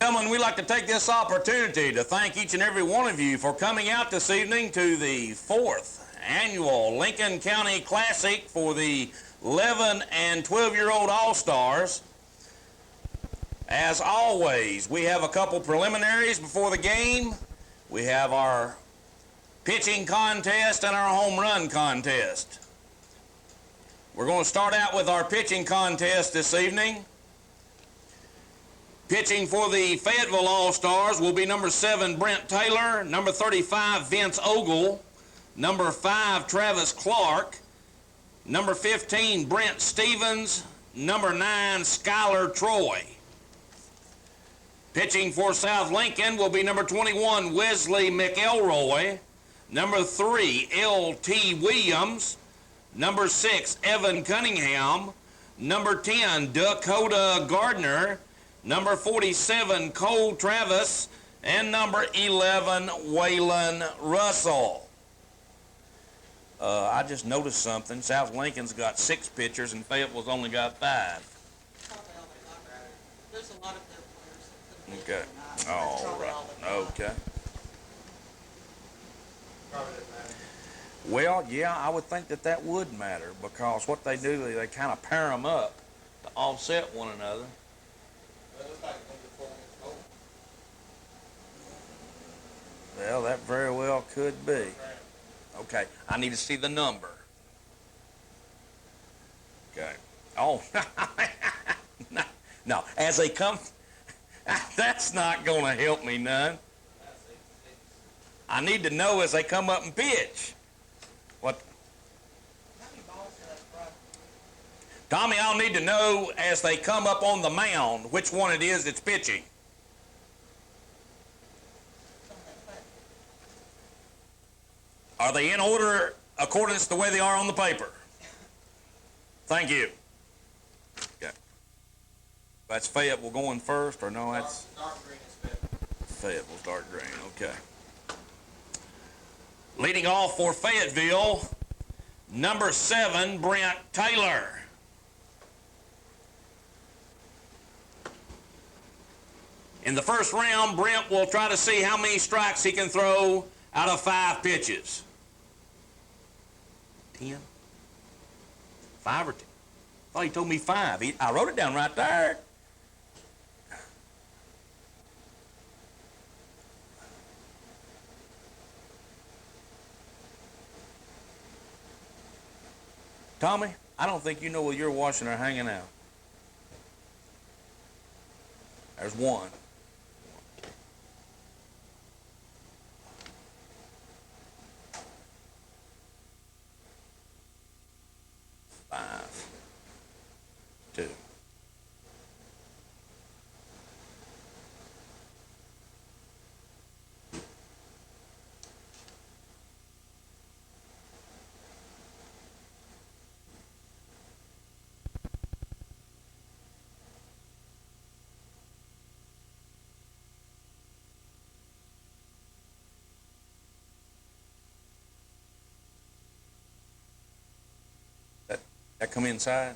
Gentlemen, we'd like to take this opportunity to thank each and every one of you for coming out this evening to the 4th annual Lincoln County Classic for the 11 and 12-year-old All-Stars. As always, we have a couple preliminaries before the game. We have our pitching contest and our home run contest. We're going to start out with our pitching contest this evening. Pitching for the Fayetteville All-Stars will be number 7, Brent Taylor, number 35, Vince Ogle, number 5, Travis Clark, number 15, Brent Stevens, number 9, Skylar Troy. Pitching for South Lincoln will be number 21, Wesley McElroy, number 3, L.T. Williams, number 6, Evan Cunningham, number 10, Dakota Gardner, number 47, Cole Travis, and number 11, Waylon Russell. I just noticed something. South Lincoln's got 6 pitchers and Fayetteville's only got 5. There's a lot of good Okay. players. All right. Okay. Well, yeah, I would think that that would matter because what they do, they kind of pair them up to offset one another. Well, that very well could be. Okay, I need to see the number. Okay. Oh, no, as they come, that's not going to help me none. I need to know as they come up and pitch. What? Tommy, I'll need to know as they come up on the mound which one it is that's pitching. Are they in order according to the way they are on the paper? Thank you. Okay. That's Fayetteville going first, or no? That's dark green is Fayetteville's dark green. Okay. Leading off for Fayetteville, number 7, Brent Taylor. In the first round, Brent will try to see how many strikes he can throw out of 5 pitches. 10? 5 or 10? I thought he told me 5. I wrote it down right there. Tommy, I don't think you know whether you're washing or hanging out. There's 1. 5, 2. That come inside?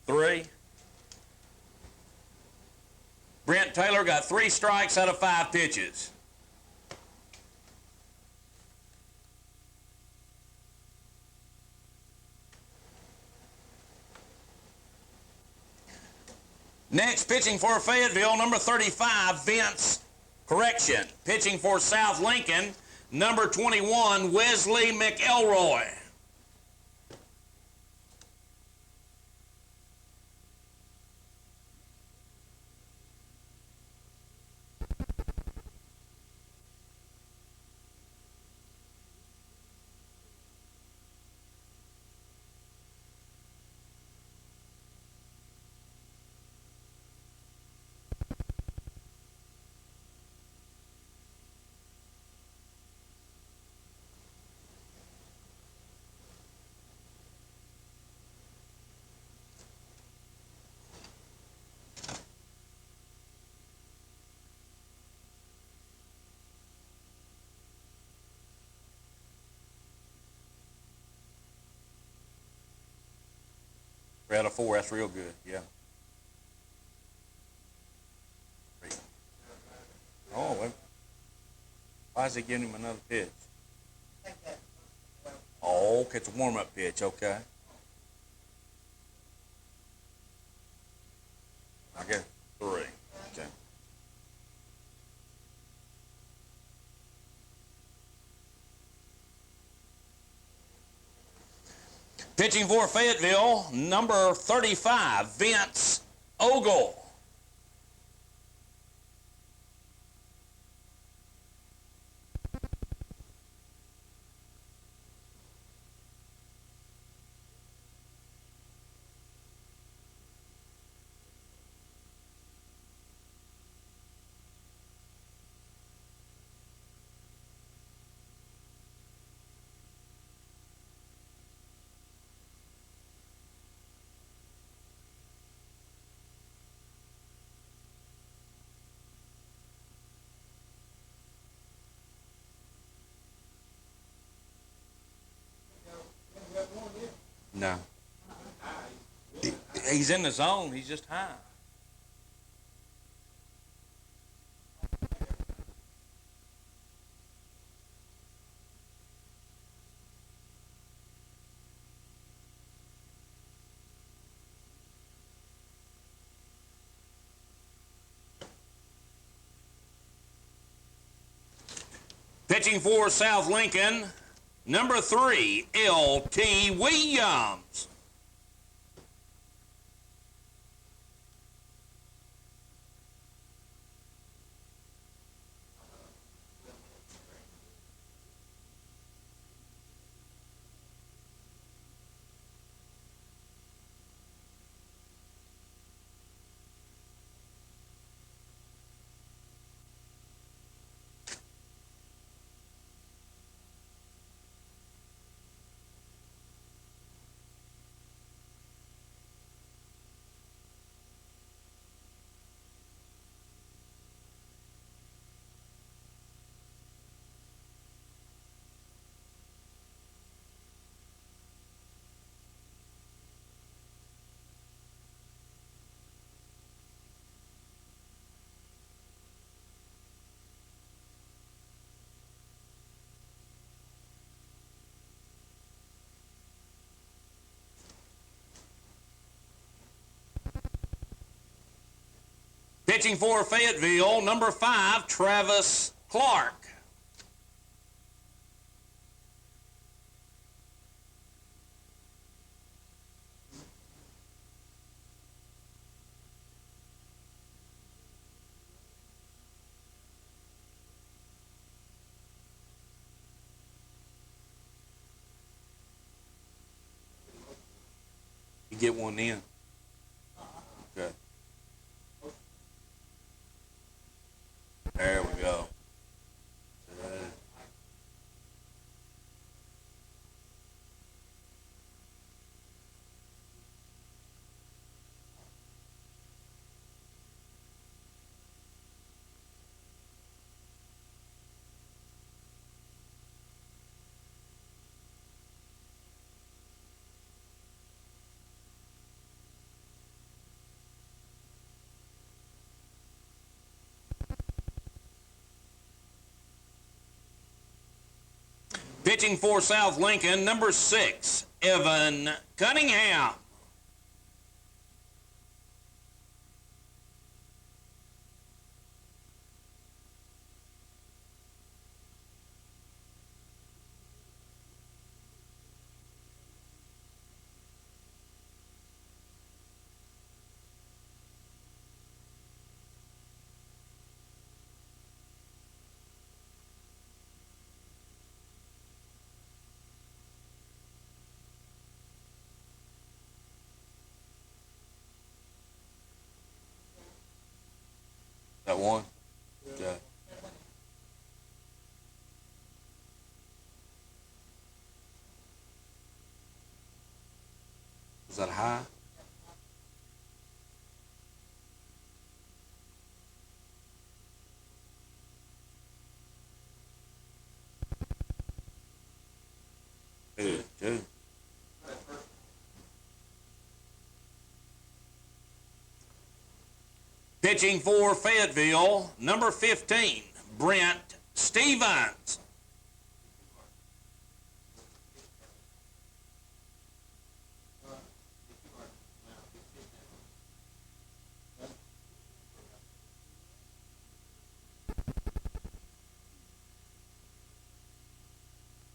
3. Brent Taylor got 3 strikes out of 5 pitches. Next, pitching for Fayetteville, number 35, Pitching for South Lincoln, number 21, Wesley McElroy. Out of 4, that's real good, yeah. 3. Oh, why is he giving him another pitch? Oh, okay, it's a warm-up pitch, okay. I guess 3. Okay. Pitching for Fayetteville, number 35, Vince Ogle. No. He's in the zone. He's just high. Pitching for South Lincoln, number 3, L.T. Williams. Pitching for Fayetteville, number 5, Travis Clark. You get one in. Okay. There we go. Pitching for South Lincoln, number 6, Evan Cunningham. That one? Okay. Is that high? Good. Pitching for Fayetteville, number 15, Brent Stevens.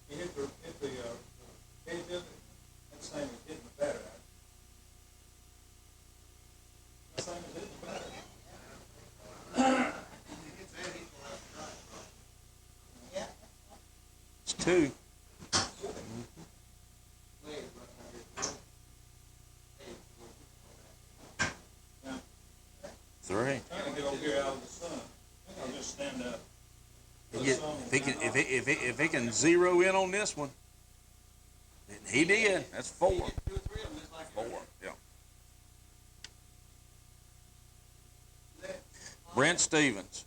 He hit the cage, isn't it? That's the same as hitting the batter. That's the same as hitting the batter. It's 2. Three. Trying to get over here out of the sun. I think I'll just stand up. If he can zero in on this one, he did. That's 4. 4. Yeah. Brent Stevens,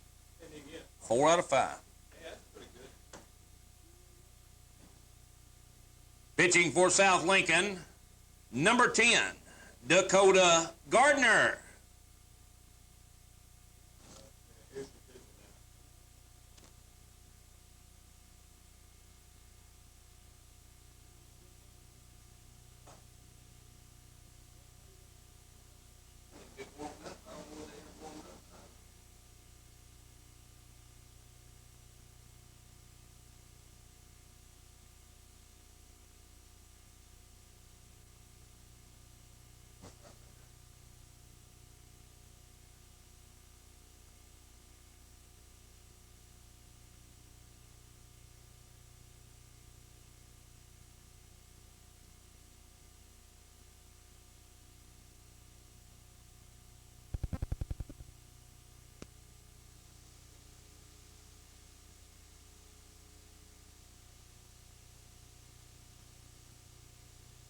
4 out of 5. Pitching for South Lincoln, number 10, Dakota Gardner.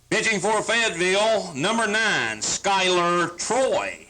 Pitching for Fayetteville, number 9, Skylar Troy.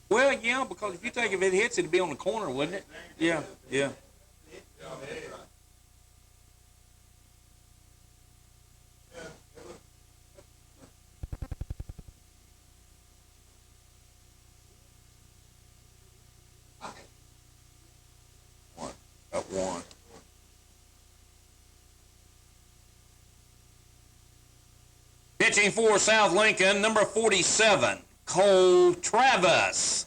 Well, yeah, because if it hits, it'd be on the corner, wouldn't it? Yeah, yeah. Got 1. Pitching for South Lincoln, number 47, Cole Travis.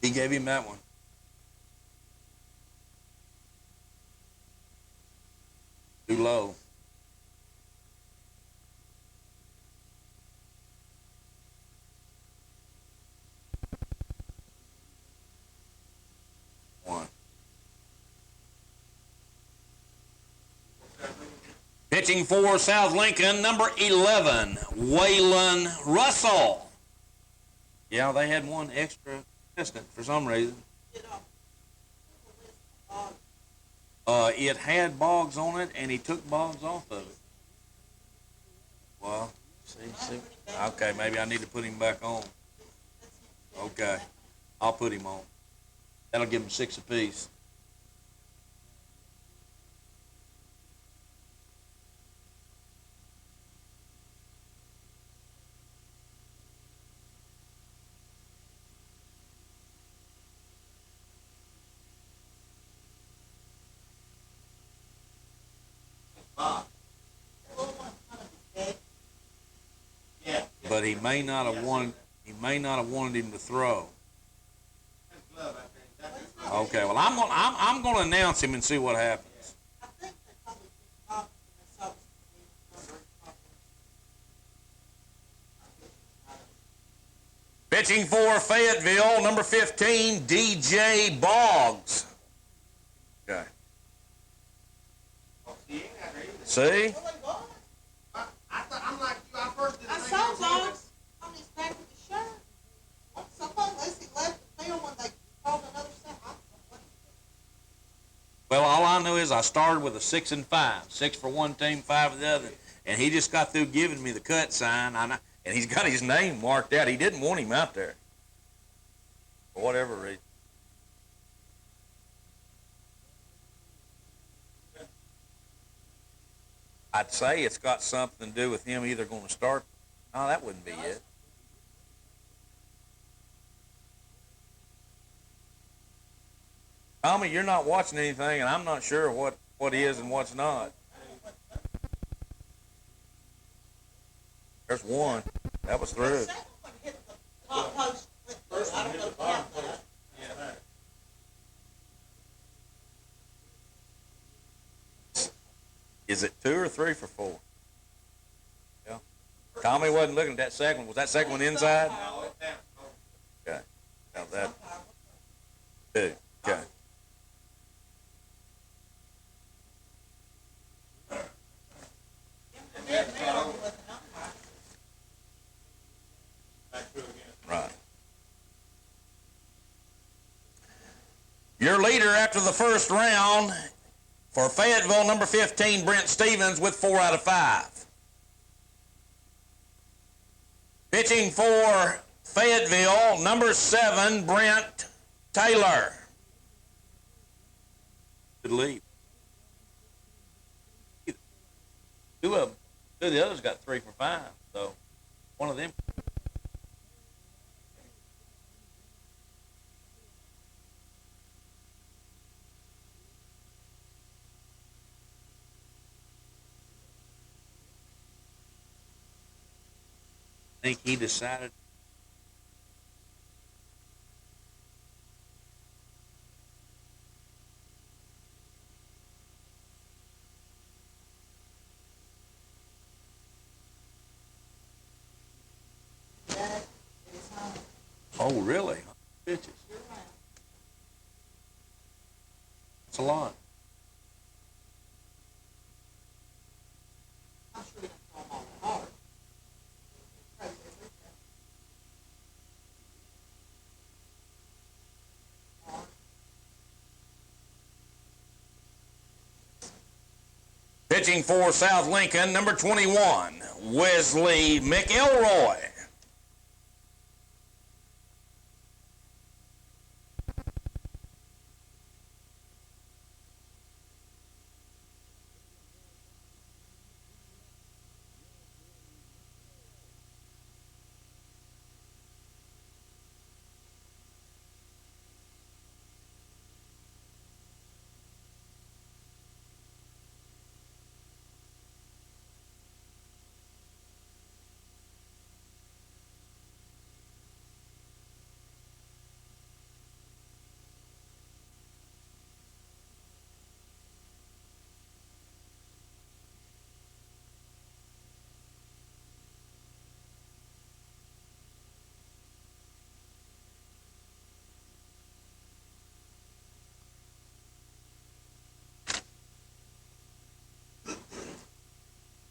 He gave him that one. Too low. Pitching for South Lincoln, number 11, Waylon Russell. Yeah, they had one extra contestant for some reason. It had Boggs on it, and he took Boggs off of it. Well, see. Okay, maybe I need to put him back on. Okay, I'll put him on. That'll give him 6 apiece. but he may not have wanted him to throw. Okay, well I'm gonna announce him and see what happens. I think they probably talked and they saw this number. Pitching for Fayetteville, number 15, DJ Boggs. Okay. See? I'm like you. I first didn't I think saw it was him. Boggs on his back of his shirt. Suppose he left the field when they called another set. Well, all I know is I started with a 6 and 5, 6 for one team, 5 for the other, and he just got through giving me the cut sign, and he's got his name marked out. He didn't want him out there for whatever reason. I'd say it's got something to do with him either going to start. No, that wouldn't be it. Tommy, you're not watching anything, and I'm not sure what is and what's not. There's one. That was through. The second one hit the top post. I don't know if you have that. Is it 2 or 3 for 4? Yeah. Tommy wasn't looking at that second one. Was that second one inside? Okay. Now that. 2. Okay. Right. Your leader after the first round for Fayetteville, number 15, Brent Stevens with 4 out of 5. Pitching for Fayetteville, number 7, Brent Taylor. Good lead. Two of the others got 3 for 5, so one of them. I think he decided. Oh, really? Pitches. That's a lot. I'm sure he didn't throw them all hard. Pitching for South Lincoln, number 21, Wesley McElroy.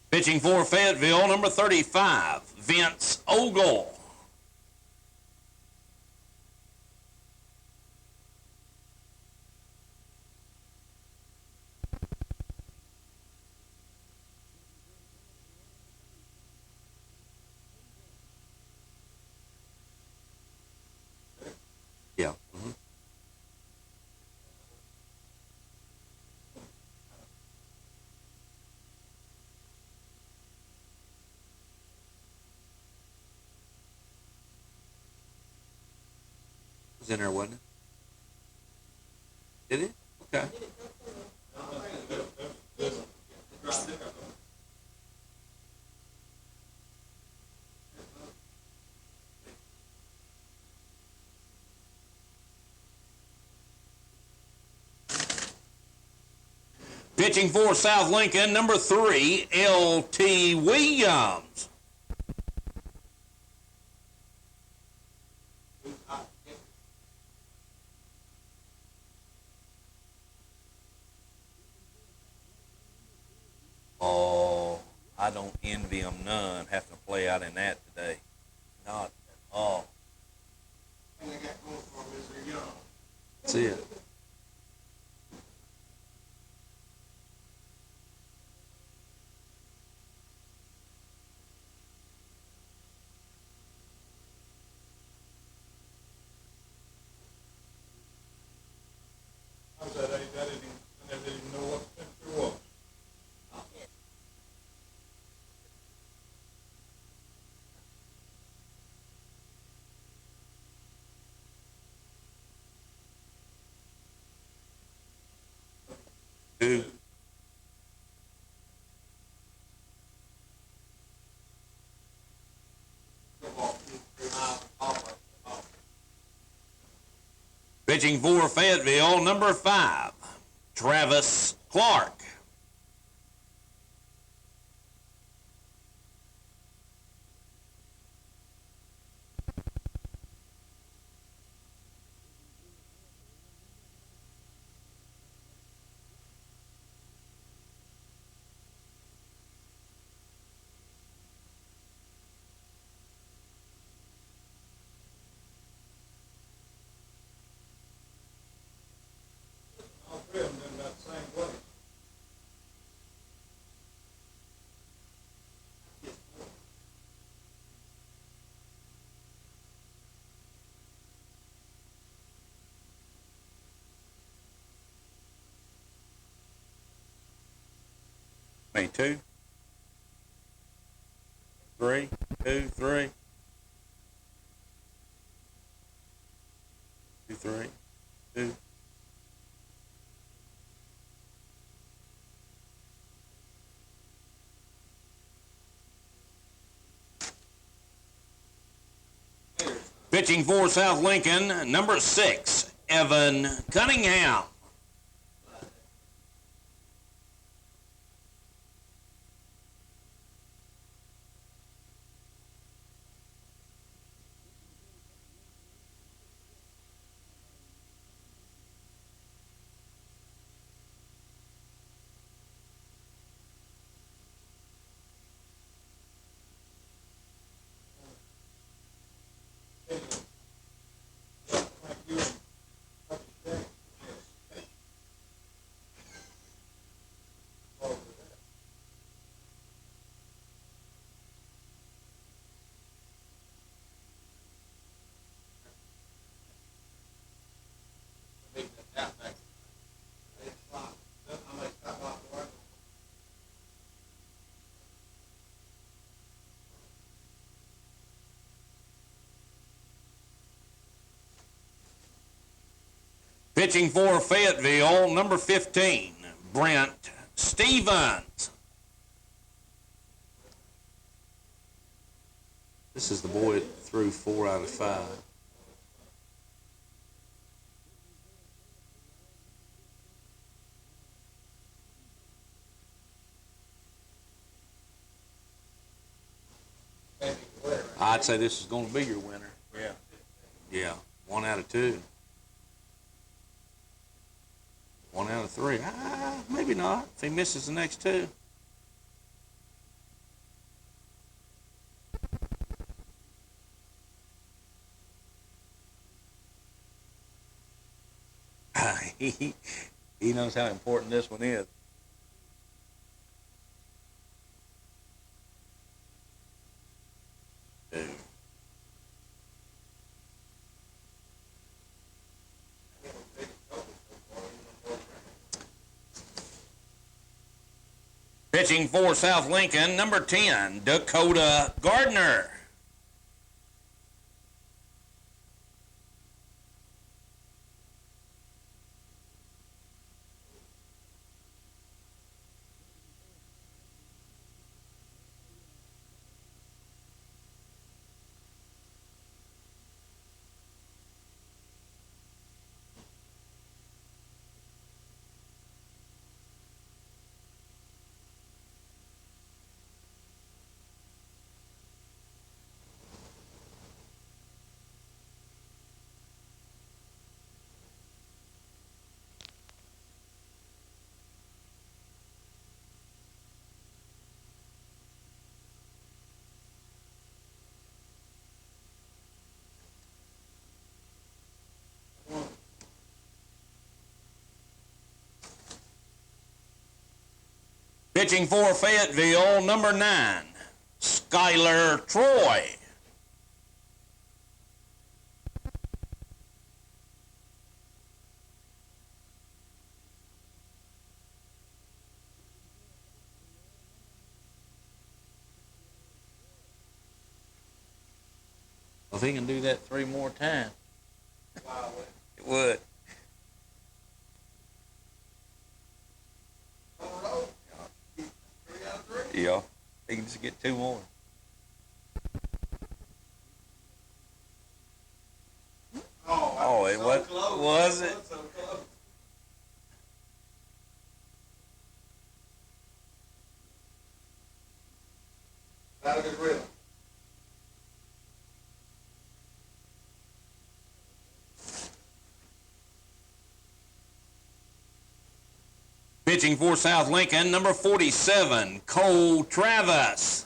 Pitching for Fayetteville, number 35, Vince Ogle. Yeah. Mm-hmm. Was in there, wasn't it? Did it? Okay. Pitching for South Lincoln, number 3, L.T. Williams. Oh, I don't envy them none having to play out in that today. Not at all. And they got going for them is they're young. That's it. I was that age, I never even know what temperature was. Two. Pitching for Fayetteville, number 5, Travis Clark. All three of them done about the same place. Wait, 2, 3, 2, 3. 2, 3, 2. Pitching for South Lincoln, number 6, Evan Cunningham. Like you and Dr. Jack. Yes. All over that. Pitching for Fayetteville, number 15, Brent Stevens. This is the boy that threw 4 out of 5. I'd say this is going to be your winner. Yeah. Yeah, 1 out of 2. 1 out of 3. Maybe not if he misses the next 2. he knows how important this one is. Dude. Pitching for South Lincoln, number 10, Dakota Gardner. Pitching for Fayetteville, number 9, Skylar Troy. If he can do that 3 more times, it would. Yeah, he can just get 2 more. Oh, it was. Was it? Not a good rhythm. Pitching for South Lincoln, number 47, Cole Travis.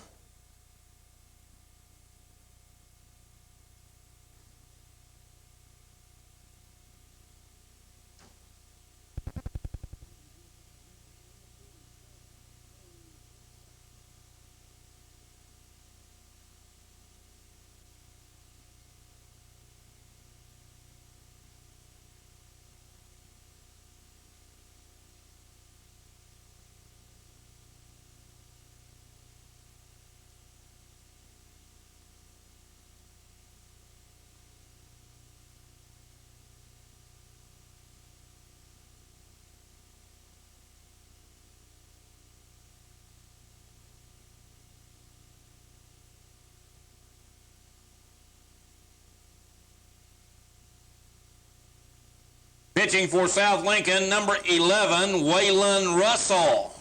Pitching for South Lincoln, number 11, Waylon Russell.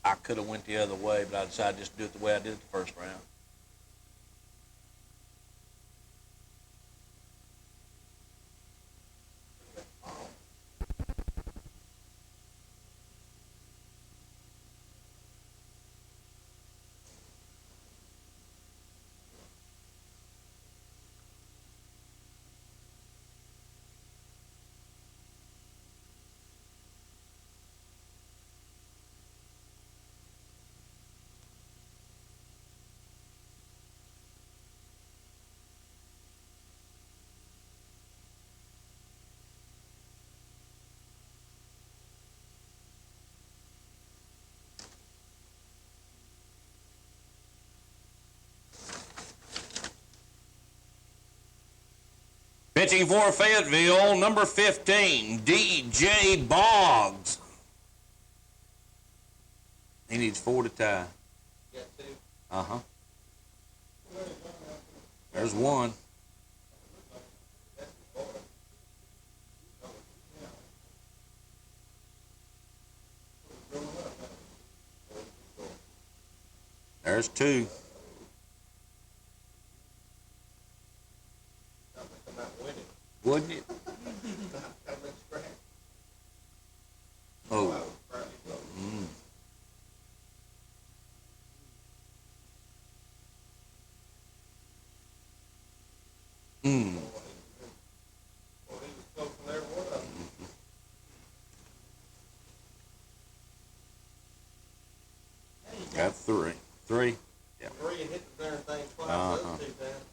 I could have went the other way, but I decided just to do it the way I did it the first round. Pitching for Fayetteville, number 15, DJ Boggs. He needs 4 to tie. Uh-huh. There's 1. There's 2. Wouldn't it? Oh. Got 3. 3? Yeah. 3 and hit the darn thing twice. Uh-huh. Those 2 times.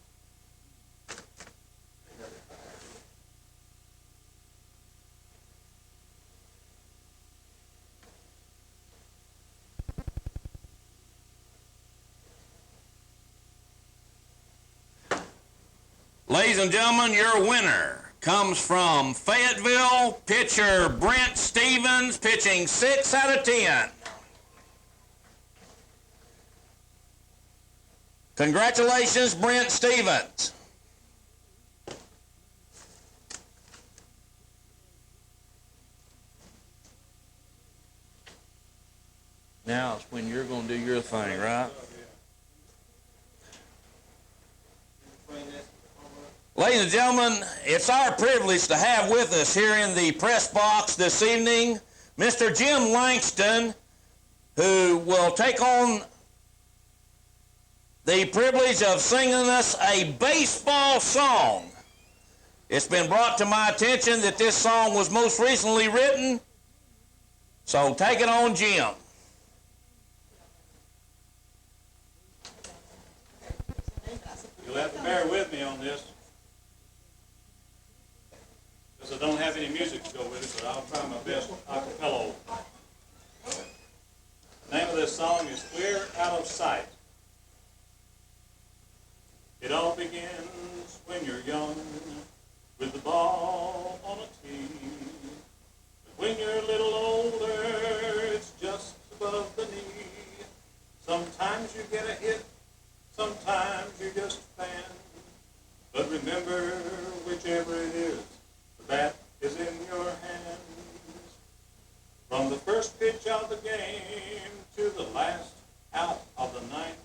Ladies and gentlemen, your winner comes from Fayetteville, pitcher Brent Stevens, pitching 6 out of 10. Congratulations, Brent Stevens. Now it's when you're going to do your thing, right? Ladies and gentlemen, it's our privilege to have with us here in the press box this evening Mr. Jim Langston, who will take on the privilege of singing us a baseball song. It's been brought to my attention that this song was most recently written, so take it on, Jim. You'll have to bear with me on this, because I don't have any music to go with it, but I'll try my best a cappella. The name of this song is Clear Out of Sight. It all begins when you're young, with the ball on a tee. But when you're a little older, it's just above the knee. Sometimes you get a hit, sometimes you just fan. But remember, whichever it is, the bat is in your hands. From the first pitch of the game to the last out of the ninth,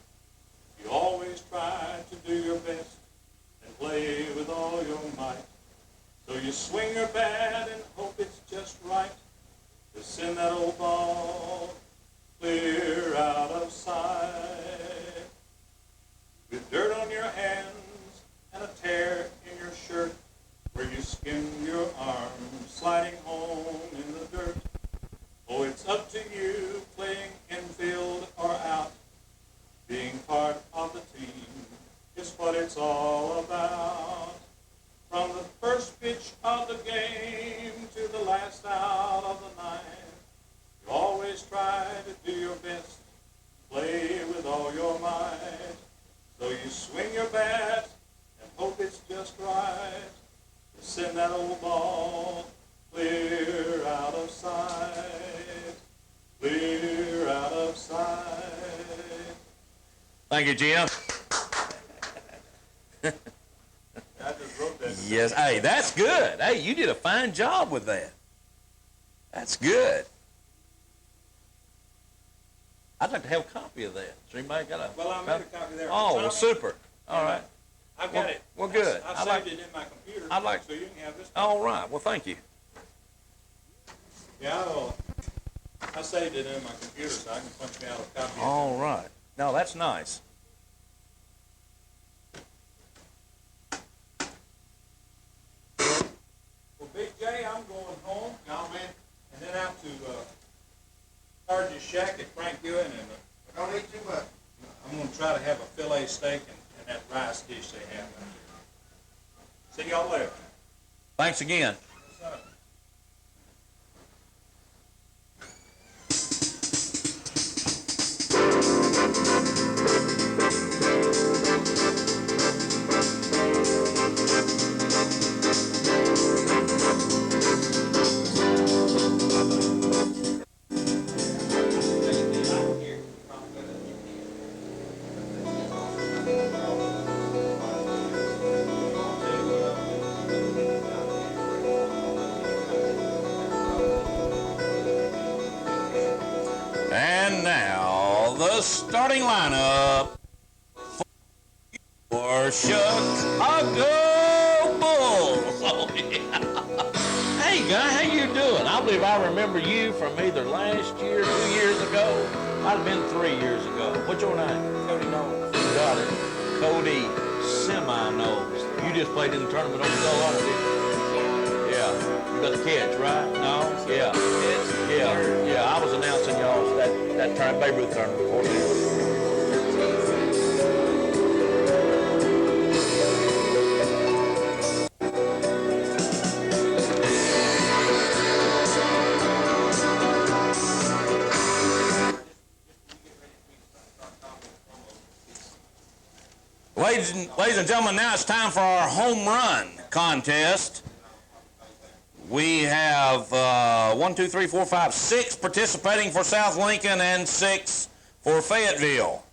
you always try to do your best and play with all your might. So you swing your bat and hope it's just right to send that old ball clear out of sight. With dirt on your hands and a tear in your shirt where you skinned your arm sliding home in the dirt. Oh, it's up to you playing infield or out. Being part of the team is what it's all about. From the first pitch of the game to the last out of the ninth, you always try to do your best, play with all your might. So you swing your bat and hope it's just right to send that old ball clear out of sight, clear out of sight. Thank you, Jim. I just wrote that. Yes, hey, that's good. Hey, you did a fine job with that. That's good. I'd like to have a copy of that. So anybody got a Well, I made a copy there. Oh, well, super. All right. I've got Well, it. well, good. I I'd like- saved it in my computer. I'd like- so you can have this. All right. Well, thank you. Yeah, I saved it in my computer so I can punch me out a copy. All right. No, that's nice. Well, Big J, I'm going home, and then out to Sergeant's Shack at Frank Ewan, and Don't eat too much. I'm going to try to have a filet steak and that rice dish they have out there. See y'all later. Thanks again. Yes, sir. And now the starting lineup for Chicago Bulls. Oh, yeah. Hey, guy, how you doing? I believe I remember you from either last year, 2 years ago. Might have been 3 years ago. What's your name? Cody Knowles. Got it. Cody Semi-Nose. You just played in the tournament over so long, didn't you? Yeah. You got the catch, right? No? Yeah. Yeah. I was announcing y'all's that Babe Ruth tournament before this. Ladies and gentlemen, now it's time for our home run contest. We have 6 participating for South Lincoln and 6 for Fayetteville.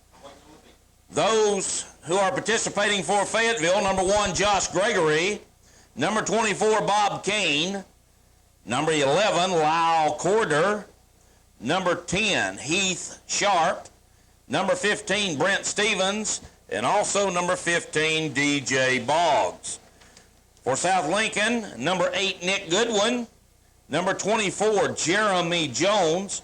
Those who are participating for Fayetteville, number 1, Josh Gregory, number 24, Bob Kane, number 11, Lyle Corder, number 10, Heath Sharp, number 15, Brent Stevens, and also number 15, DJ Boggs. For South Lincoln, number 8, Nick Goodwin. Number 24, Jeremy Jones.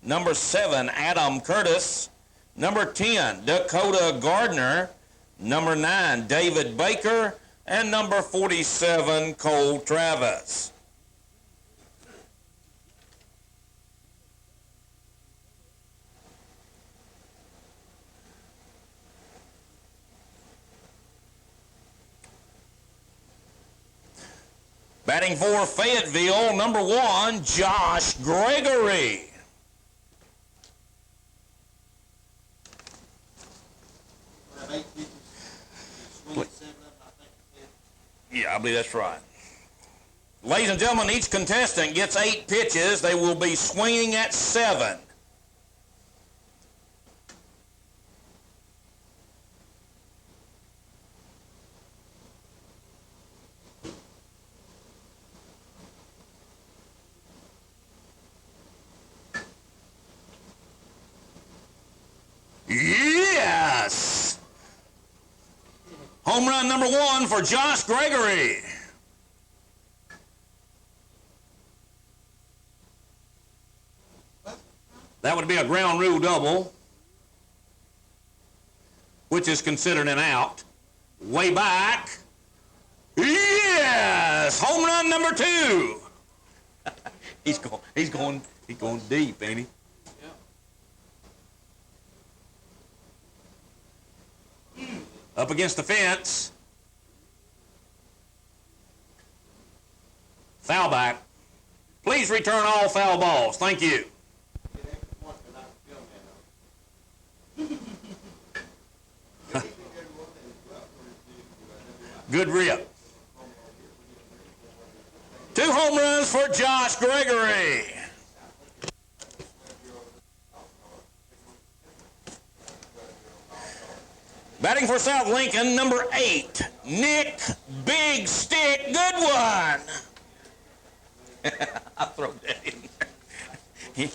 Number 7, Adam Curtis. Number 10, Dakota Gardner. Number 9, David Baker. And number 47, Cole Travis. Batting for Fayetteville, number 1, Josh Gregory. Yeah, I believe that's right. Ladies and gentlemen, each contestant gets 8 pitches. They will be swinging at 7. Yes! Home run number 1 for Josh Gregory. That would be a ground rule double, which is considered an out. Way back. Yes! Home run number 2. He's going deep, ain't he? Up against the fence. Foul back. Please return all foul balls. Thank you. Good rip. 2 home runs for Josh Gregory. Batting for South Lincoln, number 8, Nick Big Stick Goodwin. I'll throw that in there.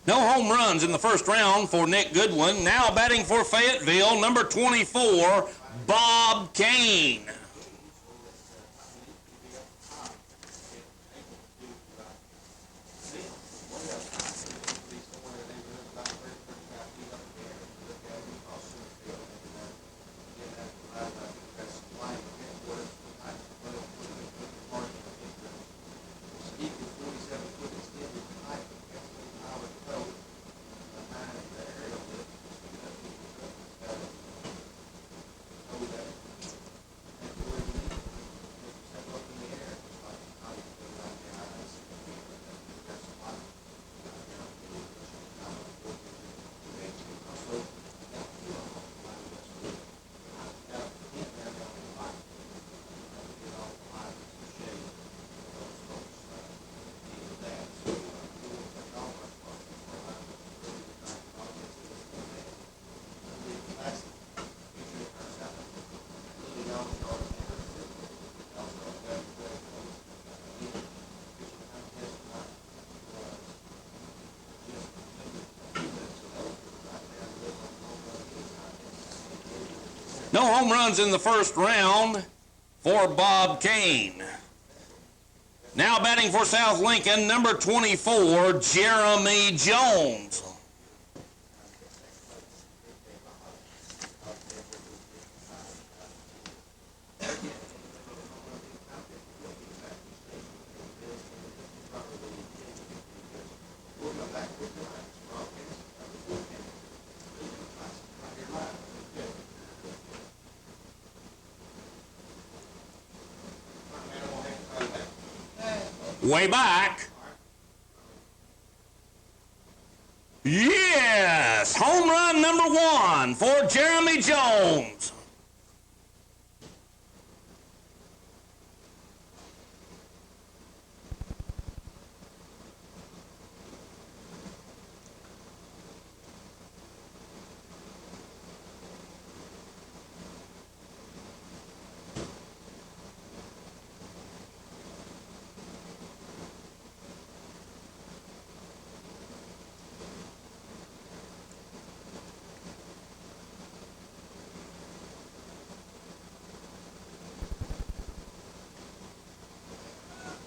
No home runs in the first round for Nick Goodwin. Now batting for Fayetteville, number 24, Bob Kane. No home runs in the first round for Bob Kane. Now batting for South Lincoln, number 24, Jeremy Jones. Way back. Yes! Home run number 1 for Jeremy Jones.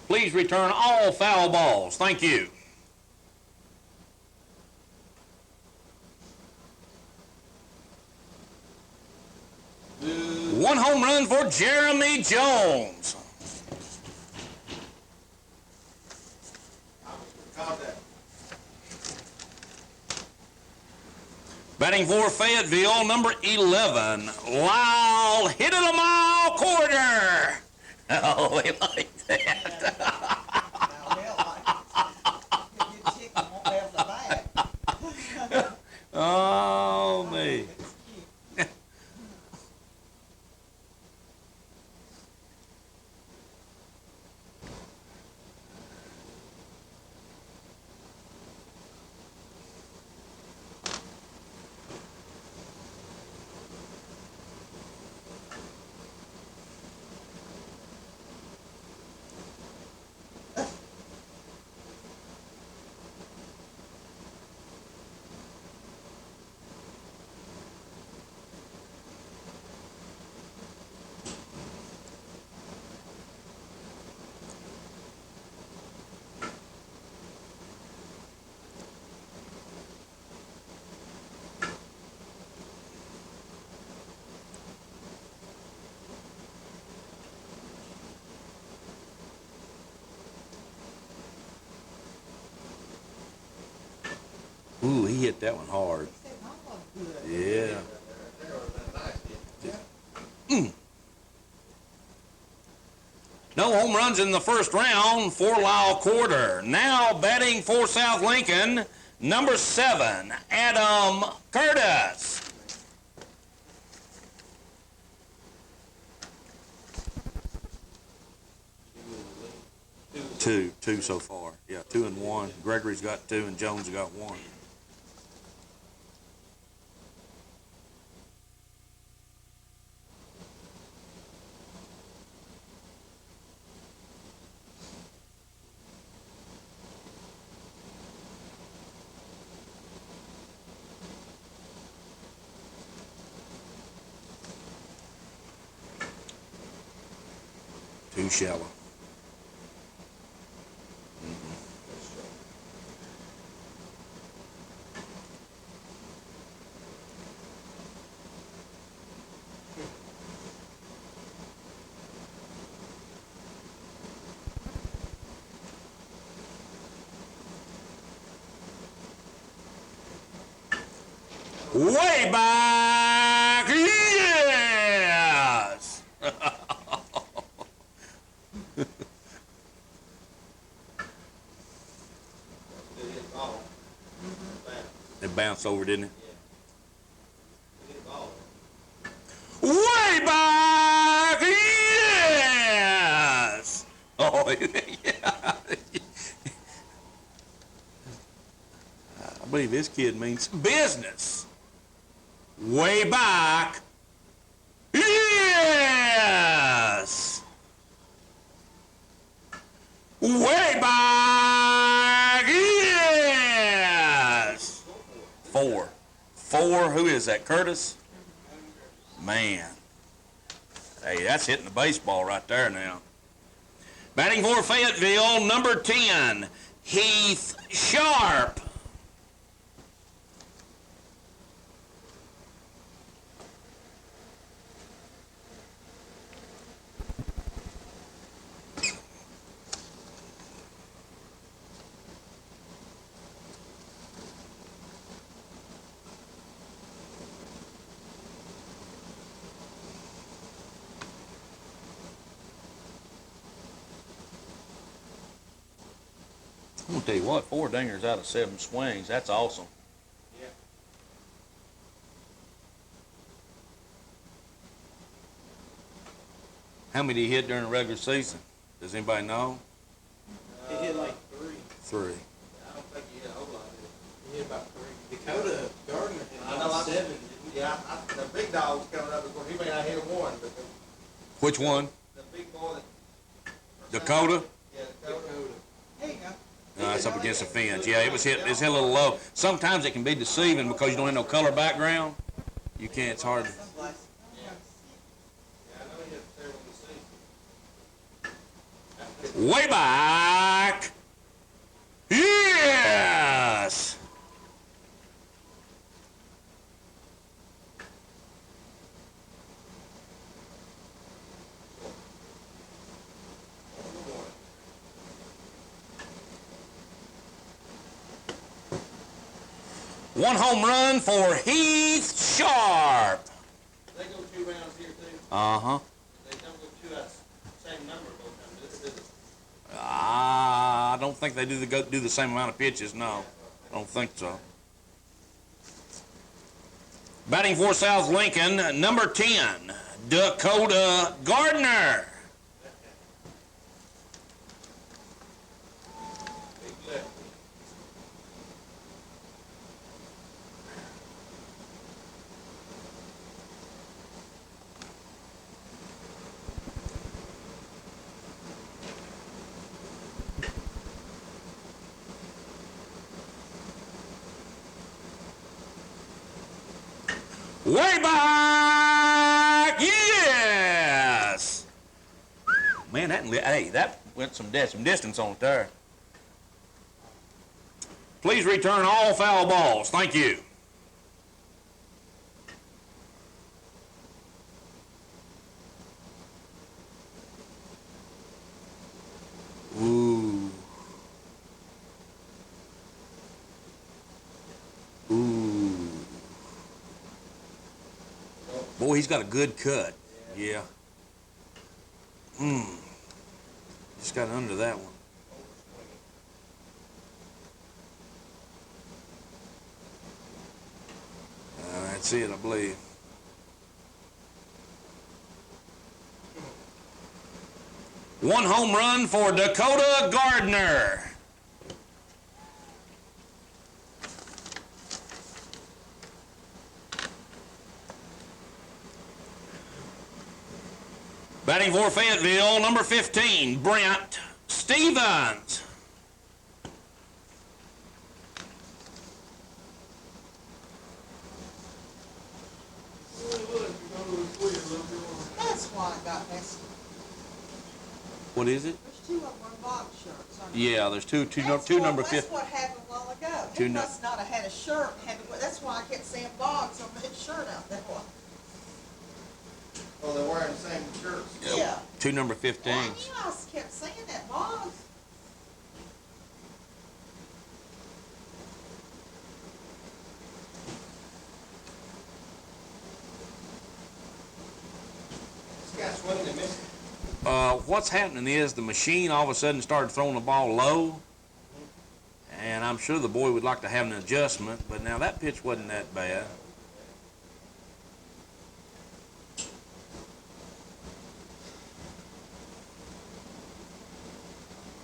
Please return all foul balls. Thank you. One home run for Jeremy Jones. Batting for Fayetteville, number 11, Lyle hit it a mile quarter. Oh, we like that. Oh, me. Ooh, he hit that one hard. Yeah. No home runs in the first round for Lyle Quarter. Now batting for South Lincoln, number 7, Adam Curtis. Two so far. Yeah, 2 and 1. Gregory's got 2 and Jones got 1. Too shallow. Way back, yes! It bounced over, didn't it? Way back, yes! Oh, yeah. I believe this kid means business. Way back, yes! Way back, yes! 4. Who is that, Curtis? Man. Hey, that's hitting the baseball right there now. Batting for Fayetteville, number 10, Heath Sharp. I'm gonna tell you what, 4 dingers out of 7 swings, that's awesome. Yeah. How many did he hit during the regular season? Does anybody know? He hit like 3. 3. I don't think he hit a whole lot of it. He hit about 3. Dakota Gardner hit I know, about I- 7, didn't he? Yeah, the big dog's coming up before, he may not hit a one, but Which one? the big boy that. Dakota? Yeah, Dakota. Dakota. There you go. No, it's up against the fence. Yeah, it was hit a little low. Sometimes it can be deceiving because you don't have no color background. You can't, it's hard to. Sunglasses. Yeah, I know he hit several this season. Way back! Yes! One home run for Heath Sharp. They go 2 rounds here too. Uh-huh. They don't go 2 out, same number both times. This is- I don't think they do the same amount of pitches, no. I don't think so. Batting for South Lincoln, number 10, Dakota Gardner. Big lefty. Way back! Yes! Man, that went some distance on it there. Please return all foul balls. Thank you. Ooh. Ooh. Boy, he's got a good cut. Yeah. Just got under that one. That's it, I believe. One home run for Dakota Gardner. Batting for Fayetteville, number 15, Brent Stevens. That's why it got messy. What is it? There's 2 of them on box shirts. Yeah, there's two number 15. That's what happened a while ago. Two He nu- must not have had a shirt. That's why I kept saying box on his shirt out there. Well, they're wearing the same shirts. Yeah. Two number Well, I 15s. knew I kept saying that box. This guy's swinging and missing. What's happening is the machine all of a sudden started throwing the ball low, and I'm sure the boy would like to have an adjustment, but now that pitch wasn't that bad.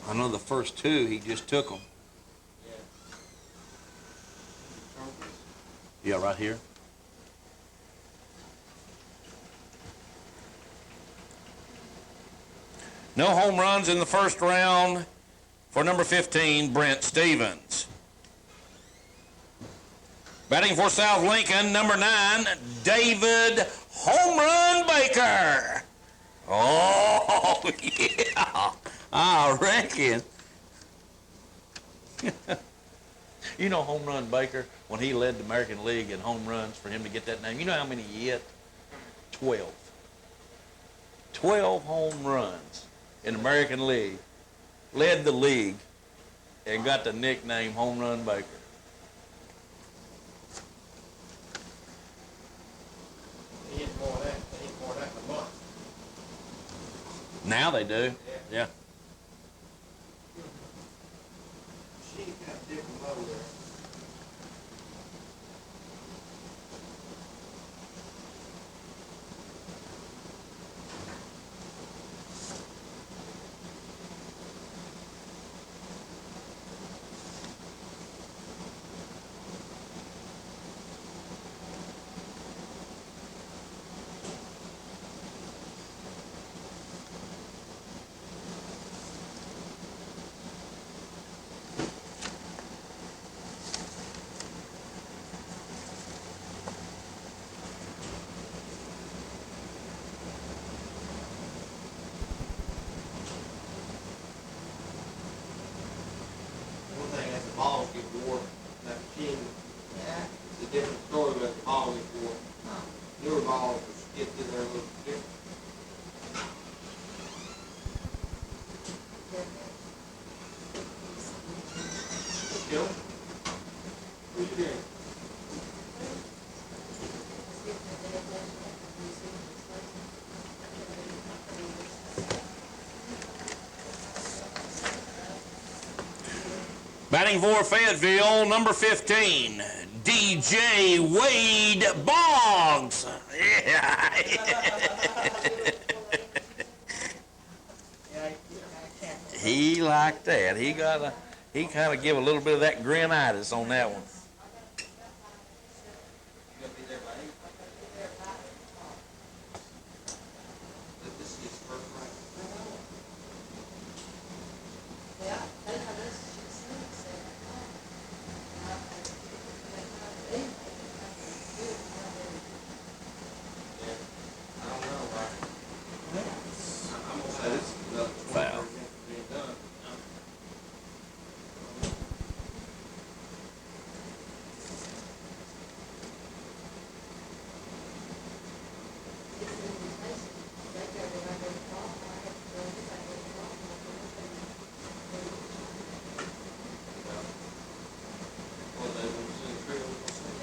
I know the first 2, he just took them. Yeah, right here. No home runs in the first round for number 15, Brent Stevens. Batting for South Lincoln, number 9, David Home Run Baker. Oh, yeah, I reckon. You know Home Run Baker, when he led the American League in home runs, for him to get that name, you know how many he hit? 12. 12 home runs in the American League. Led the league and got the nickname Home Run Baker. He hit more than that. They hit more than that in a month. Now they do. Yeah. She got a different low there. One thing, as the balls get warm, that machine, it's a different story when the ball gets warm. Newer balls will get to there a little different. Joe? What are you doing? Batting for Fayetteville, number 15, DJ Wade Boggs. Yeah. He liked that. He kind of give a little bit of that grinitis on that one. You gonna be there by 8? This is his first right. Yeah, I don't know, right? I'm gonna say this is another 20 Foul. being done. Well, they want to see the trail, we'll see.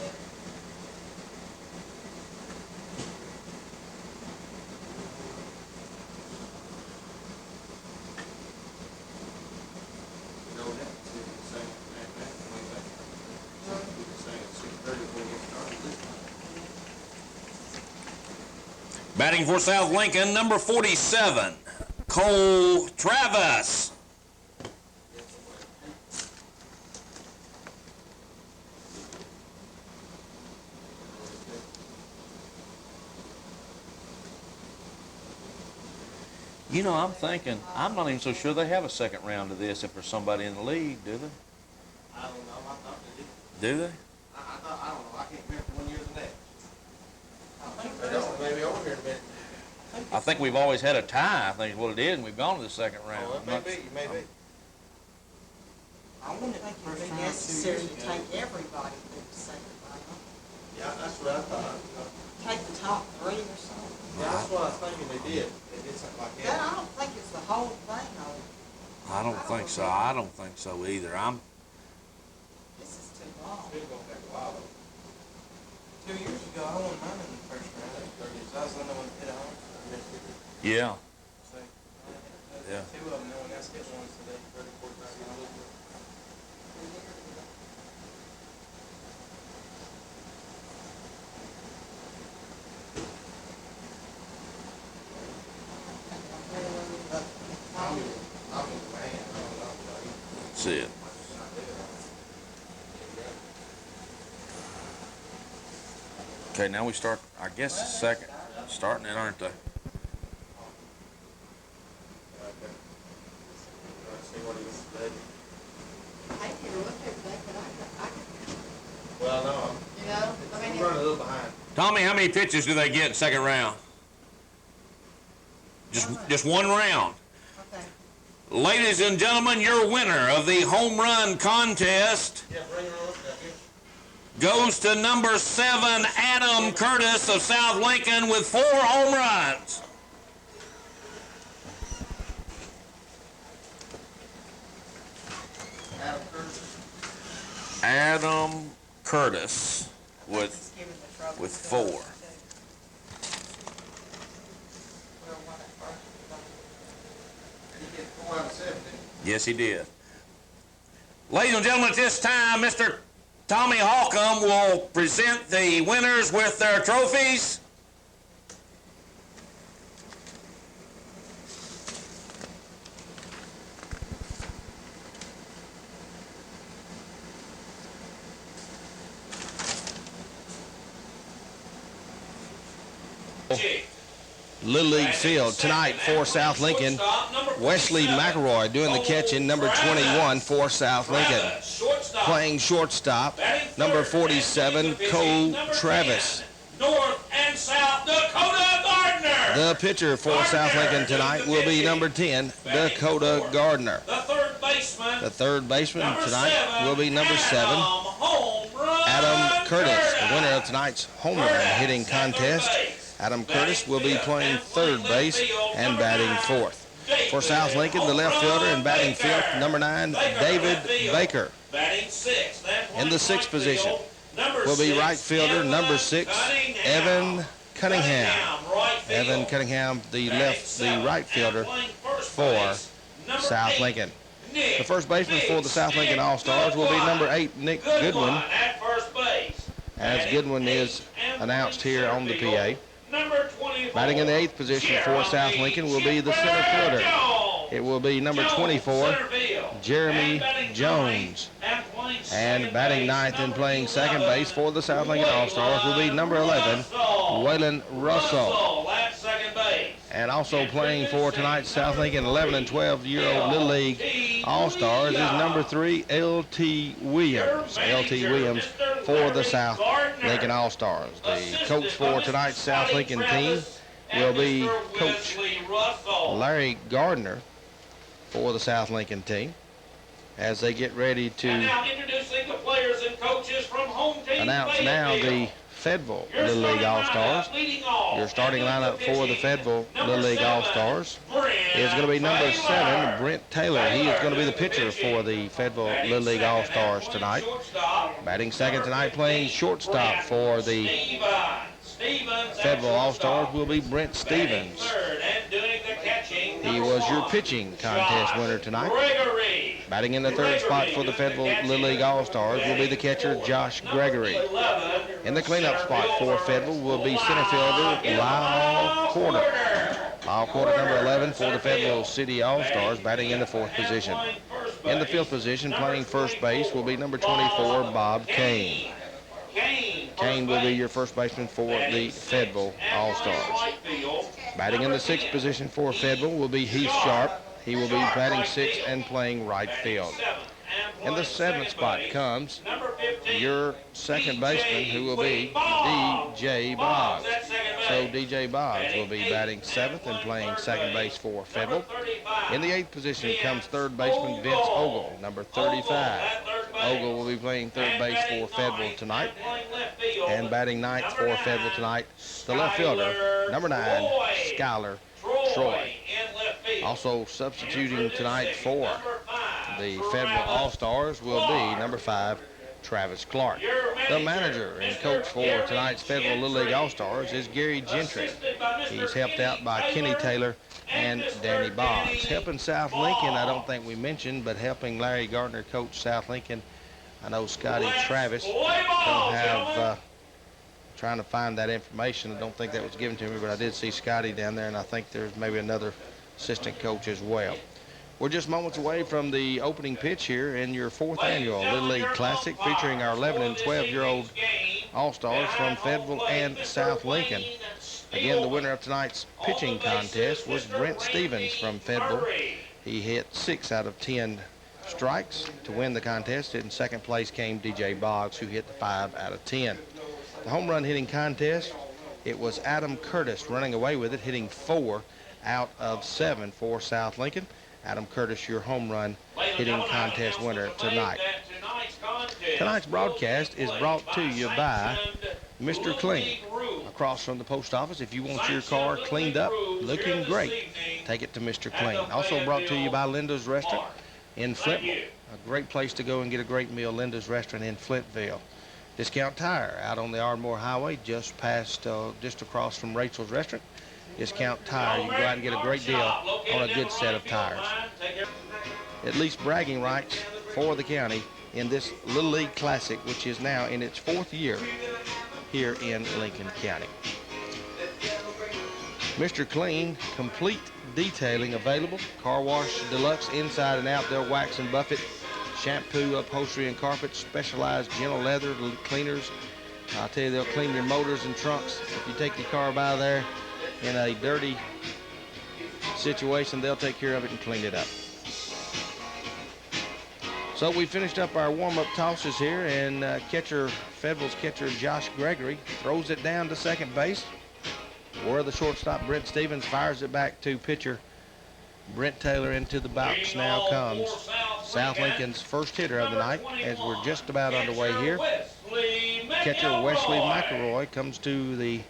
Go ahead, see if it's saying, way back. It's saying at 6:30 when we get started this time. Batting for South Lincoln, number 47, Cole Travis. You know, I'm thinking, I'm not even so sure they have a second round of this if there's somebody in the league, do they? I don't know, I thought they did. Do they? I don't know, I can't remember one year to the next. They don't, maybe over here in a minute. I think we've always had a tie, I think is what it is, and we've gone to the second round. Oh, it may be, maybe. I wouldn't think it'd be necessary to take everybody through the second round. Yeah, that's what I thought, you know. Take the top 3 or something. Yeah, that's what I was thinking they did. They did something like But I that. don't think it's the whole thing, though. I don't think so. I don't think so either. This is too long. It's gonna take a while though. 2 years ago, I won mine in the first round. I was the only one that hit a home. Yeah. So, Yeah. 2 of them, no one else hit one, so they 30, 45 years. I'm in the man, I don't know, buddy. That's it. Okay, now we start, I guess, the second. Starting it, aren't they? See what he wants to do. I can't look everything, but Well, no, you know, I'm running a little behind. Tommy, how many pitches do they get in second round? Just Just one round. Okay. Ladies and gentlemen, your winner of the home run contest goes to number 7, Adam Curtis of South Lincoln with 4 home runs. Adam Curtis with 4. Yes, he did. Ladies and gentlemen, at this time, Mr. Tommy Holcomb will present the winners with their trophies. Little League field tonight for South Lincoln. Wesley McElroy doing the catching, number 21 for South Lincoln. Playing shortstop, number 47, Cole Travis. North and South Dakota Gardner. The pitcher for South Lincoln tonight will be number 10, Dakota Gardner. The third baseman tonight will be number 7, Adam Curtis. The winner of tonight's home run hitting contest. Adam Curtis will be playing third base and batting fourth. For South Lincoln, the left fielder and batting fifth, number 9, David Baker. In the sixth position will be right fielder, number 6, Evan Cunningham. Evan Cunningham, the right fielder for South Lincoln. The first baseman for the South Lincoln All-Stars will be number 8, Nick Goodwin, as Goodwin is announced here on the PA. Batting in the 8th position for South Lincoln will be the center fielder. It will be number 24, Jeremy Jones. And batting 9th and playing second base for the South Lincoln All-Stars will be number 11, Waylon Russell. And also playing for tonight's South Lincoln 11 and 12-year-old Little League All-Stars is number 3, L.T. Williams. L.T. Williams for the South Lincoln All-Stars. The coach for tonight's South Lincoln team will be Coach Larry Gardner for the South Lincoln team as they get ready to announce now the Fayetteville Little League All-Stars. Your starting lineup for the Fayetteville Little League All-Stars is going to be number 7, Brent Taylor. He is going to be the pitcher for the Fayetteville Little League All-Stars tonight. Batting second tonight, playing shortstop for the Fayetteville All-Stars will be Brent Stevens. He was your pitching contest winner tonight. Batting in the third spot for the Fayetteville Little League All-Stars will be the catcher Josh Gregory. In the cleanup spot for Fayetteville will be center fielder Lyle Porter. Lyle Porter, number 11 for the Fayetteville City All-Stars, batting in the 4th position. In the 5th position, playing first base, will be number 24, Bob Kane. Kane will be your first baseman for the Fayetteville All-Stars. Batting in the 6th position for Fayetteville will be Heath Sharp. He will be batting 6th and playing right field. In the 7th spot comes your second baseman, who will be D.J. Boggs. So D.J. Boggs will be batting 7th and playing second base for Fayetteville. In the 8th position comes third baseman Vince Ogle, number 35. Ogle will be playing third base for Fayetteville tonight. And batting 9th for Fayetteville tonight, the left fielder, number 9, Skylar Troy. Also substituting tonight for the Fayetteville All-Stars will be number 5, Travis Clark. The manager and coach for tonight's Fayetteville Little League All-Stars is Gary Gentry. He's helped out by Kenny Taylor and Danny Boggs. Helping South Lincoln, I don't think we mentioned, but helping Larry Gardner coach South Lincoln, I know Scotty Travis. Don't have, trying to find that information. I don't think that was given to me, but I did see Scotty down there, and I think there's maybe another assistant coach as well. We're just moments away from the opening pitch here in your 4th annual Little League Classic, featuring our 11 and 12-year-old All-Stars from Fayetteville and South Lincoln. Again, the winner of tonight's pitching contest was Brent Stevens from Fayetteville. He hit 6 out of 10 strikes to win the contest. In second place came D.J. Boggs, who hit 5 out of 10. The home run hitting contest, it was Adam Curtis running away with it, hitting 4 out of 7 for South Lincoln. Adam Curtis, your home run hitting contest winner tonight. Tonight's broadcast is brought to you by Mr. Clean, across from the post office. If you want your car cleaned up, looking great, take it to Mr. Clean. Also brought to you by Linda's Restaurant in Flintville. A great place to go and get a great meal, Linda's Restaurant in Flintville. Discount Tire out on the Ardmore Highway, just across from Rachel's Restaurant. Discount Tire, you can go out and get a great deal on a good set of tires. At least bragging rights for the county in this Little League Classic, which is now in its 4th year here in Lincoln County. Mr. Clean, complete detailing available. Car wash deluxe inside and out. They'll wax and buff it. Shampoo, upholstery, and carpet. Specialized gentle leather cleaners. I'll tell you, they'll clean your motors and trunks. If you take your car by there in a dirty situation, they'll take care of it and clean it up. So we finished up our warm-up tosses here, and Fayetteville's catcher Josh Gregory throws it down to second base, where the shortstop Brent Stevens fires it back to pitcher Brent Taylor. Into the box now comes South Lincoln's first hitter of the night, as we're just about underway here. Catcher Wesley McElroy comes to the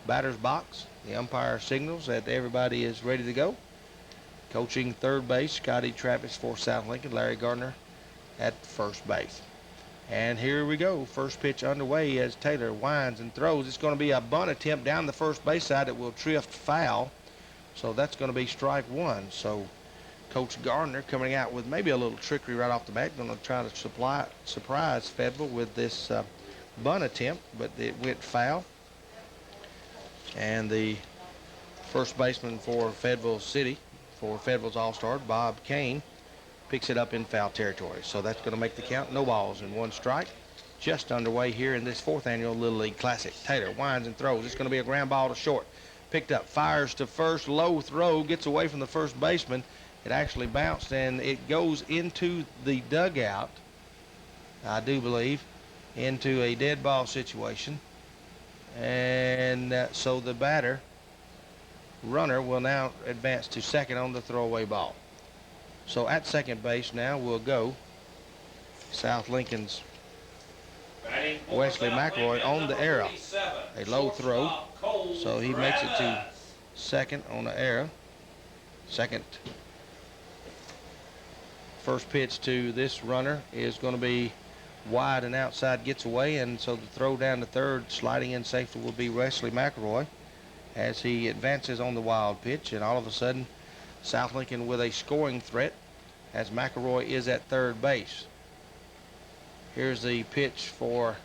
batter's box. The umpire signals that everybody is ready to go. Coaching third base, Scotty Travis for South Lincoln, Larry Gardner at first base. And here we go. First pitch underway as Taylor winds and throws. It's going to be a bunt attempt down the first base side that will drift foul. So that's going to be strike one. So Coach Gardner coming out with maybe a little trickery right off the bat. Going to try to surprise Fayetteville with this bunt attempt, but it went foul. And the first baseman for Fayetteville City, for Fayetteville's All-Star, Bob Kane, picks it up in foul territory. So that's going to make the count. No balls and 1 strike. Just underway here in this 4th annual Little League Classic. Taylor winds and throws. It's going to be a ground ball to short. Picked up, fires to first, low throw, gets away from the first baseman. It actually bounced and it goes into the dugout, I do believe, into a dead ball situation. And so the runner will now advance to second on the throwaway ball. So at second base now will go South Lincoln's Wesley McElroy on the error. A low throw. So he makes it to second on the error. Second. First pitch to this runner is going to be wide and outside, gets away, and so the throw down to third, sliding in safely, will be Wesley McElroy as he advances on the wild pitch. And all of a sudden, South Lincoln with a scoring threat as McElroy is at third base. Here's the pitch for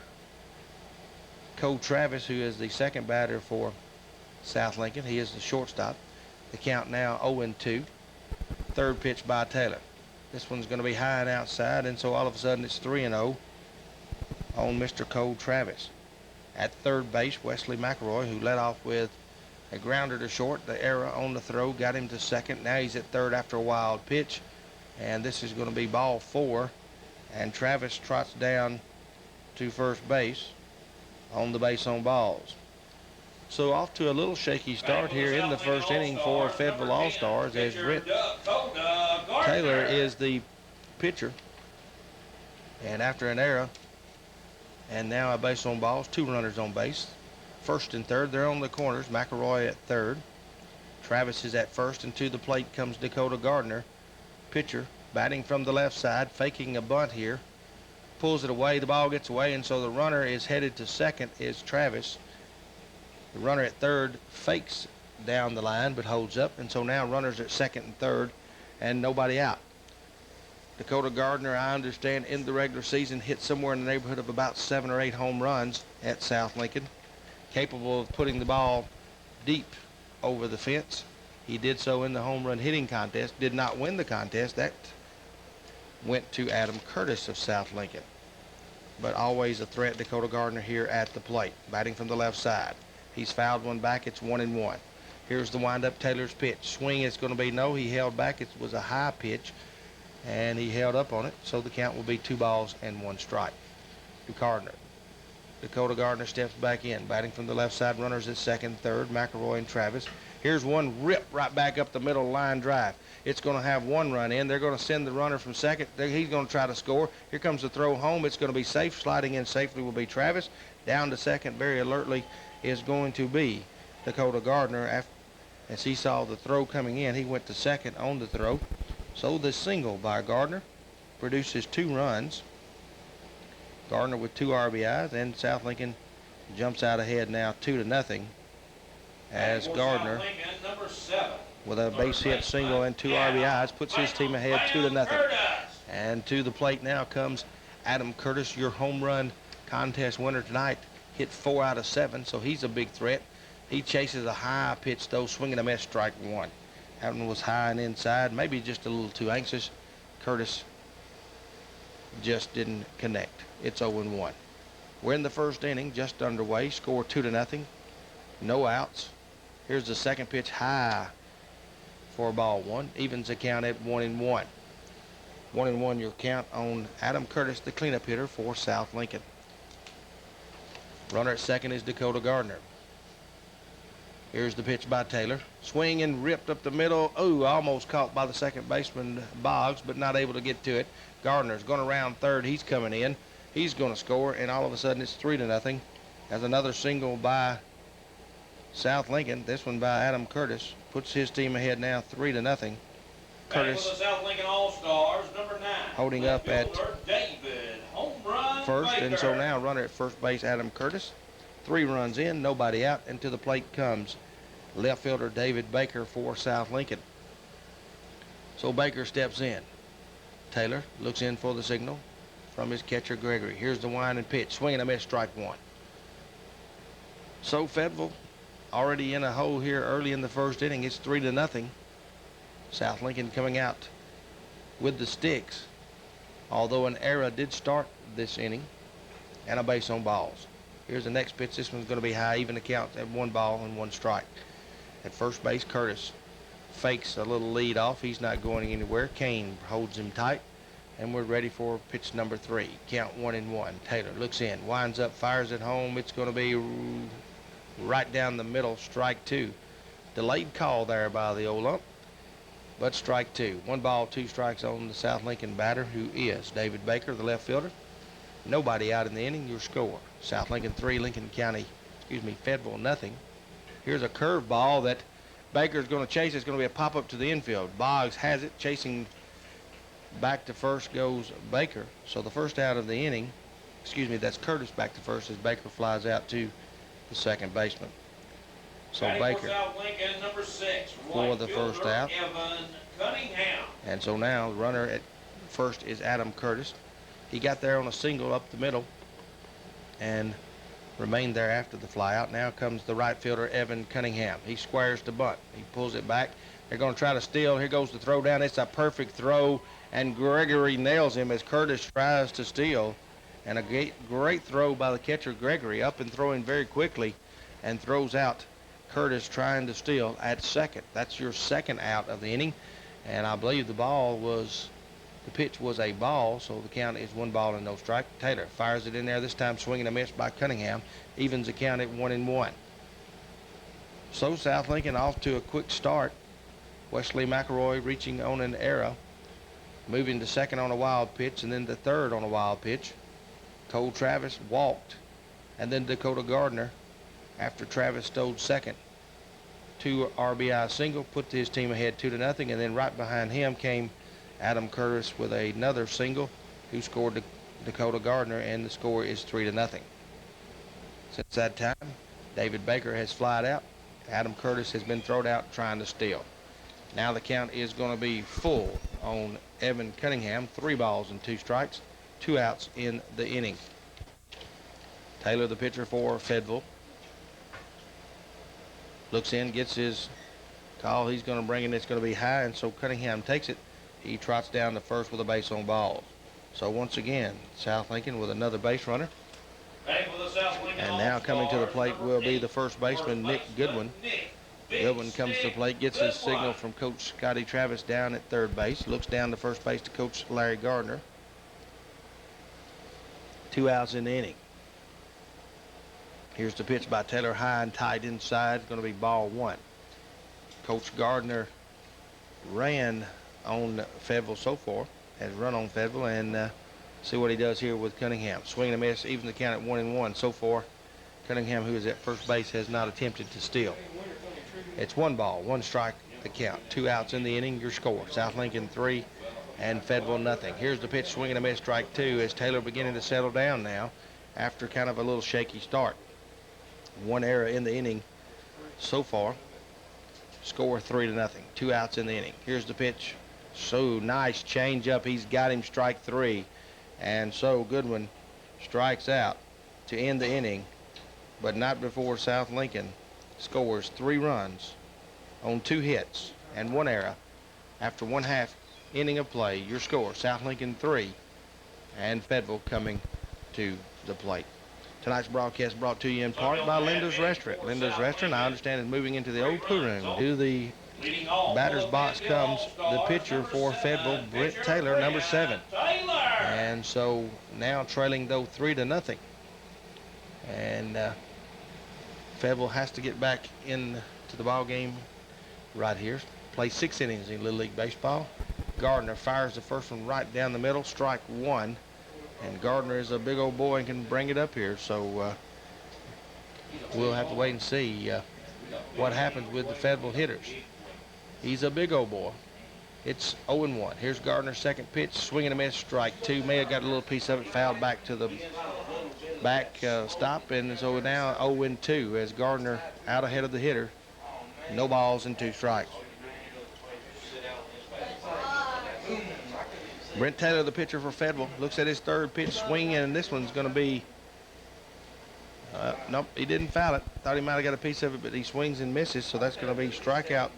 Cole Travis, who is the second batter for South Lincoln. He is the shortstop. The count now 0-2. Third pitch by Taylor. This one's going to be high and outside, and so all of a sudden it's 3-0 on Mr. Cole Travis. At third base, Wesley McElroy, who led off with a grounder to short. The error on the throw got him to second. Now he's at third after a wild pitch, and this is going to be ball 4, and Travis trots down to first base on the base on balls. So off to a little shaky start here in the first inning for Fayetteville All-Stars, as Brent Taylor is the pitcher. And after an error and now a base on balls, 2 runners on base. First and third, they're on the corners. McElroy at third. Travis is at first, and to the plate comes Dakota Gardner, pitcher, batting from the left side, faking a bunt here. Pulls it away, the ball gets away, and so the runner is headed to second is Travis. The runner at third fakes down the line but holds up, and so now runners at second and third and nobody out. Dakota Gardner, I understand, in the regular season hit somewhere in the neighborhood of about 7 or 8 home runs at South Lincoln, capable of putting the ball deep over the fence. He did so in the home run hitting contest, did not win the contest. That went to Adam Curtis of South Lincoln. But always a threat, Dakota Gardner here at the plate, batting from the left side. He's fouled one back. It's 1-1. Here's the windup. Taylor's pitch. Swing is going to be no. He held back. It was a high pitch, and he held up on it. So the count will be 2 balls and 1 strike. Dakota Gardner steps back in, batting from the left side. Runners at second, third. McElroy and Travis. Here's one rip right back up the middle line drive. It's going to have one run in. They're going to send the runner from second. He's going to try to score. Here comes the throw home. It's going to be safe. Sliding in safely will be Travis. Down to second very alertly is going to be Dakota Gardner. As he saw the throw coming in, he went to second on the throw. So this single by Gardner produces 2 runs. Gardner with 2 RBIs, and South Lincoln jumps out ahead now 2-0 as Gardner, with a base hit single and 2 RBIs, puts his team ahead 2-0. And to the plate now comes Adam Curtis, your home run contest winner tonight. Hit 4 out of 7, so he's a big threat. He chases a high pitch, though, swinging a miss, strike 1. That one was high and inside, maybe just a little too anxious. Curtis just didn't connect. It's 0-1. We're in the first inning, just underway. Score 2-0. No outs. Here's the second pitch, high for ball 1. Evens the count at 1-1. 1-1 your count on Adam Curtis, the cleanup hitter for South Lincoln. Runner at second is Dakota Gardner. Here's the pitch by Taylor. Swing and ripped up the middle. Oh, almost caught by the second baseman Boggs, but not able to get to it. Gardner's going to round third. He's coming in. He's going to score, and all of a sudden it's 3-0. As another single by South Lincoln. This one by Adam Curtis puts his team ahead now 3-0. Curtis, the South Lincoln All-Stars, number 9, holding up at David, home run first, Baker. and so now runner at first base, Adam Curtis. 3 runs in, nobody out, and to the plate comes left fielder David Baker for South Lincoln. So Baker steps in. Taylor looks in for the signal from his catcher Gregory. Here's the wind and pitch. Swing and a miss, strike 1. So Fayetteville already in a hole here early in the first inning. It's 3-0. South Lincoln coming out with the sticks, although an error did start this inning, and a base on balls. Here's the next pitch. This one's going to be high, even the count at 1 ball and 1 strike. At first base, Curtis fakes a little lead off. He's not going anywhere. Kane holds him tight, and we're ready for pitch number 3. Count 1-1. Taylor looks in, winds up, fires it home. It's going to be right down the middle, strike 2. Delayed call there by the old ump, but strike 2. 1 ball, 2 strikes on the South Lincoln batter, who is David Baker, the left fielder. Nobody out in the inning. Your score: South Lincoln 3, Fayetteville nothing. Here's a curve ball that Baker's going to chase. It's going to be a pop-up to the infield. Boggs has it. Chasing back to first goes Baker. So the first out of the inning, that's Curtis back to first as Baker flies out to the second baseman. So Baker South Lincoln, number 6, for the first out. Evan Cunningham. And so now the runner at first is Adam Curtis. He got there on a single up the middle and remained there after the flyout. Now comes the right fielder, Evan Cunningham. He squares the bunt. He pulls it back. They're going to try to steal. Here goes the throw down. It's a perfect throw, and Gregory nails him as Curtis tries to steal. And a great throw by the catcher, Gregory, up and throwing very quickly, and throws out Curtis trying to steal at second. That's your second out of the inning, and I believe the pitch was a ball, so the count is 1 ball and no strike. Taylor fires it in there, this time swinging a miss by Cunningham. Evens the count at 1-1. So South Lincoln off to a quick start. Wesley McElroy reaching on an error, moving to second on a wild pitch, and then to third on a wild pitch. Cole Travis walked, and then Dakota Gardner, after Travis stole second, 2 RBI single, put his team ahead 2-0, and then right behind him came Adam Curtis with another single, who scored Dakota Gardner, and the score is 3-0. Since that time, David Baker has flied out. Adam Curtis has been thrown out trying to steal. Now the count is going to be full on Evan Cunningham. 3 balls and 2 strikes, 2 outs in the inning. Taylor, the pitcher for Fayetteville, looks in, gets his call. He's going to bring it. It's going to be high, and so Cunningham takes it. He trots down to first with a base on balls. So once again, South Lincoln with another base runner. And now coming to the plate will be the first baseman, Nick Goodwin. Goodwin comes to the plate, gets his signal from Coach Scotty Travis down at third base. Looks down to first base to Coach Larry Gardner. 2 outs in the inning. Here's the pitch by Taylor, high and tight inside. It's going to be ball 1. Coach Gardner ran on Fayetteville so far, has run on Fayetteville, and see what he does here with Cunningham. Swing and a miss, even the count at 1-1 so far. Cunningham, who is at first base, has not attempted to steal. It's 1 ball, 1 strike, the count. 2 outs in the inning, your score. South Lincoln 3 and Fayetteville nothing. Here's the pitch, swing and a miss, strike 2, as Taylor beginning to settle down now after kind of a little shaky start. 1 error in the inning so far. Score 3-0. 2 outs in the inning. Here's the pitch. So nice change up. He's got him, strike 3. And so Goodwin strikes out to end the inning, but not before South Lincoln scores 3 runs on 2 hits and 1 error after 1/2 inning of play. Your score, South Lincoln 3 and Fayetteville coming to the plate. Tonight's broadcast brought to you in part by Linda's Restaurant. Linda's Restaurant, I understand, is moving into the old pool room. To the batter's box comes the pitcher for Fayetteville, Brent Taylor, number 7. And so now trailing, though, 3-0. And Fayetteville has to get back into the ball game right here. Play 6 innings in Little League Baseball. Gardner fires the first one right down the middle, strike 1. And Gardner is a big old boy and can bring it up here. So we'll have to wait and see what happens with the Fayetteville hitters. He's a big old boy. It's 0-1. Here's Gardner's second pitch. Swing and a miss, strike 2. May have got a little piece of it, fouled back to the back stop. And so now 0-2 as Gardner out ahead of the hitter. No balls and 2 strikes. Brent Taylor, the pitcher for Fayetteville, looks at his third pitch, swing, and this one's going to be, nope, he didn't foul it. Thought he might have got a piece of it, but he swings and misses, so that's going to be strikeout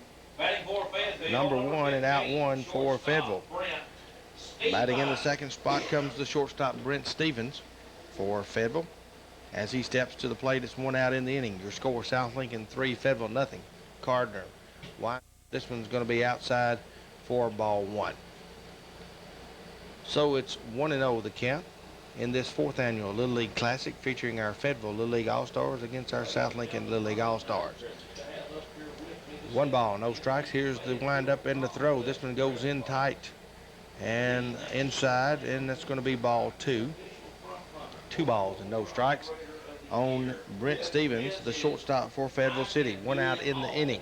number 1 and out 1 for Fayetteville. Batting in the second spot comes the shortstop, Brent Stevens, for Fayetteville. As he steps to the plate, it's 1 out in the inning. Your score, South Lincoln 3, Fayetteville nothing. Gardner, why? This one's going to be outside for ball 1. So it's 1-0 the count in this 4th annual Little League Classic featuring our Fayetteville Little League All-Stars against our South Lincoln Little League All-Stars. 1 ball, no strikes. Here's the wind-up and the throw. This one goes in tight and inside, and that's going to be ball 2. 2 balls and no strikes on Brent Stevens, the shortstop for Fayetteville City. 1 out in the inning.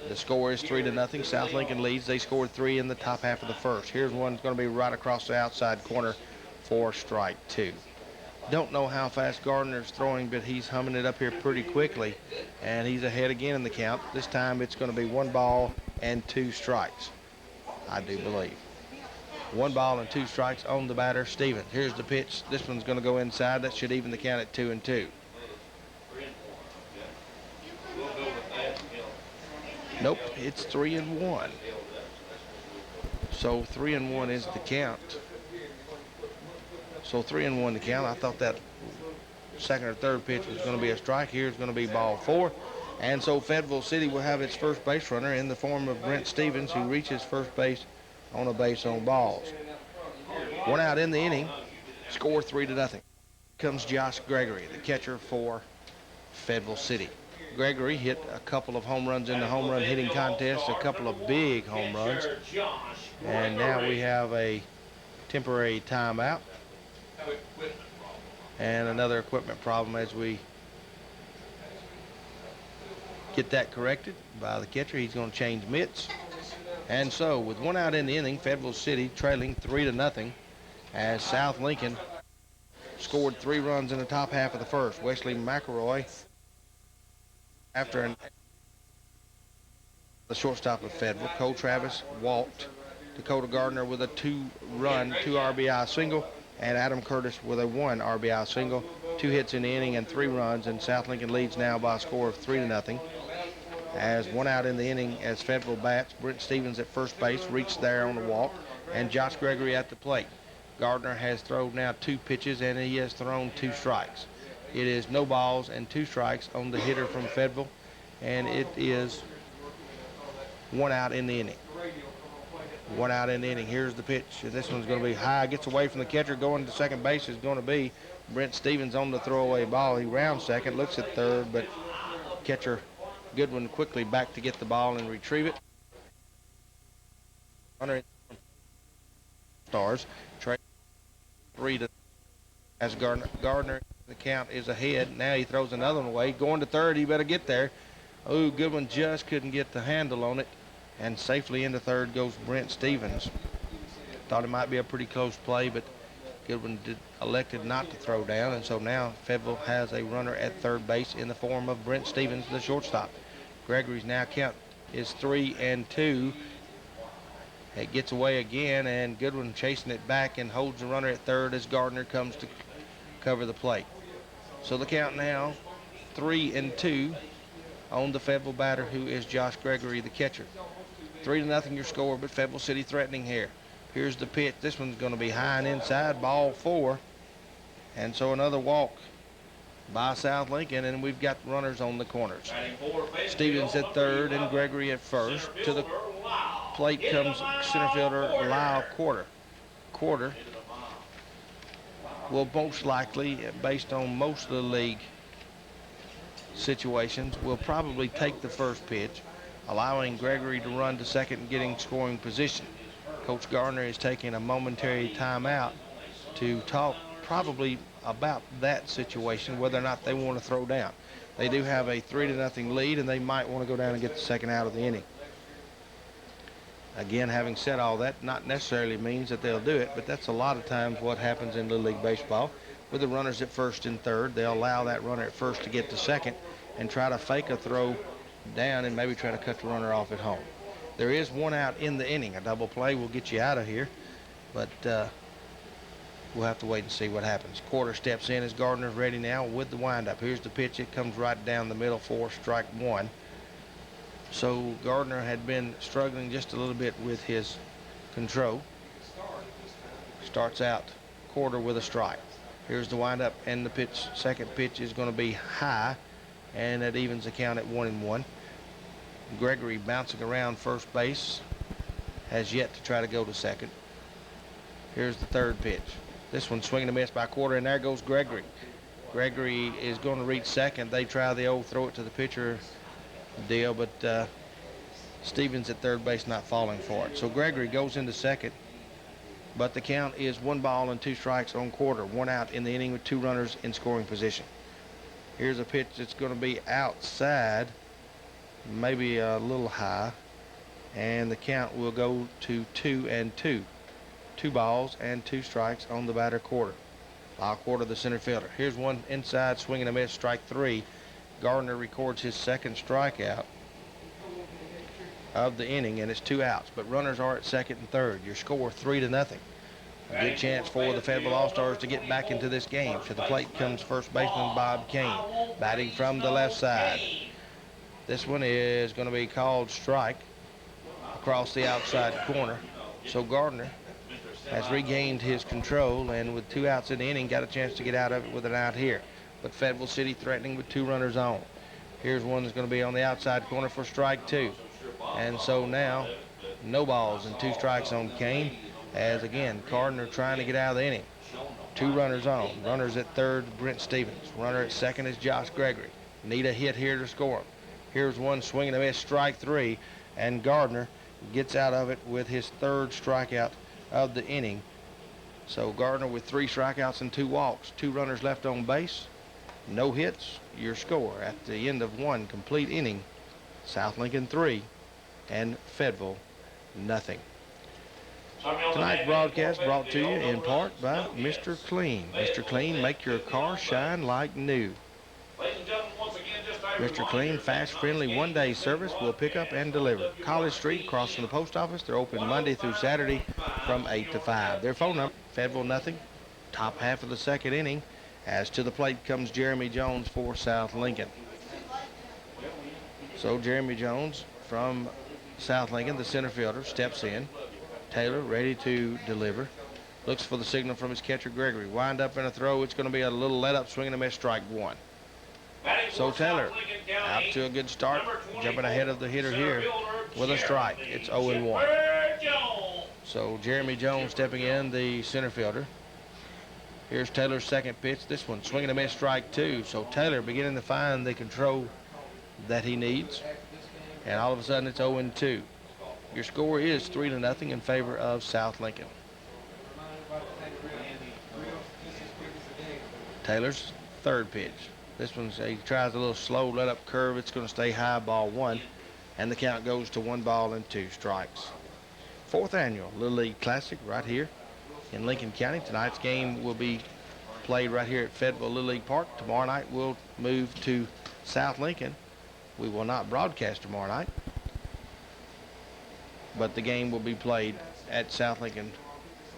The score is 3-0. South Lincoln leads. They scored 3 in the top half of the first. Here's one that's going to be right across the outside corner for strike 2. Don't know how fast Gardner's throwing, but he's humming it up here pretty quickly, and he's ahead again in the count. This time it's going to be 1 ball and 2 strikes, I do believe. 1 ball and 2 strikes on the batter, Stevens. Here's the pitch. This one's going to go inside. That should even the count at 2-2. Nope, it's 3-1. So 3-1 is the count. So 3-1 the count. I thought that second or third pitch was going to be a strike. Here's going to be ball 4. And so Fayetteville City will have its first base runner in the form of Brent Stevens, who reaches first base on a base on balls. 1 out in the inning. Score 3-0. Comes Josh Gregory, the catcher for Fayetteville City. Gregory hit a couple of home runs in the home run hitting contest, a couple of big home runs. And now we have a temporary timeout and another equipment problem as we get that corrected by the catcher. He's going to change mitts. And so with 1 out in the inning, Fayetteville City trailing 3-0 as South Lincoln scored 3 runs in the top half of the first. Wesley McElroy, after the shortstop of Fayetteville, Cole Travis walked. Dakota Gardner with a 2-run, 2 RBI single, and Adam Curtis with a 1 RBI single. 2 hits in the inning and 3 runs, and South Lincoln leads now by a score of 3-0. As 1 out in the inning as Fayetteville bats, Brent Stevens at first base reached there on the walk, and Josh Gregory at the plate. Gardner has thrown now 2 pitches, and he has thrown 2 strikes. It is no balls and 2 strikes on the hitter from Fayetteville, and it is 1 out in the inning. 1 out in the inning. Here's the pitch. This one's going to be high. Gets away from the catcher. Going to second base is going to be Brent Stevens on the throwaway ball. He rounds second, looks at third, but catcher Goodwin quickly back to get the ball and retrieve it. Runner Stars. 3 to as Gardner. The count is ahead. Now he throws another one away. Going to third. He better get there. Oh, Goodwin just couldn't get the handle on it. And safely into third goes Brent Stevens. Thought it might be a pretty close play, but Goodwin elected not to throw down. And so now Fayetteville has a runner at third base in the form of Brent Stevens, the shortstop. Gregory's now count is 3-2. It gets away again, and Goodwin chasing it back and holds the runner at third as Gardner comes to cover the plate. So the count now 3-2 on the Fayetteville batter, who is Josh Gregory, the catcher. 3-0 your score, but Fayetteville City threatening here. Here's the pitch. This one's going to be high and inside, ball 4. And so another walk by South Lincoln, and we've got runners on the corners. Stevens at third and Gregory at first. To the plate comes center fielder Lyle Quarter. Quarter will most likely, based on most of the league situations, will probably take the first pitch, allowing Gregory to run to second and getting scoring position. Coach Gardner is taking a momentary timeout to talk probably about that situation, whether or not they want to throw down. They do have a 3-0 lead, and they might want to go down and get the second out of the inning. Again, having said all that, not necessarily means that they'll do it, but that's a lot of times what happens in Little League Baseball. With the runners at first and third, they'll allow that runner at first to get to second and try to fake a throw down and maybe try to cut the runner off at home. There is one out in the inning. A double play will get you out of here, but we'll have to wait and see what happens. Quarter steps in as Gardner's ready now with the windup. Here's the pitch. It comes right down the middle for strike 1. So Gardner had been struggling just a little bit with his control. Starts out Quarter with a strike. Here's the windup, and the pitch. Second pitch is going to be high, and that evens the count at 1-1. Gregory bouncing around first base, has yet to try to go to second. Here's the third pitch. This one swinging a miss by Quarter, and there goes Gregory. Gregory is going to reach second. They try the old throw it to the pitcher deal, but Stevens at third base not falling for it. So Gregory goes into second, but the count is 1 ball and 2 strikes on Quarter. 1 out in the inning with 2 runners in scoring position. Here's a pitch that's going to be outside, maybe a little high, and the count will go to 2-2. 2 balls and 2 strikes on the batter Quarter. Lyle Quarter, the center fielder. Here's one inside, swinging a miss, strike 3. Gardner records his second strikeout of the inning, and it's 2 outs, but runners are at second and third. Your score 3-0. A good chance for the Fayetteville All-Stars to get back into this game. To the plate comes first baseman Bob Kane, batting from the left side. This one is going to be called strike across the outside corner. So Gardner has regained his control, and with 2 outs in the inning, got a chance to get out of it with an out here. But Fayetteville City threatening with 2 runners on. Here's one that's going to be on the outside corner for strike 2. And so now, no balls and 2 strikes on Kane, as again, Gardner trying to get out of the inning. 2 runners on. Runners at third, Brent Stevens. Runner at second is Josh Gregory. Need a hit here to score him. Here's one swinging a miss, strike 3, and Gardner gets out of it with his 3rd strikeout of the inning. So Gardner with 3 strikeouts and 2 walks. 2 runners left on base. No hits. Your score at the end of 1 complete inning, South Lincoln 3 and Fayetteville nothing. Tonight's broadcast brought to you in part by Mr. Clean. Mr. Clean, make your car shine like new. Mr. Clean, fast, friendly, 1-day service will pick up and deliver. College Street, across from the post office. They're open Monday through Saturday from 8 to 5. Their phone number, Fayetteville nothing. Top half of the 2nd inning. As to the plate comes Jeremy Jones for South Lincoln. So Jeremy Jones from South Lincoln, the center fielder, steps in. Taylor ready to deliver. Looks for the signal from his catcher Gregory. Wind up in a throw. It's going to be a little let up, swing and a miss, strike 1. So Taylor out to a good start, jumping ahead of the hitter here with a strike. It's 0-1. So Jeremy Jones stepping in, the center fielder. Here's Taylor's second pitch. This one swinging a miss, strike 2. So Taylor beginning to find the control that he needs. And all of a sudden it's 0-2. Your score is 3-0 in favor of South Lincoln. Taylor's third pitch. This one's, he tries a little slow let-up curve. It's going to stay high, ball one. And the count goes to 1-2 strikes. Fourth annual Little League Classic right here in Lincoln County. Tonight's game will be played right here at Fayetteville Little League Park. Tomorrow night we'll move to South Lincoln. We will not broadcast tomorrow night, but the game will be played at South Lincoln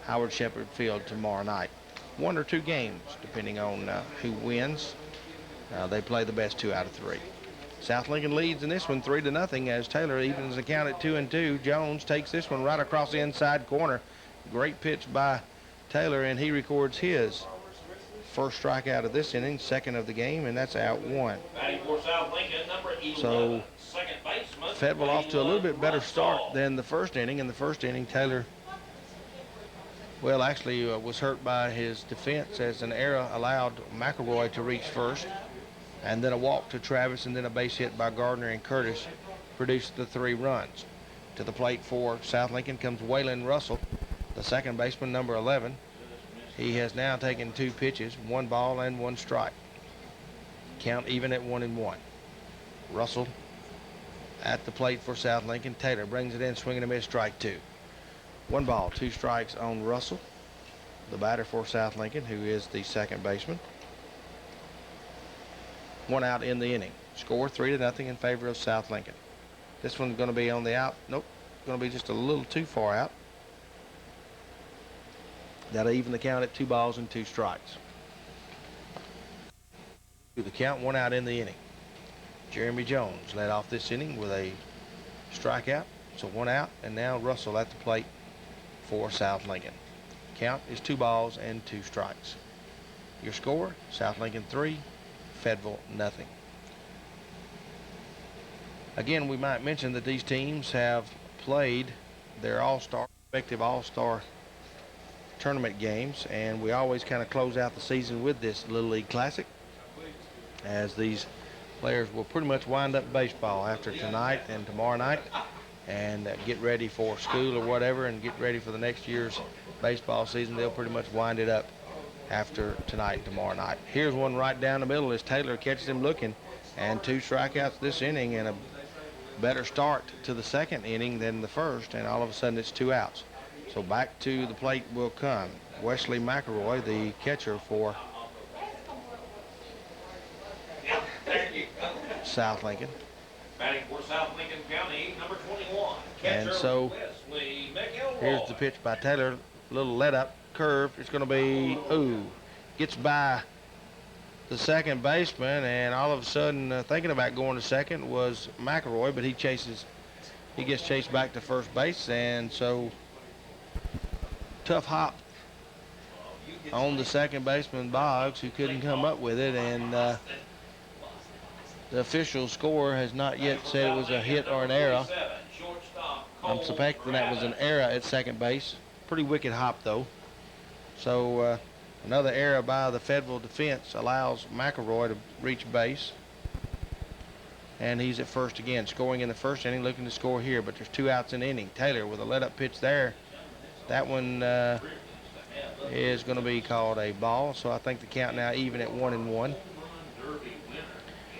Howard Shepherd Field tomorrow night. 1 or 2 games, depending on who wins. They play the best 2 out of 3. South Lincoln leads in this one 3-0 as Taylor evens the count at 2-2. Jones takes this one right across the inside corner. Great pitch by Taylor, and he records his first strikeout of this inning, second of the game, and that's out 1. So Fayetteville off to a little bit better start than the first inning. In the first inning, Taylor, well, actually was hurt by his defense as an error allowed McElroy to reach first, and then a walk to Travis, and then a base hit by Gardner and Curtis produced the 3 runs. To the plate for South Lincoln comes Waylon Russell, the second baseman, number 11. He has now taken 2 pitches, 1 ball and 1 strike. Count even at 1-1. Russell at the plate for South Lincoln. Taylor brings it in, swinging a miss, strike 2. 1 ball, 2 strikes on Russell, the batter for South Lincoln, who is the second baseman. 1 out in the inning. Score 3-0 in favor of South Lincoln. This one's going to be on the out. Nope, going to be just a little too far out. That'll even the count at 2 balls and 2 strikes. To the count, 1 out in the inning. Jeremy Jones led off this inning with a strikeout. So 1 out, and now Russell at the plate for South Lincoln. Count is 2 balls and 2 strikes. Your score, South Lincoln 3, Fayetteville nothing. Again, we might mention that these teams have played their respective all-star tournament games, and we always kind of close out the season with this Little League Classic, as these players will pretty much wind up baseball after tonight and tomorrow night, and get ready for school or whatever, and get ready for the next year's baseball season. They'll pretty much wind it up after tonight and tomorrow night. Here's one right down the middle as Taylor catches him looking, and 2 strikeouts this inning, and a better start to the second inning than the first, and all of a sudden it's 2 outs. So back to the plate will come Wesley McElroy, the catcher for South Lincoln. Batting for South Lincoln County, number 21. And so here's the pitch by Taylor. Little let up curve. It's going to be, gets by the second baseman, and all of a sudden thinking about going to second was McElroy, but he gets chased back to first base, and so tough hop on the second baseman Boggs, who couldn't come up with it, and the official score has not yet said it was a hit or an error. I'm suspecting that was an error at second base. Pretty wicked hop though. So another error by the Fayetteville defense allows McElroy to reach base, and he's at first again, scoring in the first inning, looking to score here, but there's 2 outs in the inning. Taylor with a let-up pitch there. That one is going to be called a ball, so I think the count now even at 1-1.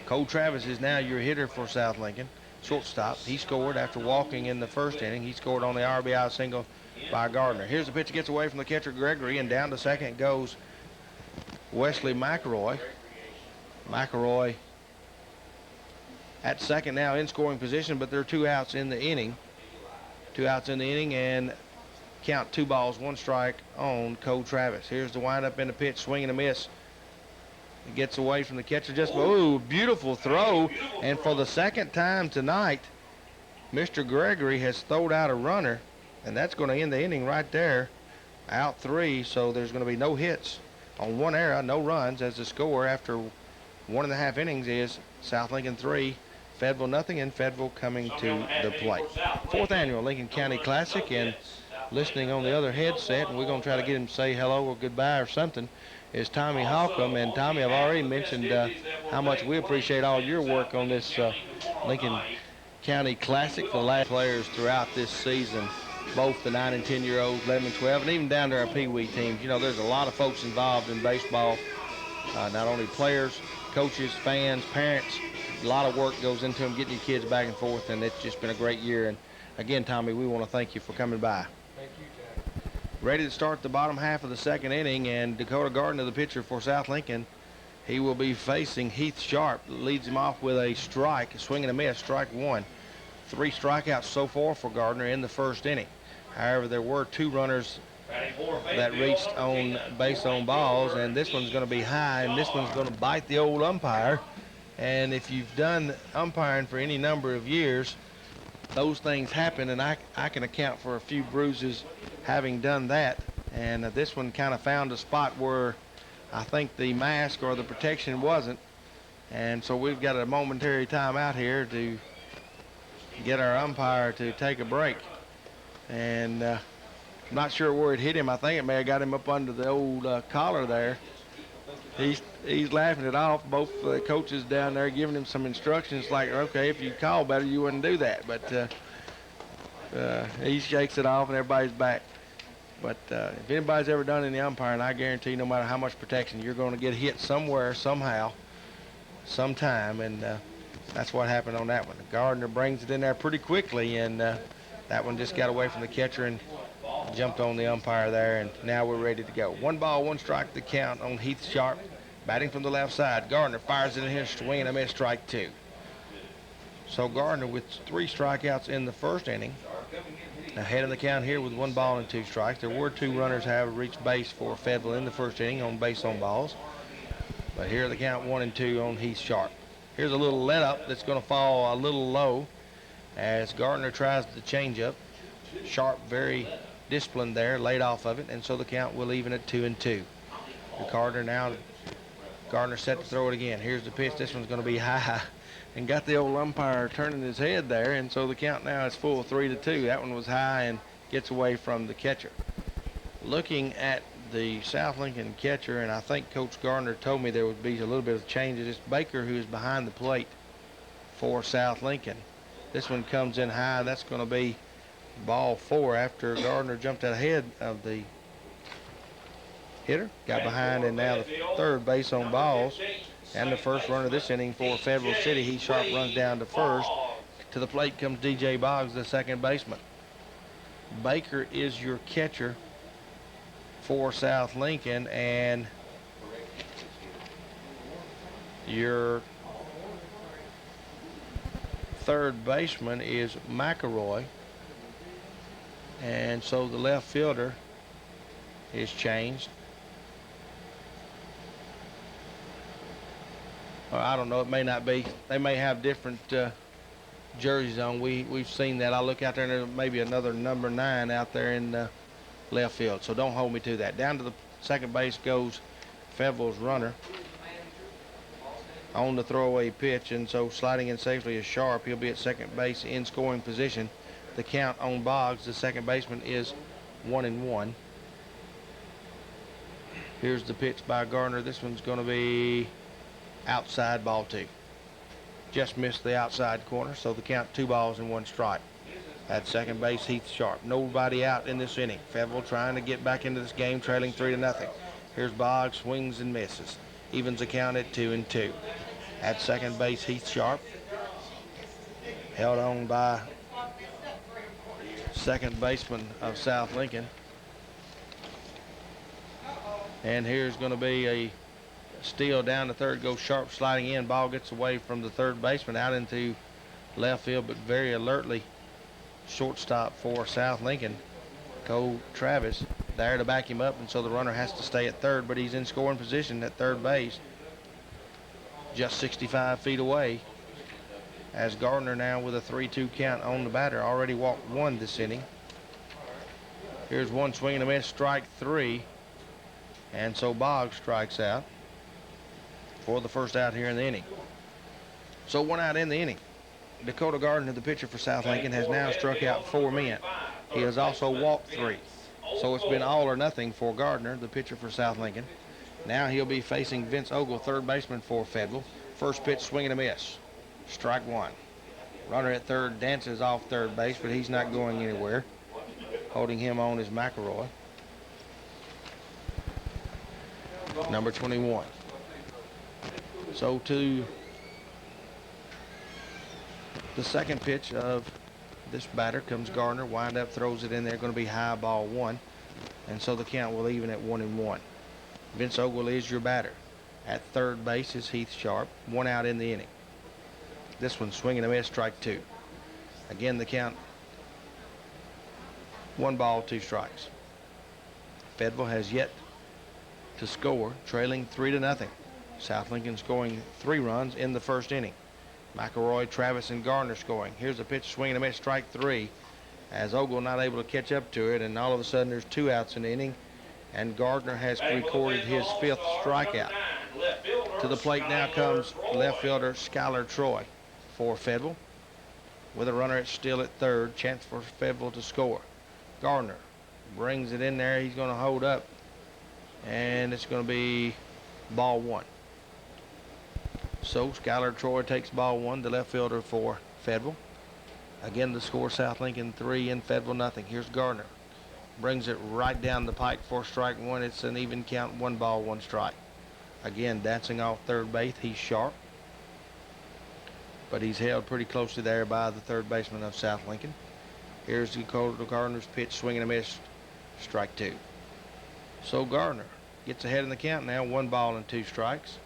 Cole Travis is now your hitter for South Lincoln, shortstop. He scored after walking in the first inning. He scored on the RBI single by Gardner. Here's the pitch that gets away from the catcher Gregory, and down to second goes Wesley McElroy. McElroy at second now in scoring position, but there are 2 outs in the inning. 2 outs in the inning, and count 2 balls, 1 strike on Cole Travis. Here's the windup in the pitch, swing and a miss. It gets away from the catcher. Just, beautiful throw. And for the second time tonight, Mr. Gregory has thrown out a runner, and that's going to end the inning right there. Out 3, so there's going to be no hits on 1 error, no runs, as the score after 1.5 innings is South Lincoln 3, Fayetteville nothing, and Fayetteville coming to the plate. 4th annual Lincoln County Classic in listening on the other headset, and we're going to try to get him to say hello or goodbye or something, is Tommy Holcomb. And Tommy, I've already mentioned how much we appreciate all your work on this Lincoln County Classic for the last players throughout this season, both the 9 and 10-year-olds, 11 and 12, and even down to our Pee-wee teams. You know, there's a lot of folks involved in baseball, not only players, coaches, fans, parents. A lot of work goes into them, getting your kids back and forth, and it's just been a great year. And again, Tommy, we want to thank you for coming by. Thank you, Jack. Ready to start the bottom half of the second inning, and Dakota Gardner, the pitcher for South Lincoln, he will be facing Heath Sharp. Leads him off with a strike, a swing and a miss, strike one. 3 strikeouts so far for Gardner in the first inning. However, there were 2 runners that reached on base on balls, and this one's going to be high, and this one's going to bite the old umpire. And if you've done umpiring for any number of years, those things happen, and I can account for a few bruises having done that. And this one kind of found a spot where I think the mask or the protection wasn't, and so we've got a momentary time out here to get our umpire to take a break. And I'm not sure where it hit him. I think it may have got him up under the old collar there. He's laughing it off. Both coaches down there giving him some instructions like, okay, if you call better, you wouldn't do that. But he shakes it off and everybody's back. But if anybody's ever done any umpiring, I guarantee no matter how much protection, you're going to get hit somewhere, somehow, sometime. And that's what happened on that one. Gardner brings it in there pretty quickly, and that one just got away from the catcher and jumped on the umpire there, and now we're ready to go. 1 ball, 1 strike, the count on Heath Sharp. Batting from the left side, Gardner fires it in here, swing and a miss, strike 2. So Gardner with 3 strikeouts in the first inning. Ahead of the count here with 1 ball and 2 strikes. There were 2 runners, however, reached base for Fayetteville in the first inning on base on balls. But here are the count 1 and 2 on Heath Sharp. Here's a little let up that's going to fall a little low as Gardner tries the changeup. Sharp very disciplined there, laid off of it, and so the count will even at 2 and 2. Gardner set to throw it again. Here's the pitch. This one's going to be high, and got the old umpire turning his head there, and so the count now is full 3 to 2. That one was high and gets away from the catcher. Looking at the South Lincoln catcher, and I think Coach Gardner told me there would be a little bit of changes. It's Baker who is behind the plate for South Lincoln. This one comes in high. That's going to be ball 4 after Gardner jumped ahead of the hitter, got behind, and now the third base on balls. And the first runner this inning for Fayetteville City, Heath Sharp runs down to first. To the plate comes DJ Boggs, the second baseman. Baker is your catcher for South Lincoln, and your third baseman is McElroy. And so the left fielder is changed. Or I don't know, it may not be. They may have different jerseys on. We've seen that. I'll look out there and there's maybe another number 9 out there in left field. So don't hold me to that. Down to the second base goes Fayetteville's runner on the throwaway pitch, and so sliding in safely is Sharp. He'll be at second base in scoring position. The count on Boggs, the second baseman, is 1 and 1. Here's the pitch by Gardner. This one's going to be outside, ball 2. Just missed the outside corner, so the count 2 balls and 1 strike. At second base, Heath Sharp. Nobody out in this inning. Fayetteville trying to get back into this game, trailing 3 to nothing. Here's Boggs, swings and misses. Evens the count at 2 and 2. At second base, Heath Sharp. Held on by second baseman of South Lincoln. And here's going to be a steal down to third, goes Sharp sliding in. Ball gets away from the third baseman out into left field, but very alertly shortstop for South Lincoln, Cole Travis, there to back him up, and so the runner has to stay at third, but he's in scoring position at third base, just 65 feet away, as Gardner now with a 3-2 count on the batter, already walked 1 this inning. Here's one swing and a miss, strike 3, and so Boggs strikes out for the first out here in the inning. So 1 out in the inning. Dakota Gardner, the pitcher for South Lincoln, has now struck out 4 men. He has also walked 3. So it's been all or nothing for Gardner, the pitcher for South Lincoln. Now he'll be facing Vince Ogle, third baseman for Fayetteville. First pitch, swing and a miss. Strike 1. Runner at third dances off third base, but he's not going anywhere. Holding him on is McElroy, number 21. So to the second pitch of this batter comes Gardner. Wind up, throws it in there. Going to be high, ball 1. And so the count will even at 1-1. Vince Ogle is your batter. At third base is Heath Sharp. 1 out in the inning. This one swing and a miss, strike 2. Again, the count 1 ball, 2 strikes. Fayetteville has yet to score, trailing 3-0. South Lincoln scoring 3 runs in the first inning. McElroy, Travis, and Gardner scoring. Here's a pitch, swing and a miss, strike 3. As Ogle not able to catch up to it, and all of a sudden there's 2 outs in the inning, and Gardner has recorded his 5th strikeout. To the plate now comes left fielder Skylar Troy for Fayetteville. With a runner still at third, chance for Fayetteville to score. Gardner brings it in there. He's going to hold up, and it's going to be ball 1. So Skylar Troy takes ball 1, the left fielder for Fayetteville. Again, the score, South Lincoln 3 and Fayetteville nothing. Here's Gardner. Brings it right down the pike for strike 1. It's an even count, 1 ball, 1 strike. Again, dancing off third base, he's Sharp. But he's held pretty closely there by the third baseman of South Lincoln. Here's Dakota Gardner's pitch, swing and a miss, strike 2. So Gardner gets ahead in the count now, 1 ball and 2 strikes.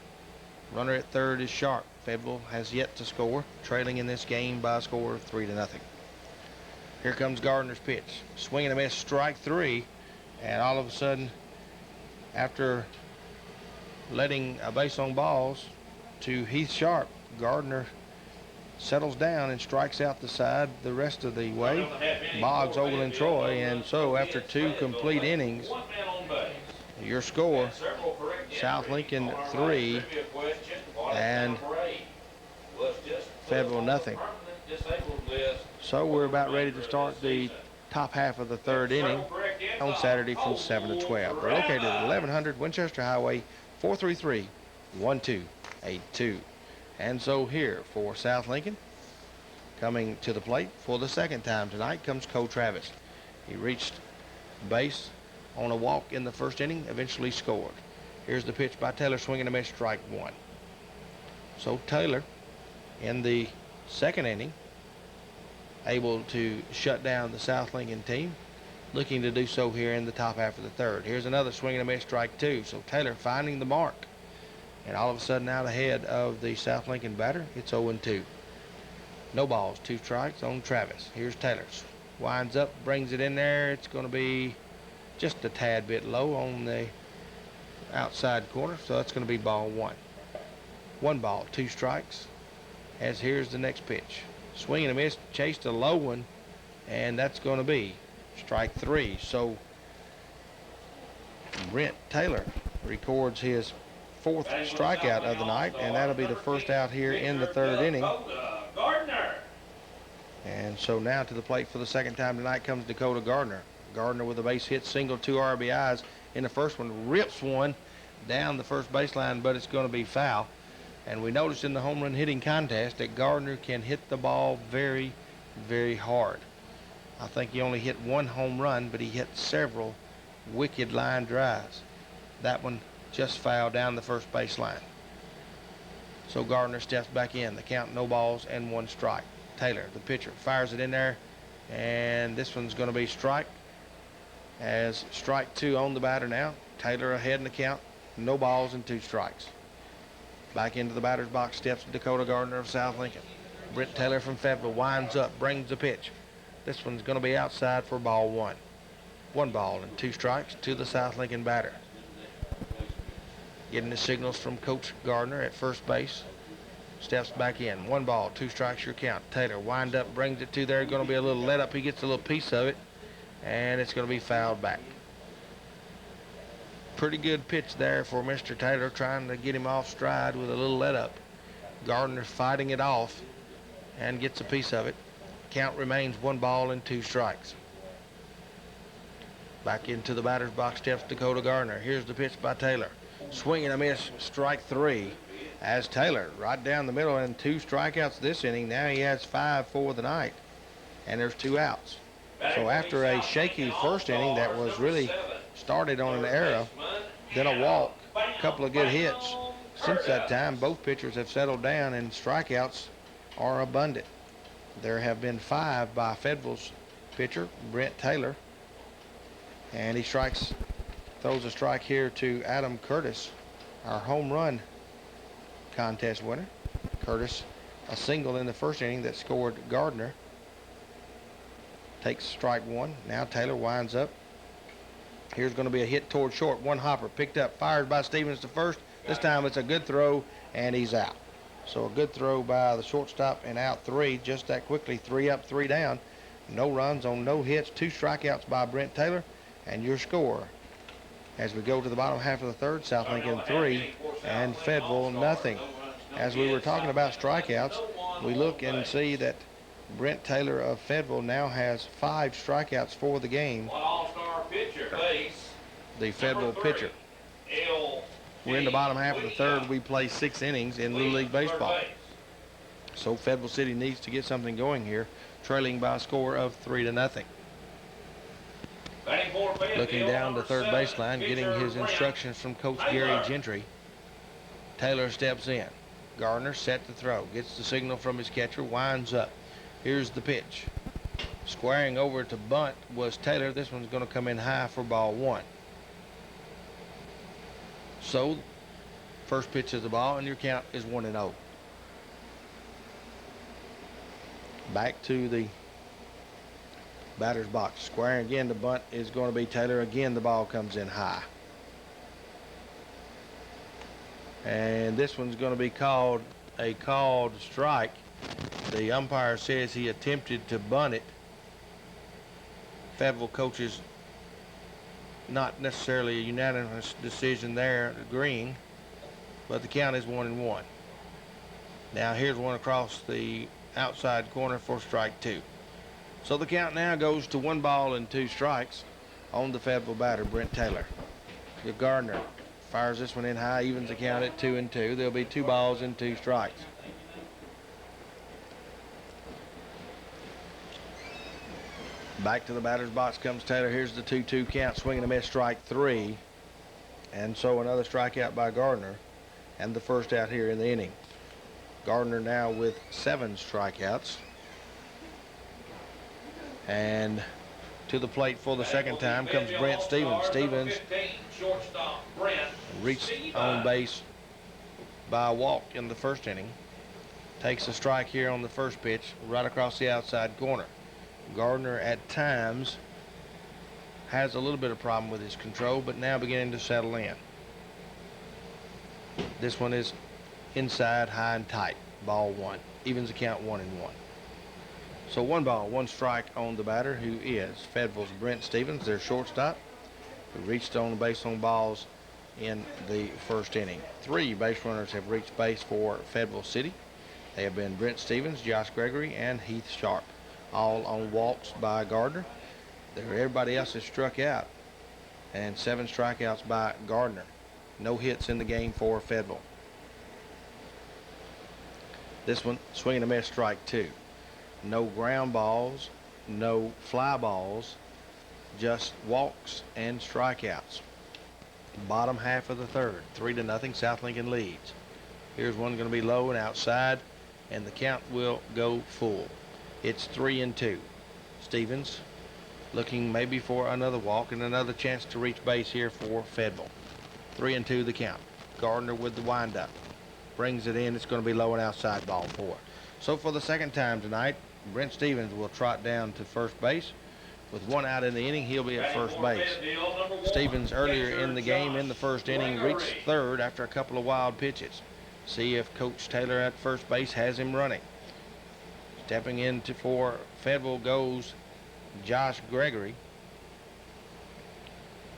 Runner at third is Sharp. Fayetteville has yet to score, trailing in this game by a score of 3-0. Here comes Gardner's pitch, swing and a miss, strike 3, and all of a sudden, after letting a base on balls to Heath Sharp, Gardner settles down and strikes out the side the rest of the way, bogs Ogle and Troy, and so after 2 complete innings, your score, South Lincoln 3 and Fayetteville nothing. So we're about ready to start the top half of the 3rd inning on Saturday from 7 to 12. We're located at 1100 Winchester Highway, 433-1282. And so here for South Lincoln, coming to the plate for the 2nd time tonight, comes Cole Travis. He reached base on a walk in the 1st inning, eventually scored. Here's the pitch by Taylor, swinging a miss, strike 1. So Taylor, in the 2nd inning, able to shut down the South Lincoln team, looking to do so here in the top half of the 3rd. Here's another swing and a miss, strike 2. So Taylor finding the mark, and all of a sudden out ahead of the South Lincoln batter. It's 0-2. No balls, 2 strikes on Travis. Here's Taylor, winds up, brings it in there. It's going to be just a tad bit low on the outside corner, so that's going to be ball 1. 1 ball, 2 strikes. As here's the next pitch, swing and a miss, chased a low one, and that's going to be strike 3. So Brent Taylor records his 4th strikeout of the night, and that'll be the 1st out here in the 3rd inning. And so now to the plate for the 2nd time tonight comes Dakota Gardner. Gardner with a base hit, single, 2 RBIs in the first one, rips one down the first baseline, but it's going to be foul. And we noticed in the home run hitting contest that Gardner can hit the ball very, very hard. I think he only hit 1 home run, but he hit several wicked line drives. That one just fouled down the first baseline. So Gardner steps back in. The count, no balls and 1 strike. Taylor, the pitcher, fires it in there, and this one's going to be strike. As strike 2 on the batter now. Taylor ahead in the count, no balls and 2 strikes. Back into the batter's box steps Dakota Gardner of South Lincoln. Brent Taylor from Fayetteville winds up, brings the pitch. This one's going to be outside for ball 1. 1 ball and 2 strikes to the South Lincoln batter. Getting the signals from Coach Gardner at first base. Steps back in. 1 ball, 2 strikes, your count. Taylor wind up, brings it to there. Going to be a little let up. He gets a little piece of it, and it's going to be fouled back. Pretty good pitch there for Mr. Taylor, trying to get him off stride with a little let up. Gardner fighting it off and gets a piece of it. Count remains 1 ball and 2 strikes. Back into the batter's box steps Dakota Gardner. Here's the pitch by Taylor. Swing and a miss, strike 3. As Taylor right down the middle, and 2 strikeouts this inning. Now he has 5 for the night, and there's 2 outs. So after a shaky first inning that was really started on an error, then a walk, a couple of good hits. Since that time, both pitchers have settled down and strikeouts are abundant. There have been 5 by Fayetteville's pitcher, Brent Taylor, and he throws a strike here to Adam Curtis, our home run contest winner. Curtis, a single in the first inning that scored Gardner. Takes strike 1. Now Taylor winds up. Here's going to be a hit toward short. One hopper picked up, fired by Stevens to first. This time it's a good throw, and he's out. So a good throw by the shortstop, and out 3 just that quickly. 3 up, 3 down. No runs on no hits. 2 strikeouts by Brent Taylor, and your score as we go to the bottom half of the third, South Lincoln 3 and Fayetteville nothing. As we were talking about strikeouts, we look and see that Brent Taylor of Fayetteville now has 5 strikeouts for the game. All-Star pitcher, base. The Fayetteville pitcher. We're in the bottom half of the third. We play 6 innings in Little League Baseball. So Fayetteville City needs to get something going here, trailing by a score of 3-0. Looking down the third baseline, getting his instructions from Coach Gary Gentry. Taylor steps in. Gardner set to throw. Gets the signal from his catcher. Winds up. Here's the pitch. Squaring over to bunt was Taylor. This one's going to come in high for ball 1. So, first pitch is the ball, and your count is 1-0. Back to the batter's box. Squaring again, the bunt is going to be Taylor. Again, the ball comes in high. And this one's going to be called a called strike. The umpire says he attempted to bunt it. Fayetteville coaches, not necessarily a unanimous decision there, agreeing, but the count is 1-1. Now here's one across the outside corner for strike 2. So the count now goes to 1 ball and 2 strikes on the Fayetteville batter, Brent Taylor. Gardner fires this one in high, evens the count at 2-2. There'll be 2 balls and 2 strikes. Back to the batter's box comes Taylor. Here's the 2-2 count, swinging a miss, strike 3. And so another strikeout by Gardner, and the first out here in the inning. Gardner now with 7 strikeouts. And to the plate for the second time comes Brent Stevens. Stevens reached on base by a walk in the first inning. Takes a strike here on the first pitch, right across the outside corner. Gardner at times has a little bit of problem with his control, but now beginning to settle in. This one is inside, high and tight. Ball 1. Evens the count 1-1. So 1 ball, 1 strike on the batter, who is Fayetteville's Brent Stevens, their shortstop, who reached on the base on balls in the first inning. 3 base runners have reached base for Fayetteville City. They have been Brent Stevens, Josh Gregory, and Heath Sharp, all on walks by Gardner. Everybody else has struck out, and 7 strikeouts by Gardner. No hits in the game for Fayetteville. This one, swinging a miss, strike 2. No ground balls, no fly balls, just walks and strikeouts. Bottom half of the third, 3-0, South Lincoln leads. Here's one going to be low and outside, and the count will go full. It's 3-2. Stevens looking maybe for another walk and another chance to reach base here for Fayetteville. 3-2 the count. Gardner with the windup. Brings it in. It's going to be low and outside, ball 4. So for the second time tonight, Brent Stevens will trot down to first base. With 1 out in the inning, he'll be at first base. Stevens earlier in the game in the first inning reached third after a couple of wild pitches. See if Coach Taylor at first base has him running. Stepping into for Fayetteville goes Josh Gregory.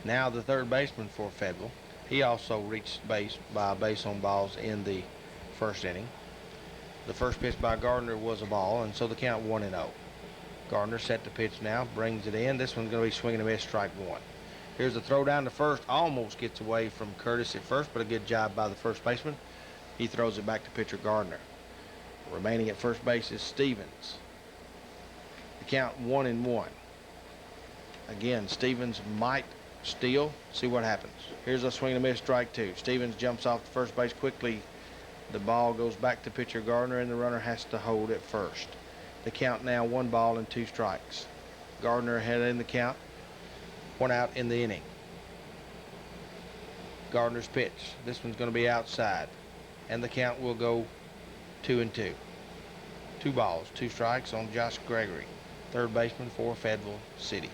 Now the third baseman for Fayetteville. He also reached base by a base on balls in the first inning. The first pitch by Gardner was a ball, and so the count 1-0. Gardner set to pitch now, brings it in. This one's going to be swinging a miss, strike 1. Here's a throw down to first. Almost gets away from Curtis at first, but a good job by the first baseman. He throws it back to pitcher Gardner. Remaining at first base is Stevens. The count 1-1. Again, Stevens might steal. See what happens. Here's a swing and a miss, strike two. Stevens jumps off to first base quickly. The ball goes back to pitcher Gardner, and the runner has to hold at first. The count now 1 ball and 2 strikes. Gardner ahead in the count. 1 out in the inning. Gardner's pitch. This one's going to be outside, and the count will go 2-2. 2 balls, 2 strikes on Josh Gregory, third baseman for Fayetteville City.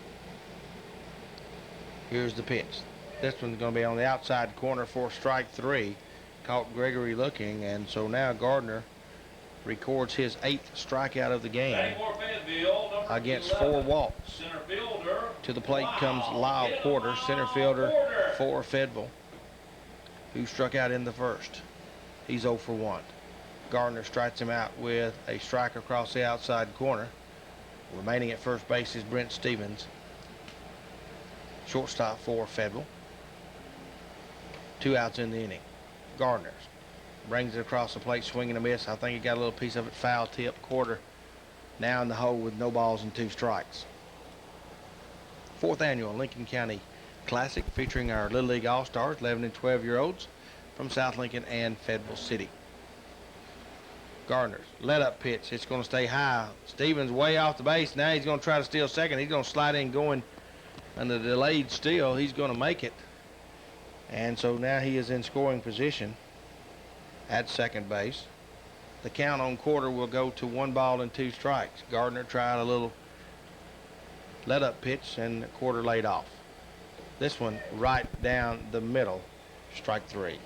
Here's the pitch. This one's going to be on the outside corner for strike 3. Caught Gregory looking, and so now Gardner records his 8th strikeout of the game against 4 walks. To the plate comes Lyle Porter, center fielder for Fayetteville, who struck out in the first. He's 0 for 1. Gardner strikes him out with a strike across the outside corner. Remaining at first base is Brent Stevens, shortstop for Fayetteville. 2 outs in the inning. Gardner brings it across the plate, swinging a miss. I think he got a little piece of it, foul tip. Quarter now in the hole with no balls and 2 strikes. 4th annual Lincoln County Classic featuring our Little League All-Stars, 11 and 12-year-olds from South Lincoln and Fayetteville City. Gardner's let-up pitch. It's going to stay high. Stevens way off the base. Now he's going to try to steal second. He's going to slide in going on the delayed steal. He's going to make it. And so now he is in scoring position at second base. The count on quarter will go to 1 ball and 2 strikes. Gardner tried a little let-up pitch, and the quarter laid off. This one right down the middle, strike 3.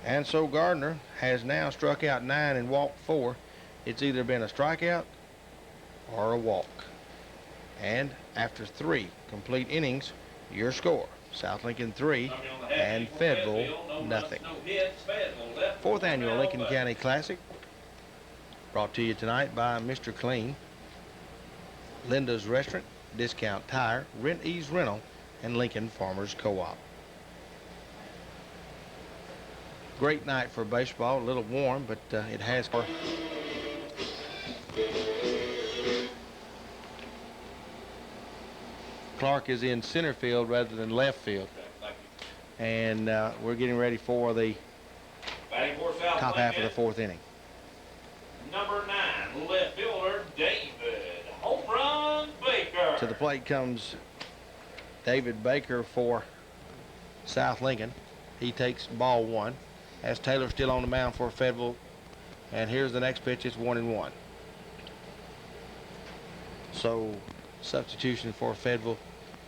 And so Gardner has now struck out 9 and walked 4. It's either been a strikeout or a walk. And after 3 complete innings, your score: South Lincoln 3 and Fayetteville nothing. 4th annual Lincoln County Classic brought to you tonight by Mr. Clean, Linda's Restaurant, Discount Tire, Rent Ease Rental, and Lincoln Farmers Co-op. Great night for baseball. A little warm, but it has. Clark is in center field rather than left field. And we're getting ready for the top half of the 4th inning. Number 9, left fielder David Home Run Baker. To the plate comes David Baker for South Lincoln. He takes ball 1. As Taylor still on the mound for Fayetteville. And here's the next pitch. It's 1-1. So substitution for Fayetteville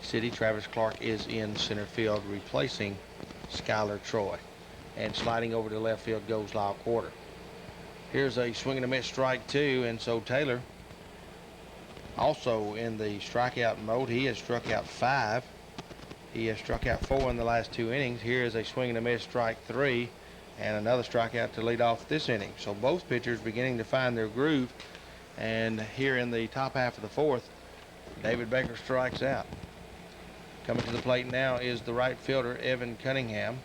City. Travis Clark is in center field replacing Skylar Troy. And sliding over to left field goes Lyle Porter. Here's a swing and a miss, strike 2. And so Taylor also in the strikeout mode. He has struck out 5. He has struck out 4 in the last 2 innings. Here is a swing and a miss, strike 3. And another strikeout to lead off this inning. So both pitchers beginning to find their groove. And here in the top half of the 4th, David Baker strikes out. Coming to the plate now is the right fielder, Evan Cunningham,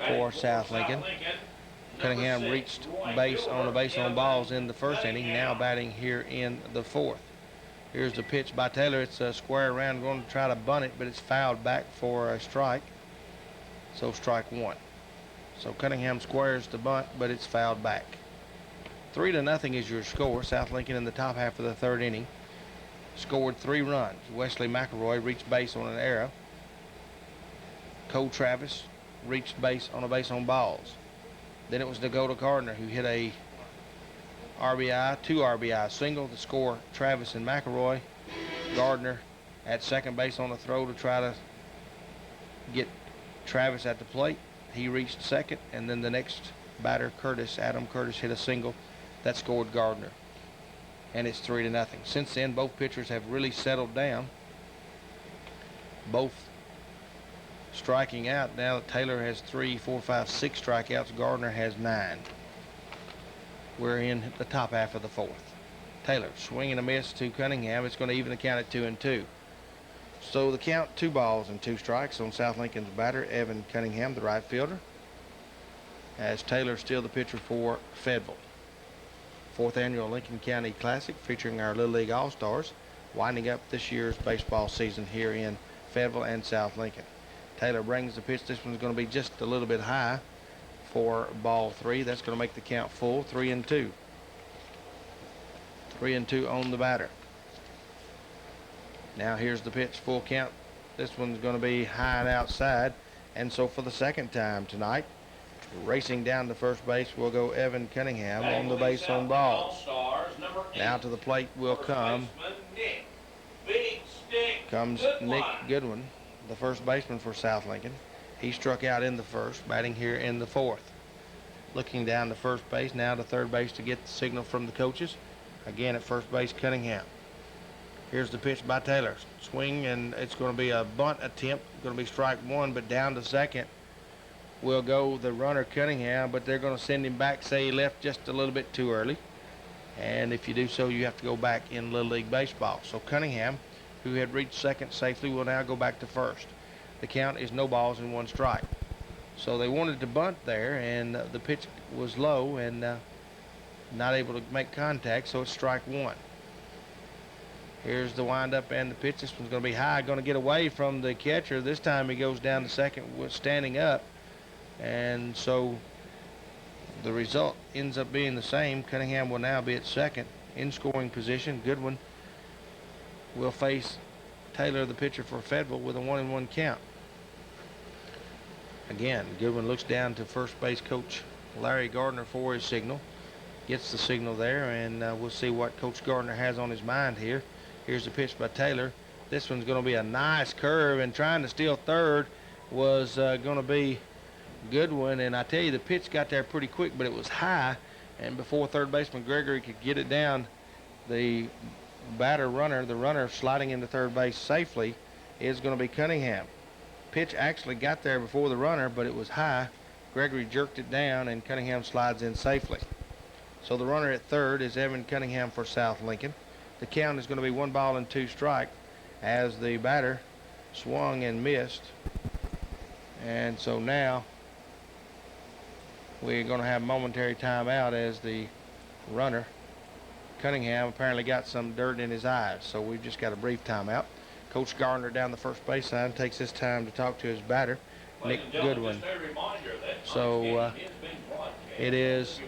for South Lincoln. Cunningham reached base on balls in the 1st inning, now batting here in the 4th. Here's the pitch by Taylor. It's a square around, going to try to bunt it, but it's fouled back for a strike. So strike 1. So Cunningham squares the bunt, but it's fouled back. 3-0 is your score. South Lincoln in the top half of the 3rd inning scored 3 runs. Wesley McElroy reached base on an error. Cole Travis reached base on a base on balls. Then it was Dakota Gardner who hit a RBI, 2 RBI single to score Travis and McElroy. Gardner at second base on the throw to try to get Travis at the plate. He reached second, and then the next batter, Adam Curtis, hit a single that scored Gardner. And it's 3-0. Since then, both pitchers have really settled down. Both striking out. Now Taylor has 3, 4, 5, 6 strikeouts. Gardner has 9. We're in the top half of the 4th. Taylor swinging a miss to Cunningham. It's going to even the count at 2-2. So the count, 2 balls and 2 strikes on South Lincoln's batter, Evan Cunningham, the right fielder, as Taylor still the pitcher for Fayetteville. 4th annual Lincoln County Classic featuring our Little League All-Stars, winding up this year's baseball season here in Fayetteville and South Lincoln. Taylor brings the pitch. This one's going to be just a little bit high for ball 3. That's going to make the count full, 3-2. 3-2 on the batter. Now here's the pitch, full count. This one's going to be high and outside. And so for the second time tonight, racing down to first base will go Evan Cunningham on the base on balls. Now to the plate will comes Nick Goodwin, the first baseman for South Lincoln. He struck out in the first, batting here in the 4th. Looking down to first base, now to third base to get the signal from the coaches. Again at first base, Cunningham. Here's the pitch by Taylor. Swing, and it's going to be a bunt attempt. Going to be strike 1, but down to second will go the runner Cunningham, but they're going to send him back. Say he left just a little bit too early. And if you do so, you have to go back in Little League Baseball. So Cunningham, who had reached second safely, will now go back to first. The count is no balls and 1 strike. So they wanted to bunt there, and the pitch was low and not able to make contact, so it's strike 1. Here's the windup and the pitch. This one's going to be high, going to get away from the catcher. This time he goes down to second standing up, and so the result ends up being the same. Cunningham will now be at second in scoring position. Goodwin will face Taylor, the pitcher for Fayetteville, with a 1-1 count. Again, Goodwin looks down to first base coach Larry Gardner for his signal. Gets the signal there, and we'll see what Coach Gardner has on his mind here. Here's the pitch by Taylor. This one's going to be a nice curve, and trying to steal third was going to be Goodwin. And I tell you, the pitch got there pretty quick, but it was high, and before third baseman Gregory could get it down, the batter runner, the runner sliding into third base safely, is going to be Cunningham. Pitch actually got there before the runner, but it was high. Gregory jerked it down, and Cunningham slides in safely. So the runner at third is Evan Cunningham for South Lincoln. The count is going to be 1 ball and 2 strike as the batter swung and missed. And so now we're going to have momentary timeout as the runner, Cunningham, apparently got some dirt in his eyes. So we've just got a brief timeout. Coach Gardner down the first base line takes this time to talk to his batter, Nick Goodwin. So it is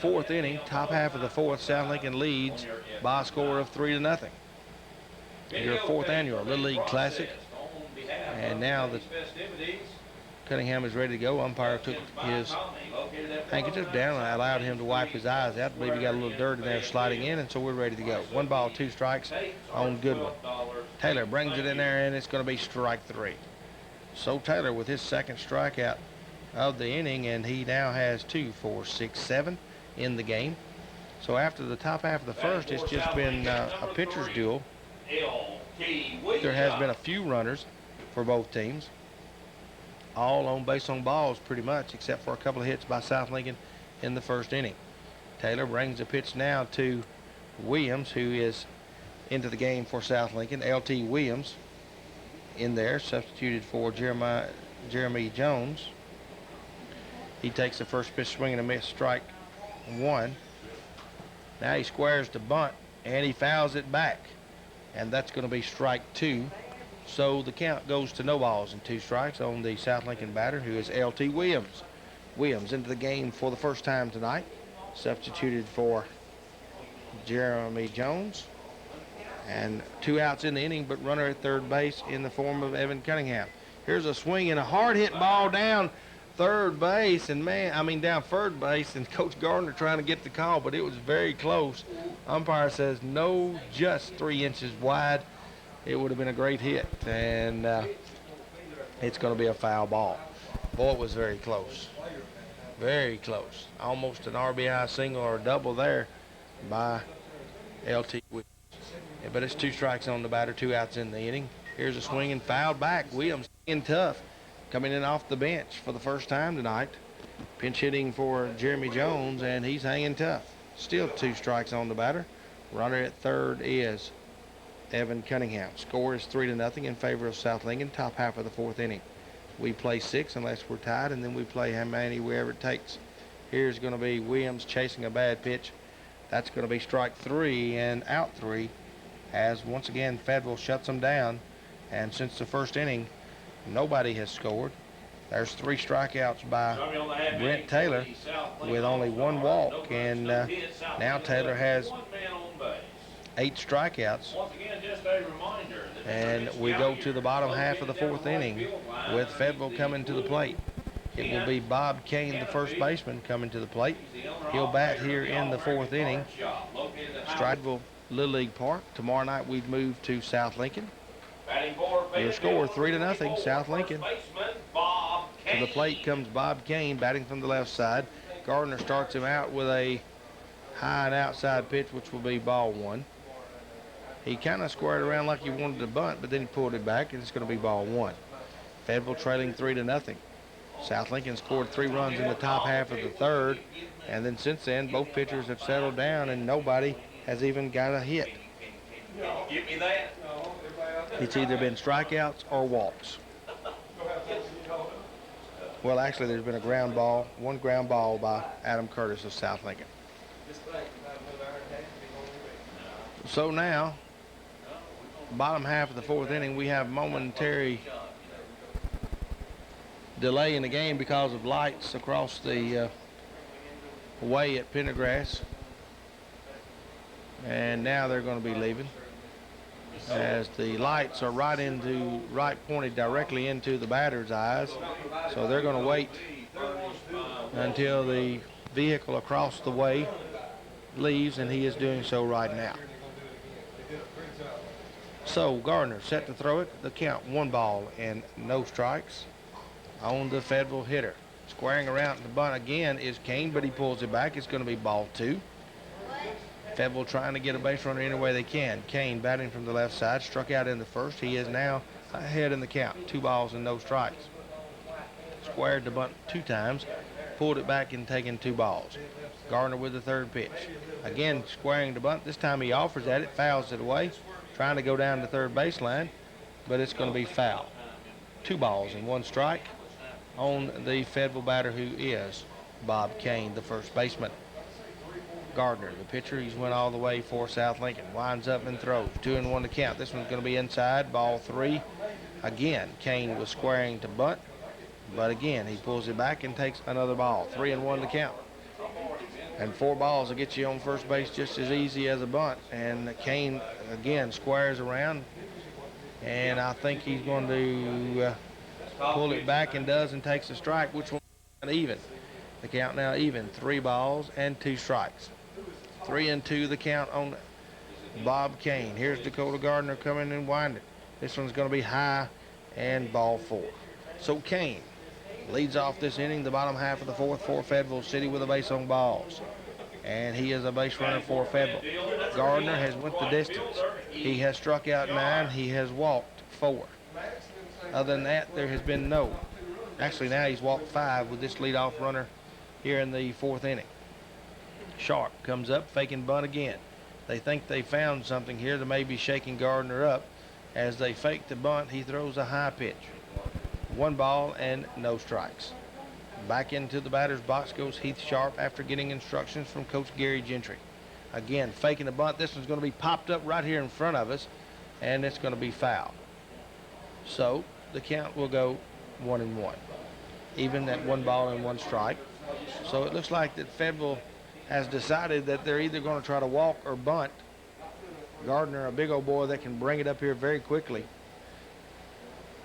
4th inning, top half of the 4th. South Lincoln leads by a score of 3-0. Your 4th annual Little League Classic. And now the Cunningham is ready to go. Umpire took his handkerchief down and allowed him to wipe his eyes out. I believe he got a little dirt in there sliding in, and so we're ready to go. 1 ball, 2 strikes on Goodwin. Taylor brings it in there, and it's going to be strike 3. So Taylor with his second strikeout of the inning, and he now has 2, 4, 6, 7 in the game. So after the top half of the first, it's just been a pitcher's duel. There has been a few runners for both teams, all on base on balls pretty much, except for a couple of hits by South Lincoln in the first inning. Taylor brings the pitch now to Williams, who is into the game for South Lincoln. L.T. Williams in there, substituted for Jeremy Jones. He takes the first pitch, swing and a miss, strike 1. Now he squares the bunt, and he fouls it back, and that's going to be strike 2. So the count goes to no balls and 2 strikes on the South Lincoln batter, who is L.T. Williams. Williams into the game for the first time tonight, substituted for Jeremy Jones. And 2 outs in the inning, but runner at third base in the form of Evan Cunningham. Here's a swing and a hard-hit ball down third base, and down third base, and Coach Gardner trying to get the call, but it was very close. Umpire says no, just 3 inches wide. It would have been a great hit, and it's going to be a foul ball. Boy, it was very close. Very close. Almost an RBI single or a double there by L.T. Williams. But it's 2 strikes on the batter, 2 outs in the inning. Here's a swing and fouled back. Williams in tough, coming in off the bench for the first time tonight. Pinch hitting for Jeremy Jones, and he's hanging tough. Still 2 strikes on the batter. Runner at third is Evan Cunningham. Score is 3-0 in favor of South Lincoln, top half of the 4th inning. We play 6 unless we're tied, and then we play how many wherever it takes. Here's going to be Williams chasing a bad pitch. That's going to be strike 3 and out 3, as once again Fayetteville shuts them down. And since the 1st inning, nobody has scored. There's 3 strikeouts by Brent Taylor with only 1 walk, and now Taylor has 8 strikeouts. And we go to the bottom half of the 4th inning with Fayetteville coming to the plate. It will be Bob Kane, the first baseman, coming to the plate. He'll bat here in the 4th inning. Strideville Little League Park. Tomorrow night we move to South Lincoln. Your score 3-0, South Lincoln. To the plate comes Bob Kane, batting from the left side. Gardner starts him out with a high and outside pitch, which will be ball 1. He kind of squared around like he wanted to bunt, but then he pulled it back, and it's going to be ball 1. Fayetteville trailing 3-0. South Lincoln scored 3 runs in the top half of the 3rd, and then since then, both pitchers have settled down, and nobody has even got a hit. Give me that. It's either been strikeouts or walks. Well, actually, there's been one ground ball by Adam Curtis of South Lincoln. So now, bottom half of the 4th inning, we have momentary delay in the game because of lights across the way at Pendergrass. And now they're going to be leaving, as the lights are right pointed directly into the batter's eyes. So they're going to wait until the vehicle across the way leaves, and he is doing so right now. So Gardner set to throw it. The count 1 ball and no strikes on the Fayetteville hitter. Squaring around the bunt again is Kane, but he pulls it back. It's going to be ball 2. Fayetteville trying to get a base runner any way they can. Kane batting from the left side, struck out in the 1st. He is now ahead in the count. 2 balls and no strikes. Squared the bunt 2 times, pulled it back and taken 2 balls. Gardner with the 3rd pitch. Again squaring the bunt. This time he offers at it, fouls it away, trying to go down the 3rd baseline, but it's going to be foul. 2 balls and 1 strike on the Fayetteville batter, who is Bob Kane, the first baseman. Gardner, the pitcher, he's went all the way for South Lincoln. Winds up and throws. 2-1 to count. This one's going to be inside, ball 3. Again, Kane was squaring to bunt, but again, he pulls it back and takes another ball. 3-1 to count. And 4 balls will get you on first base just as easy as a bunt. And Kane, again, squares around, and I think he's going to pull it back, and does, and takes a strike, which will be even. The count now even. 3 balls and 2 strikes. 3-2 the count on Bob Kane. Here's Dakota Gardner coming and winding. This one's going to be high, and ball 4. So Kane leads off this inning, the bottom half of the 4th for Fayetteville City with a base on balls. And he is a base runner for Fayetteville. Gardner has went the distance. He has struck out 9. He has walked 4. Other than that, there has been no. Actually, now he's walked 5 with this leadoff runner here in the 4th inning. Sharp comes up, faking bunt again. They think they found something here that may be shaking Gardner up. As they fake the bunt, he throws a high pitch. 1 ball and no strikes. Back into the batter's box goes Heath Sharp after getting instructions from Coach Gary Gentry. Again, faking the bunt. This one's going to be popped up right here in front of us, and it's going to be foul. So the count will go 1-1. Even at 1 ball and 1 strike. So it looks like that Fayetteville has decided that they're either going to try to walk or bunt. Gardner, a big old boy that can bring it up here very quickly.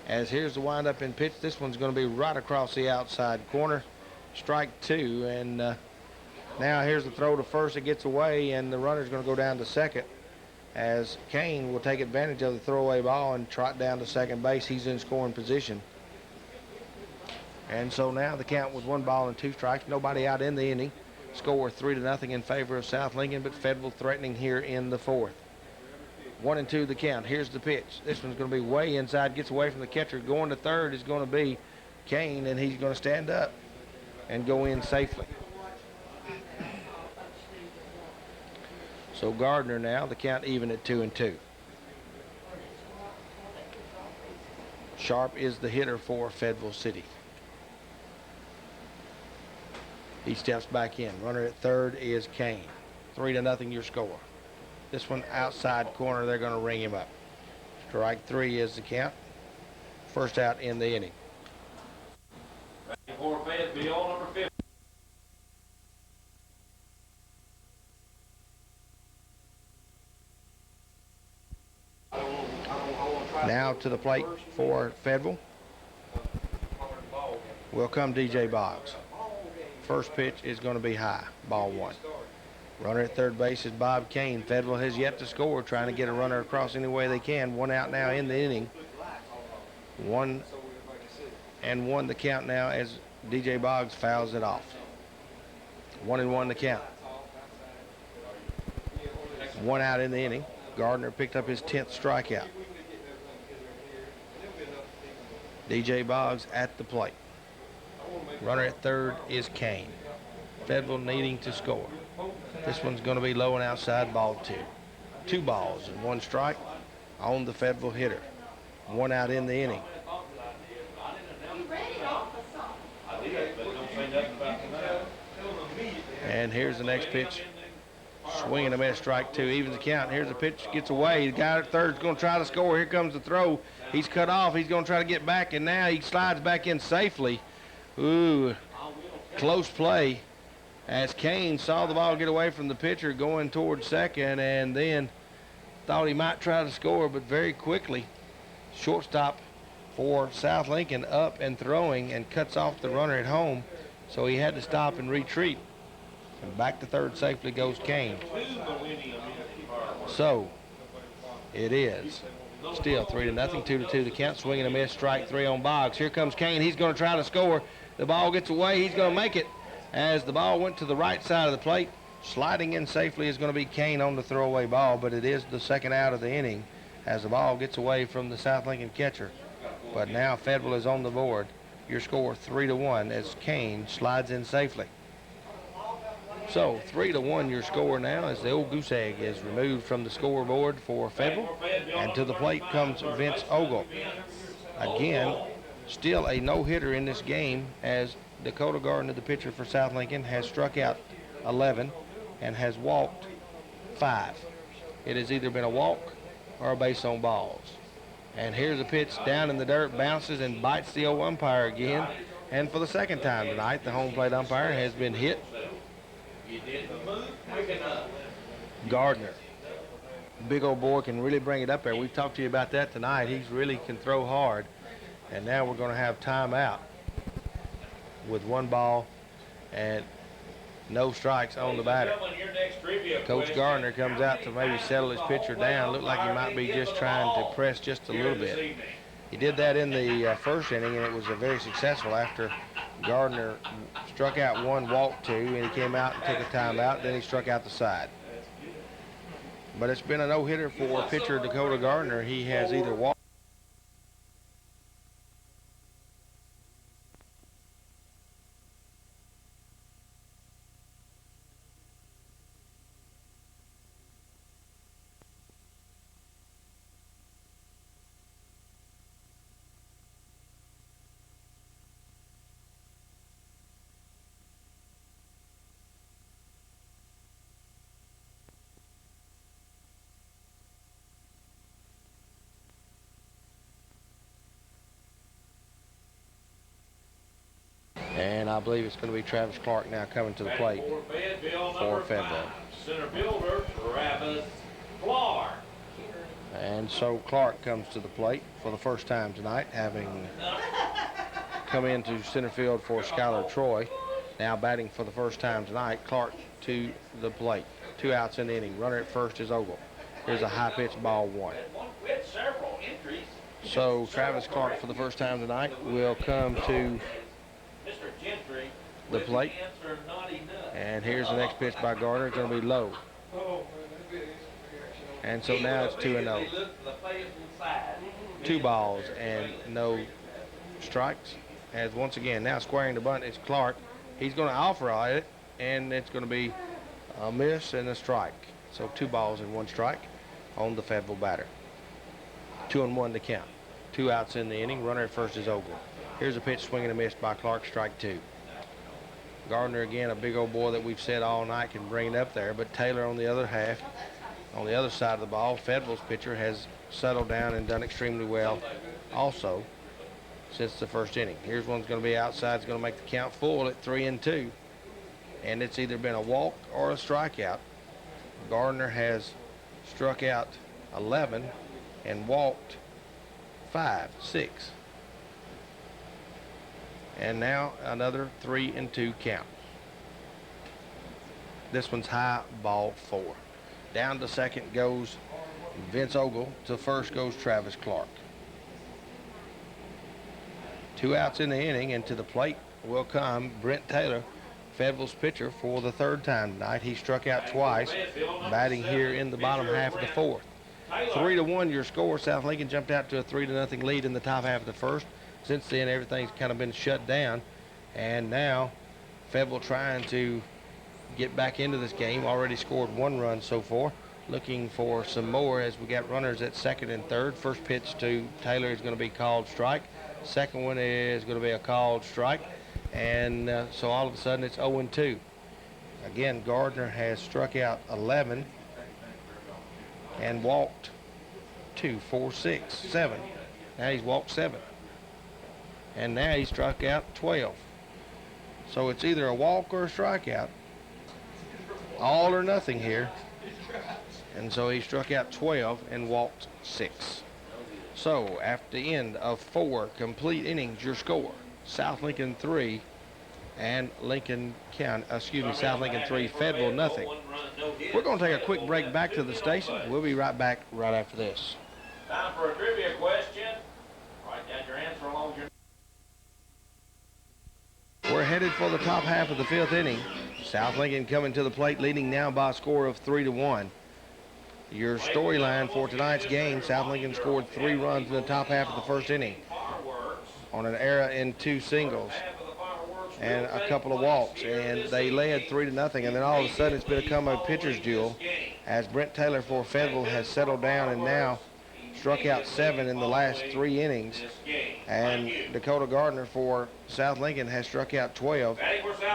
As here's the windup and pitch. This one's going to be right across the outside corner. Strike 2. And now here's the throw to first. It gets away, and the runner's going to go down to second, as Kane will take advantage of the throwaway ball and trot down to second base. He's in scoring position. And so now the count with 1 ball and 2 strikes. Nobody out in the inning. Score 3-0 in favor of South Lincoln, but Fayetteville threatening here in the 4th. 1-2 the count. Here's the pitch. This one's going to be way inside. Gets away from the catcher. Going to third is going to be Kane, and he's going to stand up and go in safely. So Gardner now, the count even at 2-2. Sharp is the hitter for Fayetteville City. He steps back in. Runner at third is Kane. 3-0 your score. This one outside corner, they're going to ring him up. Strike 3 is the count. First out in the inning. Ready for Fayetteville, number 50. Now to the plate for Fayetteville will come DJ Boggs. First pitch is going to be high, ball 1. Runner at third base is Bob Kane. Fayetteville has yet to score, trying to get a runner across any way they can. 1 out now in the inning. 1-1 the count now as DJ Boggs fouls it off. 1-1 the count. 1 out in the inning. Gardner picked up his 10th strikeout. DJ Boggs at the plate. Runner at third is Kane. Fayetteville needing to score. This one's going to be low and outside, ball 2. 2 balls and 1 strike on the Fayetteville hitter. 1 out in the inning. And here's the next pitch. Swing and a miss, strike 2. Evens the count. Here's the pitch, gets away. The guy at third's going to try to score. Here comes the throw. He's cut off. He's going to try to get back, and now he slides back in safely. Ooh, close play as Kane saw the ball get away from the pitcher going towards second, and then thought he might try to score, but very quickly, shortstop for South Lincoln up and throwing and cuts off the runner at home, so he had to stop and retreat. And back to third safely goes Kane. So it is still 3-0, 2-2 the count. Swing and a miss, strike 3 on Boggs. Here comes Kane. He's going to try to score. The ball gets away. He's going to make it as the ball went to the right side of the plate. Sliding in safely is going to be Kane on the throwaway ball, but it is the second out of the inning as the ball gets away from the South Lincoln catcher. But now Fayetteville is on the board. Your score 3-1 as Kane slides in safely. So 3-1 your score now as the old goose egg is removed from the scoreboard for Fayetteville, and to the plate comes Vince Ogle. Again, still a no-hitter in this game as Dakota Gardner, the pitcher for South Lincoln, has struck out 11 and has walked 5. It has either been a walk or a base on balls. And here's a pitch down in the dirt, bounces and bites the old umpire again. And for the second time tonight, the home plate umpire has been hit. Gardner, big old boy, can really bring it up there. We've talked to you about that tonight. He really can throw hard. And now we're going to have timeout with 1 ball and no strikes on the batter. Coach Gardner comes out to maybe settle his pitcher down. Looked like he might be just trying to press just a little bit. He did that in the first inning, and it was very successful after Gardner struck out 1, walked 2, and he came out and took a timeout. Then he struck out the side. But it's been a no-hitter for pitcher Dakota Gardner. He has either walked and I believe it's going to be Travis Clark now coming to the plate for Fayetteville. Center fielder Travis Clark. And so Clark comes to the plate for the first time tonight, having come into center field for Skylar Troy. Now batting for the first time tonight, Clark to the plate. 2 outs in the inning. Runner at first is Ogle. Here's a high pitch, ball 1. So Travis Clark for the first time tonight will come to the plate. And here's the next pitch by Gardner. It's going to be low. And so now it's 2-0. 2 balls and no strikes. As once again, now squaring the bunt is Clark. He's going to offer at it, and it's going to be a miss and a strike. So 2 balls and 1 strike on the Fayetteville batter. 2-1 to count. 2 outs in the inning. Runner at first is Ogle. Here's a pitch swinging and missed by Clark, strike 2. Gardner, again, a big old boy that we've said all night can bring it up there, but Taylor on the other half, on the other side of the ball, Fayetteville's pitcher has settled down and done extremely well also since the first inning. Here's one's going to be outside. It's going to make the count full at 3-2. And it's either been a walk or a strikeout. Gardner has struck out 11 and walked 5, 6. And now another 3-2 count. This one's high, ball 4. Down to second goes Vince Ogle. To first goes Travis Clark. 2 outs in the inning, and to the plate will come Brent Taylor, Fayetteville's pitcher, for the 3rd time tonight. He struck out twice, batting here in the bottom half of the 4th. 3-1 your score. South Lincoln jumped out to a 3-0 lead in the top half of the 1st. Since then, everything's kind of been shut down, and now Fayetteville trying to get back into this game. Already scored 1 run so far. Looking for some more as we got runners at 2nd and 3rd. First pitch to Taylor is going to be called strike. Second one is going to be a called strike. And so all of a sudden it's 0-2. Again, Gardner has struck out 11 and walked 2, 4, 6, 7. Now he's walked 7. And now he struck out 12. So it's either a walk or a strikeout. All or nothing here. And so he struck out 12 and walked 6. So after the end of 4 complete innings, your score: South Lincoln 3 and South Lincoln 3, Fayetteville nothing. We're going to take a quick break back to the station. We'll be right back right after this. Time for a trivia question. Write down your answer along with your... We're headed for the top half of the 5th inning. South Lincoln coming to the plate, leading now by a score of 3-1. Your storyline for tonight's game: South Lincoln scored 3 runs in the top half of the 1st inning on an error in 2 singles and a couple of walks, and they led 3-0, and then all of a sudden it's become a pitcher's duel as Brent Taylor for Fayetteville has settled down and now struck out 7 in the last 3 innings, and Dakota Gardner for South Lincoln has struck out 12,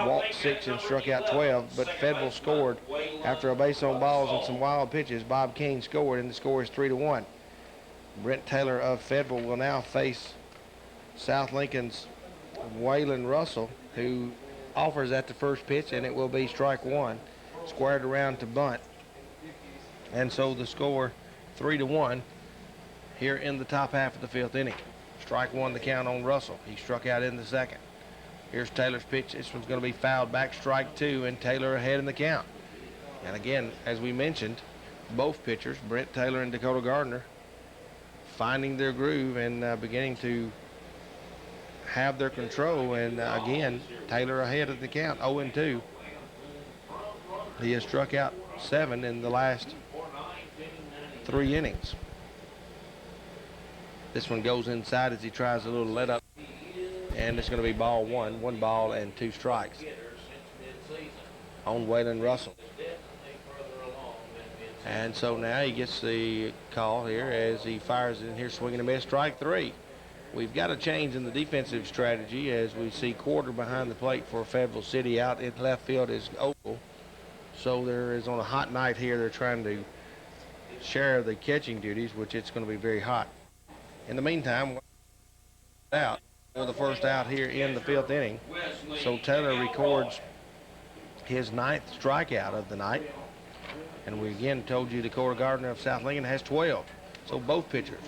walked 6 and struck out 12, but Fayetteville scored after a base on balls and some wild pitches. Bob King scored, and the score is 3-1. Brent Taylor of Fayetteville will now face South Lincoln's Waylon Russell, who offers at the first pitch, and it will be strike 1, squared around to bunt. And so the score 3-1 here in the top half of the 5th inning. Strike 1 the count on Russell. He struck out in the 2nd. Here's Taylor's pitch. This one's going to be fouled back, strike 2, and Taylor ahead in the count. And again, as we mentioned, both pitchers, Brent Taylor and Dakota Gardner, finding their groove and beginning to have their control. And again, Taylor ahead of the count, 0-2. He has struck out 7 in the last 3 innings. This one goes inside as he tries a little let up, and it's going to be ball 1, 1 ball and 2 strikes on Waylon Russell. And so now he gets the call here as he fires in here, swinging a miss, strike 3. We've got a change in the defensive strategy as we see Quarter behind the plate for Fayetteville City. Out in left field is Ogle. So there is, on a hot night here, they're trying to share the catching duties, which it's going to be very hot. In the meantime, out for the first out here in the 5th inning. So Taylor records his 9th strikeout of the night. And we again told you Dakota Gardner of South Lincoln has 12. So both pitchers,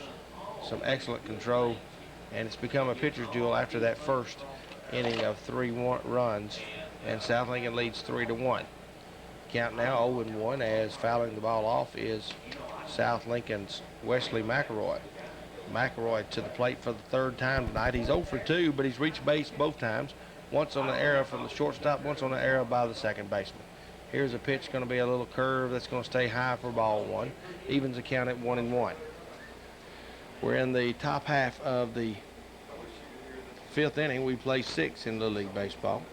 some excellent control. And it's become a pitcher's duel after that first inning of 3 runs. And South Lincoln leads 3-1. Count now 0-1 as fouling the ball off is South Lincoln's Wesley McElroy. McElroy to the plate for the 3rd time tonight. He's 0 for 2, but he's reached base both times. Once on an error from the shortstop, once on an error by the second baseman. Here's a pitch, going to be a little curve that's going to stay high for ball 1. Evens the count at 1-1. We're in the top half of the 5th inning. We play 6 in Little League Baseball.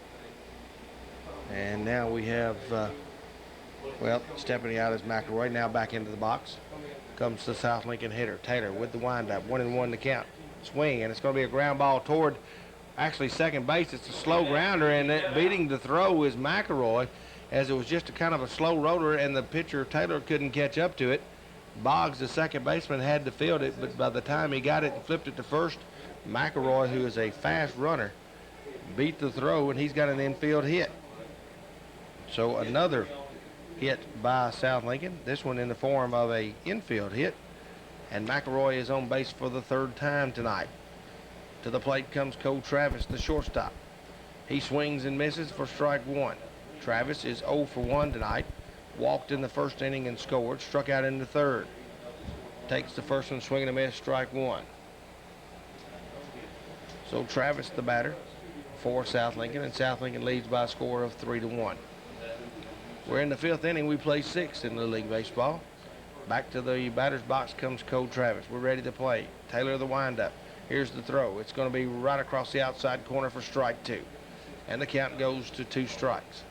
And now we have, stepping out is McElroy. Now back into the box comes the South Lincoln hitter, Taylor, with the windup. 1-1 to count. swing, and it's going to be a ground ball toward actually second base. It's a slow grounder, and beating the throw is McElroy, as it was just a kind of a slow roller, and the pitcher Taylor couldn't catch up to it. Boggs, the second baseman, had to field it, but by the time he got it and flipped it to first, McElroy, who is a fast runner, beat the throw, and he's got an infield hit. So another hit by South Lincoln, this one in the form of a infield hit, and McElroy is on base for the third time tonight. To the plate comes Cole Travis, the shortstop. He swings and misses for strike one. Travis is 0 for 1 tonight. Walked in the first inning and scored. Struck out in the third. Takes the first one, swing and a miss, strike one. So Travis, the batter, for South Lincoln, and South Lincoln leads by a score of 3-1. We're in the fifth inning. We play sixth in Little League Baseball. Back to the batter's box comes Cole Travis. We're ready to play. Taylor, the windup. Here's the throw. It's going to be right across the outside corner for strike two. And the count goes to 2 strikes.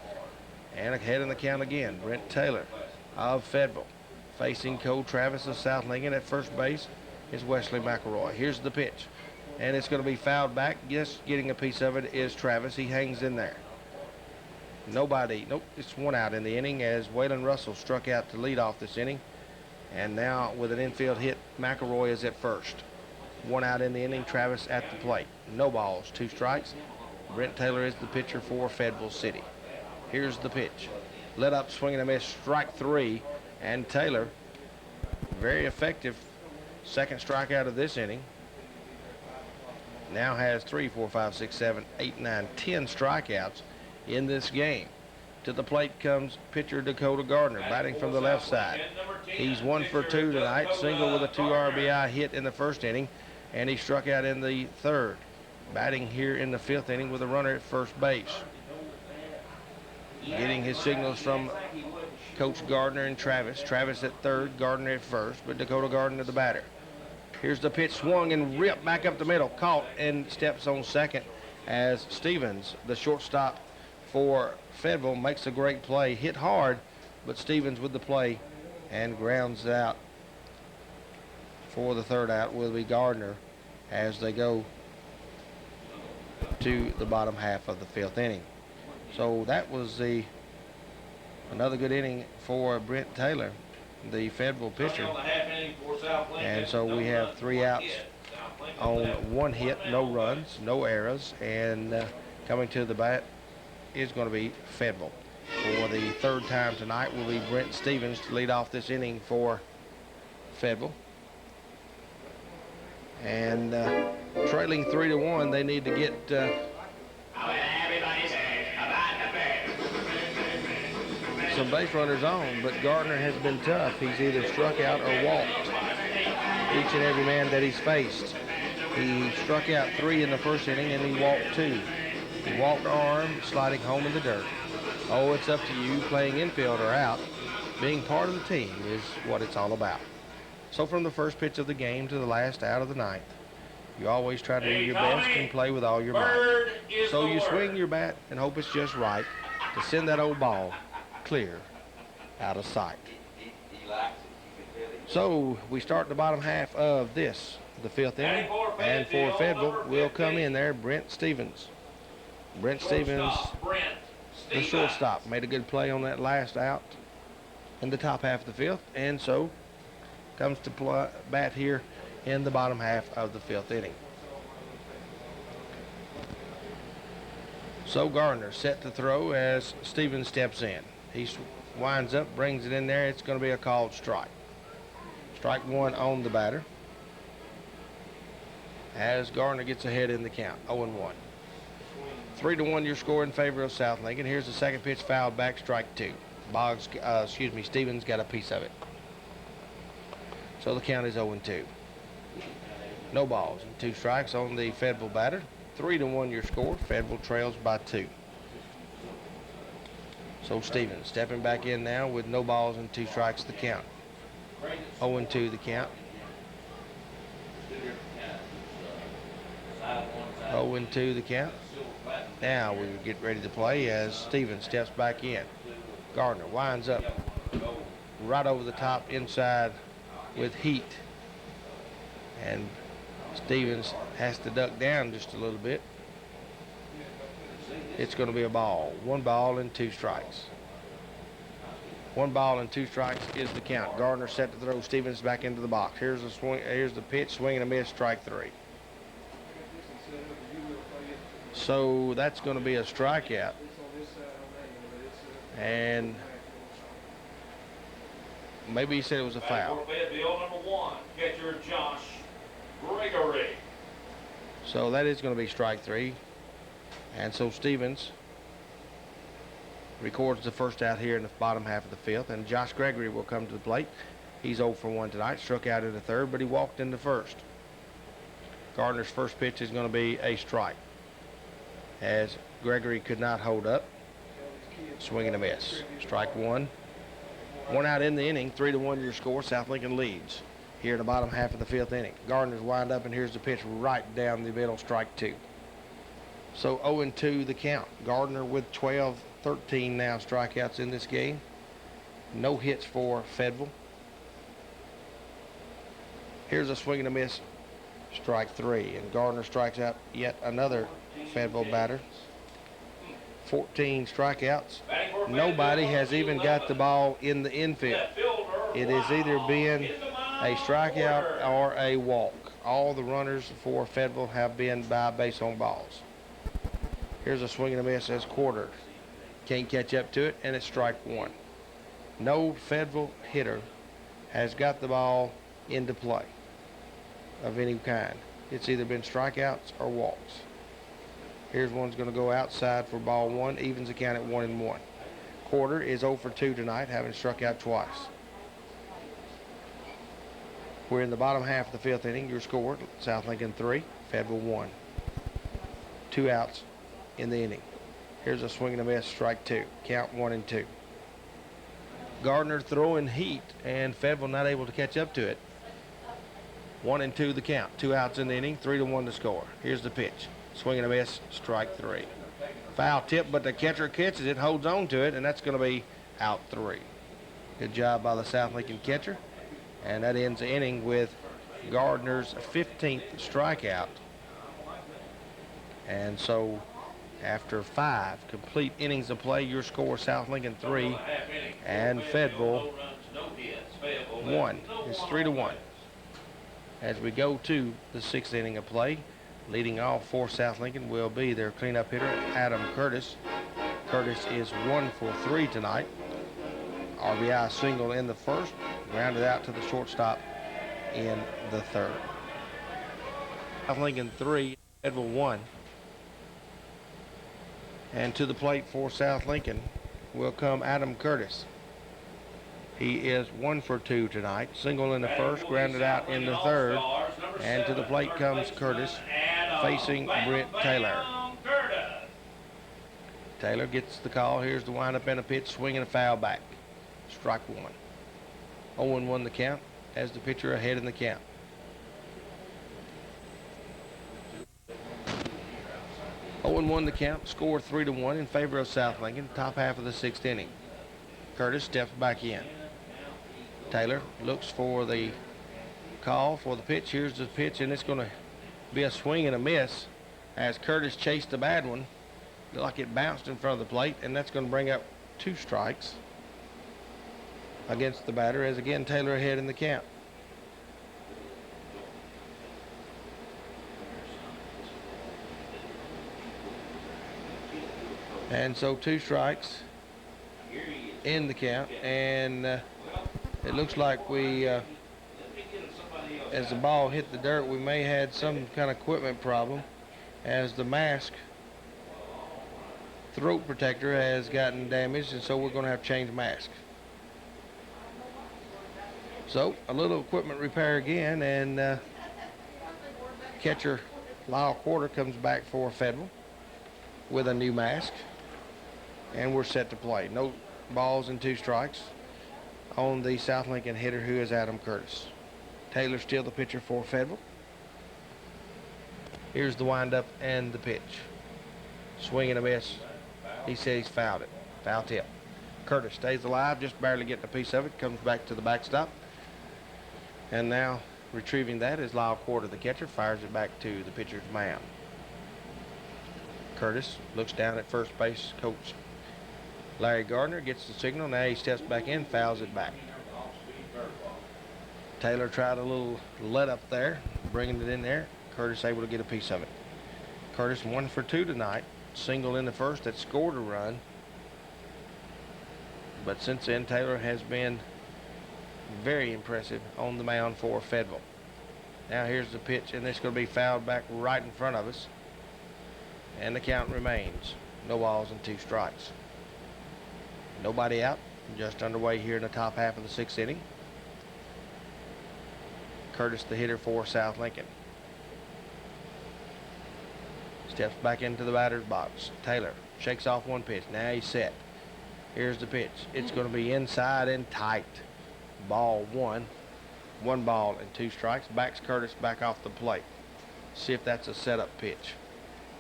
And ahead in the count again, Brent Taylor of Fayetteville. Facing Cole Travis of South Lincoln at first base is Wesley McElroy. Here's the pitch. And it's going to be fouled back. Just getting a piece of it is Travis. He hangs in there. Nope, it's 1 out in the inning as Waylon Russell struck out to lead off this inning. And now with an infield hit, McElroy is at first. 1 out in the inning, Travis at the plate. No balls, 2 strikes. Brent Taylor is the pitcher for Fayetteville City. Here's the pitch. Let up, swing and a miss, strike 3. And Taylor, very effective second strikeout of this inning. Now has 3, 4, 5, 6, 7, 8, 9, 10 strikeouts in this game. To the plate comes pitcher Dakota Gardner, batting from the left side. He's 1 for 2 tonight, single with a 2 RBI hit in the first inning, and he struck out in the third. Batting here in the fifth inning with a runner at first base. Getting his signals from Coach Gardner and Travis. Travis at third, Gardner at first, but Dakota Gardner the batter. Here's the pitch, swung and ripped back up the middle, caught and steps on second as Stevens, the shortstop for Fayetteville, makes a great play. Hit hard, but Stevens with the play and grounds out. For the third out will be Gardner as they go to the bottom half of the fifth inning. So that was another good inning for Brent Taylor, the Fayetteville pitcher. And so we have 3 outs on 1 hit, no runs, no errors, and coming to the bat is going to be Fayetteville. For the third time tonight will be Brent Stevens to lead off this inning for Fayetteville. And trailing 3-1, they need to get some base runners on, but Gardner has been tough. He's either struck out or walked each and every man that he's faced. He struck out 3 in the first inning, and he walked 2. He walked arm, sliding home in the dirt. Oh, it's up to you, playing infield or out. Being part of the team is what it's all about. So from the first pitch of the game to the last out of the ninth, you always try to do your best and play with all your might. So you swing your bat and hope it's just right to send that old ball clear out of sight. So we start the bottom half of this, the fifth inning, and for Fayetteville will come in there Brent Stevens. Brent Stevens, the shortstop, made a good play on that last out in the top half of the fifth, and so comes to bat here in the bottom half of the fifth inning. So Gardner set to throw as Stevens steps in. He winds up, brings it in there. It's going to be a called strike. Strike 1 on the batter as Gardner gets ahead in the count, 0-1. 3-1 your score in favor of South Lincoln. Here's the second pitch, fouled back, strike 2. Stevens got a piece of it. So the count is 0-2. No balls and 2 strikes on the Fayetteville batter. 3-1 your score. Fayetteville trails by 2. So Stevens stepping back in now with no balls and 2 strikes the count. 0-2 the count. 0-2 the count. Now we get ready to play as Stevens steps back in. Gardner winds up right over the top inside with heat. And Stevens has to duck down just a little bit. It's going to be a ball. 1 ball and 2 strikes. 1 ball and 2 strikes is the count. Gardner set to throw Stevens back into the box. Here's the swing. Here's the pitch. Swing and a miss. Strike 3. So that's going to be a strikeout. And maybe he said it was a foul. Fayetteville, number 1, catcher Josh Gregory. So that is going to be strike 3. And so Stevens records the first out here in the bottom half of the 5th. And Josh Gregory will come to the plate. He's 0 for 1 tonight. Struck out in the 3rd, but he walked in the 1st. Gardner's first pitch is going to be a strike, as Gregory could not hold up. Swing and a miss. Strike 1. 1 out in the inning. 3-1 your score. South Lincoln leads here in the bottom half of the 5th inning. Gardner's wind up, and here's the pitch right down the middle. Strike 2. So 0-2 the count. Gardner with 12-13 now strikeouts in this game. No hits for Fayetteville. Here's a swing and a miss. Strike 3. And Gardner strikes out yet another Fayetteville batter. 14 strikeouts. Nobody has even got the ball in the infield. It has either been a strikeout or a walk. All the runners for Fayetteville have been by base on balls. Here's a swing and a miss as Quarter can't catch up to it, and it's strike 1. No Fayetteville hitter has got the ball into play of any kind. It's either been strikeouts or walks. Here's one's going to go outside for ball 1, evens the count at 1-1. Quarter is 0 for 2 tonight, having struck out twice. We're in the bottom half of the 5th inning. Your score: South Lincoln 3, Fayetteville 1. 2 outs in the inning. Here's a swing and a miss. Strike 2. Count 1-2. Gardner throwing heat, and Fayetteville not able to catch up to it. 1-2 the count. 2 outs in the inning. 3-1 the score. Here's the pitch. Swing and a miss. Strike 3. Foul tip, but the catcher catches it, holds on to it, and that's going to be out 3. Good job by the South Lincoln catcher. And that ends the inning with Gardner's 15th strikeout. And so after 5 complete innings of play, your score: South Lincoln 3 and Fayetteville 1. It's 3-1. As we go to the 6th inning of play, leading off for South Lincoln will be their cleanup hitter, Adam Curtis. Curtis is 1 for 3 tonight. RBI single in the 1st, grounded out to the shortstop in the 3rd. South Lincoln 3, Fayetteville 1. And to the plate for South Lincoln will come Adam Curtis. He is 1 for 2 tonight. Single in the 1st, grounded out in the 3rd. And to the plate comes Curtis, facing Brent Taylor. Taylor gets the call. Here's the windup and a pitch, swing and a foul back. Strike 1. 0-1 the count, as the pitcher ahead in the count. Oh and 1 the count, score 3-1 in favor of South Lincoln, top half of the 6th inning. Curtis steps back in. Taylor looks for the call for the pitch. Here's the pitch, and it's going to be a swing and a miss as Curtis chased the bad one. Looked like it bounced in front of the plate, and that's going to bring up 2 strikes against the batter, as again Taylor ahead in the count. And so 2 strikes in the count, and it looks like we, as the ball hit the dirt, we may have had some kind of equipment problem, as the mask throat protector has gotten damaged, and so we're going to have to change mask. So a little equipment repair again, and catcher Lyle Quarter comes back for Fayetteville with a new mask, and we're set to play. No balls and 2 strikes on the South Lincoln hitter, who is Adam Curtis. Taylor still the pitcher for Fayetteville. Here's the windup and the pitch. Swing and a miss. He says he's fouled it. Foul tip. Curtis stays alive, just barely getting a piece of it. Comes back to the backstop. And now Retrieving that is Lyle Quarter, the catcher, fires it back to the pitcher's mound. Curtis looks down at first base coach Larry Gardner, gets the signal. Now he steps back in, fouls it back. Taylor tried a little let up there, bringing it in there. Curtis able to get a piece of it. Curtis 1 for 2 tonight. Single in the first that scored a run. But since then, Taylor has been very impressive on the mound for Fayetteville. Now here's the pitch, and it's going to be fouled back right in front of us. And the count remains. No balls and 2 strikes. Nobody out. Just underway here in the top half of the 6th inning. Curtis, the hitter for South Lincoln. Steps back into the batter's box. Taylor shakes off one pitch. Now he's set. Here's the pitch. It's going to be inside and tight. Ball 1. 1 ball and 2 strikes. Backs Curtis back off the plate. See if that's a setup pitch.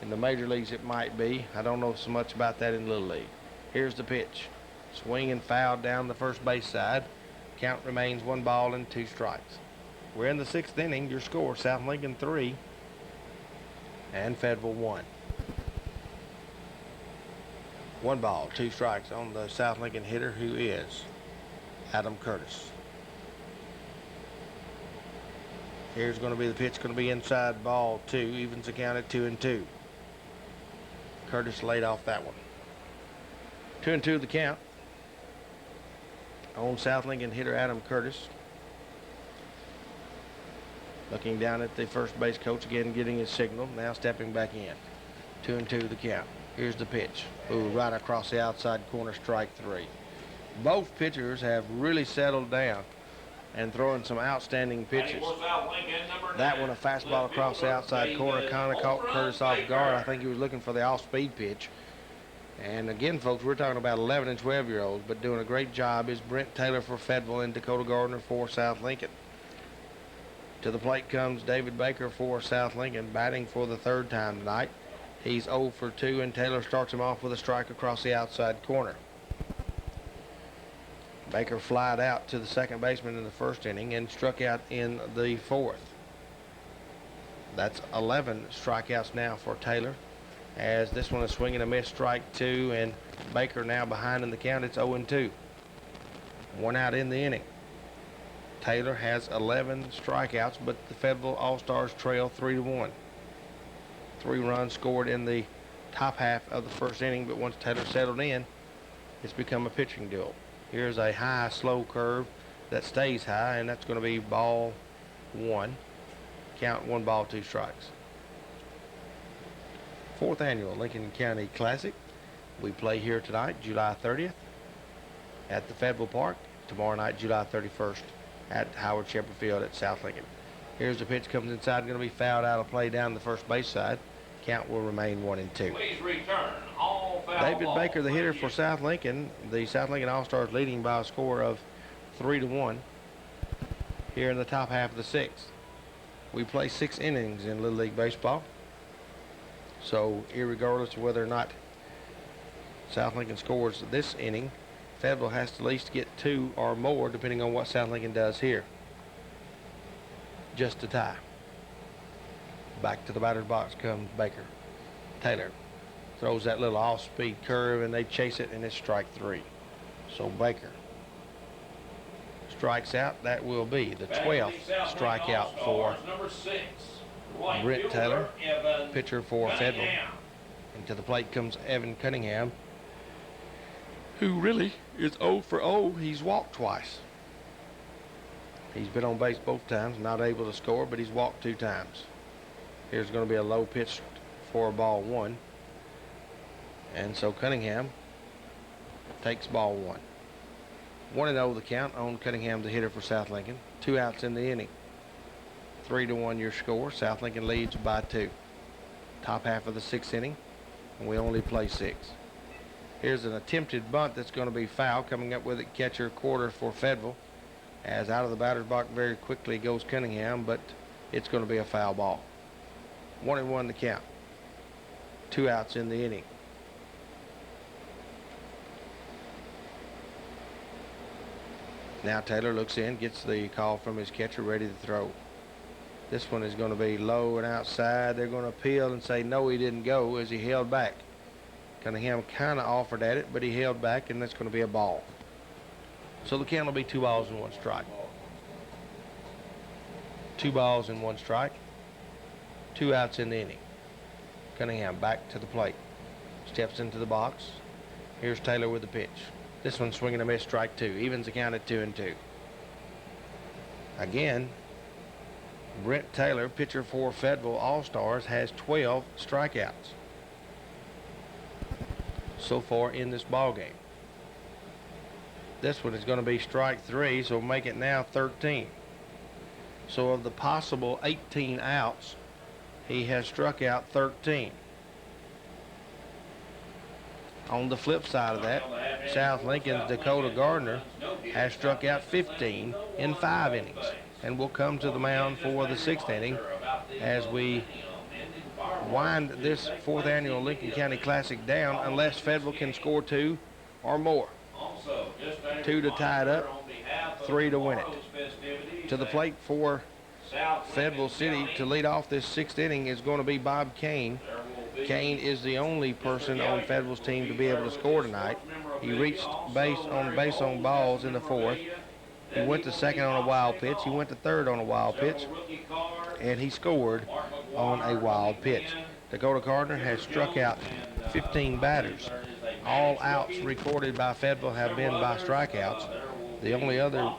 In the major leagues it might be. I don't know so much about that in Little League. Here's the pitch. Swing and foul down the first base side. Count remains 1 ball and 2 strikes. We're in the 6th inning. Your score, South Lincoln 3 and Fayetteville 1. 1 ball, 2 strikes on the South Lincoln hitter, who is Adam Curtis. Here's going to be the pitch, going to be inside, ball 2, evens the count at 2-2. Curtis laid off that one. 2-2 the count on South Lincoln hitter Adam Curtis. Looking down at the first base coach again, getting his signal. Now stepping back in. 2-2 the count. Here's the pitch. Ooh, right across the outside corner, strike 3. Both pitchers have really settled down and throwing some outstanding pitches. That one, a fastball across the outside corner, kind of caught Curtis off guard. I think he was looking for the off-speed pitch. And again, folks, we're talking about 11 and 12-year-olds, but doing a great job is Brent Taylor for Fayetteville and Dakota Gardner for South Lincoln. To the plate comes David Baker for South Lincoln, batting for the 3rd time tonight. He's 0 for 2, and Taylor starts him off with a strike across the outside corner. Baker flied out to the second baseman in the 1st inning and struck out in the 4th. That's 11 strikeouts now for Taylor, as this one is swinging a miss, strike 2, and Baker now behind in the count. It's 0-2. 1 out in the inning. Taylor has 11 strikeouts, but the Fayetteville All-Stars trail 3-1. 3 runs scored in the top half of the 1st inning, but once Taylor settled in, it's become a pitching duel. Here's a high, slow curve that stays high, and that's going to be ball 1. Count 1 ball, 2 strikes. 4th annual Lincoln County Classic. We play here tonight, July 30th, at the Fayetteville Park. Tomorrow night, July 31st. At Howard Shepherd Field at South Lincoln. Here's the pitch, comes inside, going to be fouled out of play down the first base side. Count will remain 1-2. Please return all foul David balls. Baker, the hitter for South Lincoln. The South Lincoln All-Stars leading by a score of 3-1 here in the top half of the 6th. We play 6 innings in Little League Baseball. So, irregardless of whether or not South Lincoln scores this inning, Fayetteville has to at least get 2 or more, depending on what South Lincoln does here, just to tie. Back to the batter's box comes Baker. Taylor throws that little off-speed curve, and they chase it, and it's strike 3. So Baker strikes out. That will be the 12th strikeout for Brent Taylor, pitcher for Fayetteville. And to the plate comes Evan Cunningham, who really is 0 for 0. He's walked twice. He's been on base both times, not able to score, but he's walked 2 times. Here's going to be a low pitch for ball 1. And so Cunningham takes ball 1. 1-0 the count on Cunningham, the hitter for South Lincoln. 2 outs in the inning. 3-1 your score. South Lincoln leads by 2. Top half of the 6th inning, and we only play 6. Here's an attempted bunt that's going to be foul. Coming up with it, catcher Quarter for Fayetteville. As out of the batter's box very quickly goes Cunningham, but it's going to be a foul ball. 1-1 the count. 2 outs in the inning. Now Taylor looks in, gets the call from his catcher, ready to throw. This one is going to be low and outside. They're going to appeal and say no, he didn't go, as he held back. Cunningham kind of offered at it, but he held back, and that's going to be a ball. So the count will be 2 balls and 1 strike. 2 balls and 1 strike. 2 outs in the inning. Cunningham back to the plate. Steps into the box. Here's Taylor with the pitch. This one's swinging a miss, strike 2. Evens the count at 2-2. Again, Brent Taylor, pitcher for Fayetteville All-Stars, has 12 strikeouts so far in this ball game. This one is going to be strike 3, so make it now 13. So of the possible 18 outs, he has struck out 13. On the flip side of that, South Lincoln's Dakota Gardner has struck out 15 in 5 innings and will come to the mound for the 6th inning as we wind this 4th annual Lincoln County Classic down, unless Fayetteville can score 2 or more. 2 to tie it up, 3 to win it. To the plate for Fayetteville City to lead off this 6th inning is going to be Bob Kane. Kane is the only person on Fayetteville's team to be able to score tonight. He reached base on balls in the 4th. He went to 2nd on a wild pitch. He went to 3rd on a wild pitch. And he scored on a wild pitch. Dakota Gardner has struck out 15 batters. All outs recorded by Fayetteville have been by strikeouts. The only other